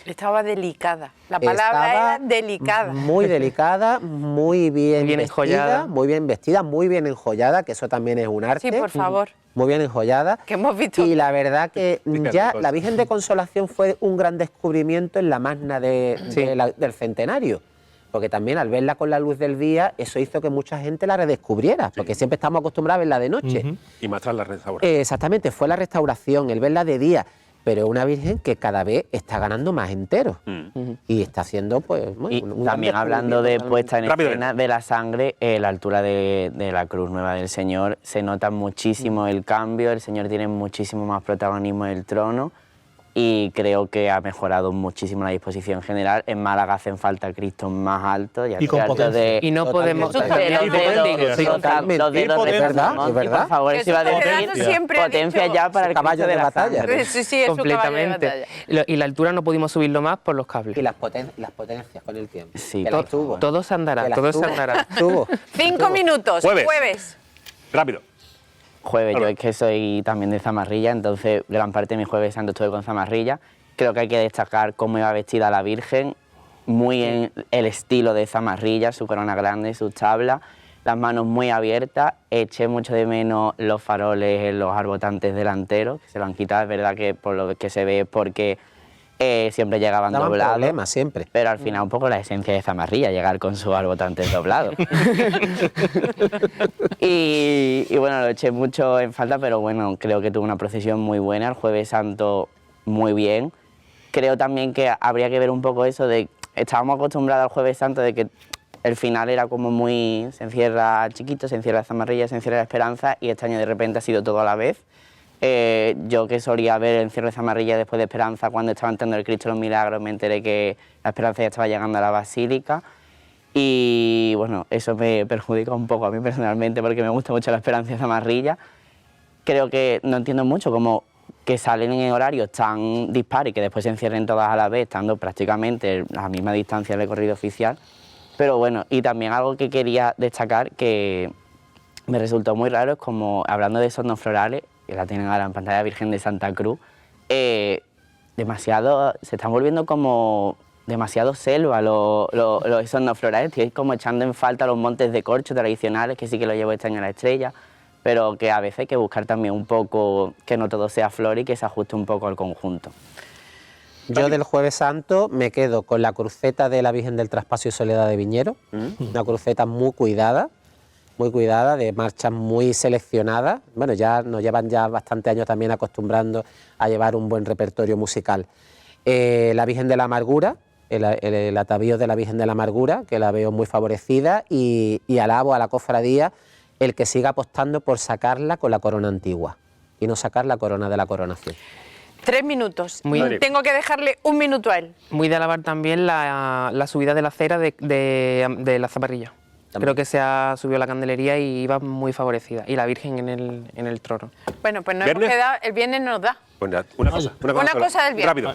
Estaba delicada. La palabra era delicada. Muy delicada, muy bien vestida, enjollada. muy bien vestida, muy bien enjollada, que eso también es un arte. Sí, por favor. Muy bien enjollada. Que hemos visto. Y la verdad que ya la Virgen de Consolación fue un gran descubrimiento en la magna del centenario. Porque también al verla con la luz del día, eso hizo que mucha gente la redescubriera, porque siempre estamos acostumbrados a verla de noche. Y más tras la restauración. Exactamente, fue la restauración, el verla de día, pero es una Virgen que cada vez está ganando más enteros y está haciendo pues y también hablando de puesta en escena de la sangre, la altura de la Cruz Nueva del Señor, se nota muchísimo el cambio, el Señor tiene muchísimo más protagonismo en el trono y creo que ha mejorado muchísimo la disposición general. En Málaga hacen falta Cristos más altos y con potencia. Y no podemos... Los dedos de verdad, es verdad. Por favor, eso iba a decir potencia ya para el caballo de batalla. Sí, es completamente. Y la altura no pudimos subirlo más por los cables. Y las potencias con el tiempo. Sí, todo se andará, todo se andará. 5 minutos, jueves. Rápido. Jueves, yo es que soy también de Zamarrilla, entonces gran parte de mi Jueves Santo estuve con Zamarrilla. Creo que hay que destacar cómo iba vestida la Virgen, muy en el estilo de Zamarrilla, su corona grande, sus tablas, las manos muy abiertas. Eché mucho de menos los faroles en los arbotantes delanteros, que se lo han quitado, es verdad que por lo que se ve es porque siempre llegaban doblados. Problemas, siempre. Pero al final un poco la esencia de Zamarrilla, llegar con sus arbotantes doblados. y bueno, lo eché mucho en falta, pero bueno, creo que tuvo una procesión muy buena, el Jueves Santo muy bien. Creo también que habría que ver un poco eso de, estábamos acostumbrados al Jueves Santo de que el final era como muy, se encierra chiquito, se encierra Zamarrilla, se encierra la Esperanza, y este año de repente ha sido todo a la vez. Yo que solía ver el encierro de Zamarrilla después de Esperanza, cuando estaba entrando el Cristo de los Milagros, me enteré que la Esperanza ya estaba llegando a la Basílica. Y bueno, eso me perjudica un poco a mí personalmente porque me gusta mucho la Esperanza de Zamarrilla. Creo que no entiendo mucho cómo que salen en horarios tan dispares y que después se encierren todas a la vez, estando prácticamente a la misma distancia del recorrido oficial. Pero bueno, y también algo que quería destacar que me resultó muy raro es como, hablando de esos florales, que la tienen ahora en pantalla, Virgen de Santa Cruz, se están volviendo como demasiado selva esos no florales. Estoy como echando en falta los montes de corcho tradicionales, que sí que lo llevo este año en la estrella, pero que a veces hay que buscar también un poco que no todo sea flor y que se ajuste un poco al conjunto. Yo del Jueves Santo me quedo con la cruceta de la Virgen del Traspaso y Soledad de Viñero, una cruceta muy cuidada, de marchas muy seleccionadas. Bueno, ya nos llevan ya bastantes años también acostumbrando a llevar un buen repertorio musical. La Virgen de la Amargura, el atavío de la Virgen de la Amargura, que la veo muy favorecida, y alabo a la cofradía el que siga apostando por sacarla con la corona antigua y no sacar la corona de la coronación. 3 minutos. Tengo que dejarle 1 minuto a él. Muy de alabar también la subida de la cera de la Zamarrilla. Creo que se ha subido la candelería y iba muy favorecida. Y la Virgen en el trono. Bueno, pues nos hemos quedado, el viernes nos da. Una cosa del viernes. Rápido.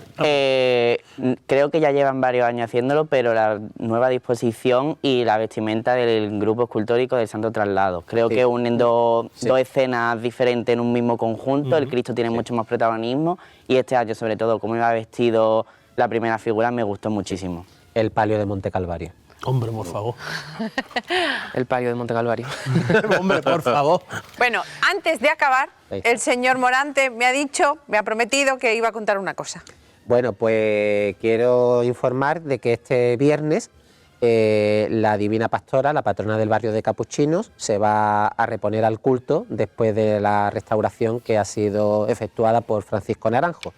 Creo que ya llevan varios años haciéndolo, pero la nueva disposición y la vestimenta del grupo escultórico del Santo Traslado. Creo que unen dos escenas diferentes en un mismo conjunto. El Cristo tiene mucho más protagonismo y este año, sobre todo, como iba vestido la primera figura, me gustó muchísimo. El palio de Monte Calvario. Hombre, por favor. El palio de Monte Calvario. Hombre, por favor. Bueno, antes de acabar, el señor Morante me ha prometido que iba a contar una cosa. Bueno, pues quiero informar de que este viernes la Divina Pastora, la patrona del barrio de Capuchinos, se va a reponer al culto después de la restauración que ha sido efectuada por Francisco Naranjo.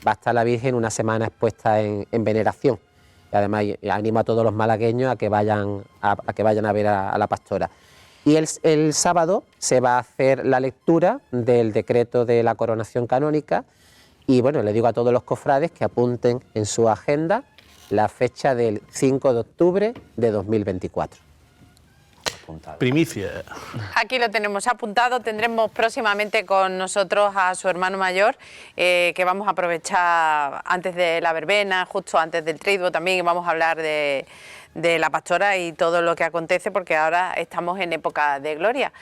Va a estar la Virgen una semana expuesta en veneración. Y además animo a todos los malagueños a que vayan a ver a la pastora. Y el sábado se va a hacer la lectura del decreto de la coronación canónica y bueno, le digo a todos los cofrades que apunten en su agenda la fecha del 5 de octubre de 2024. Primicia. Aquí lo tenemos apuntado. Tendremos próximamente con nosotros a su hermano mayor, que vamos a aprovechar antes de la verbena, justo antes del triduo también, y vamos a hablar de la pastora y todo lo que acontece, porque ahora estamos en época de gloria.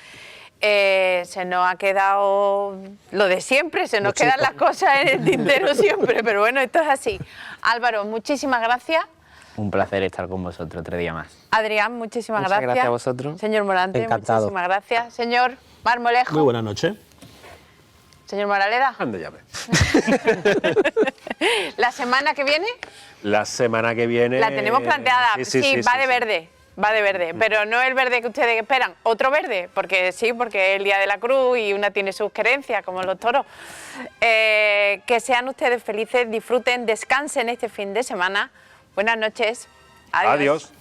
Se nos ha quedado lo de siempre, se nos quedan las cosas en el tintero siempre, pero bueno, esto es así. Álvaro, muchísimas gracias. Un placer estar con vosotros otro día más. Adrián, muchísimas Muchas gracias. gracias a vosotros. Señor Morante, Encantado. muchísimas gracias. Señor Marmolejo. Muy buenas noches. Señor Moraleda. Anda ya, ves. La semana que viene La semana que viene... la tenemos planteada. Sí, va de sí. verde. Va de verde, pero no el verde que ustedes esperan, otro verde, porque sí, porque es el Día de la Cruz y una tiene sus creencias, como los toros. Que sean ustedes felices, disfruten, descansen este fin de semana. Buenas noches. Adiós. Adiós.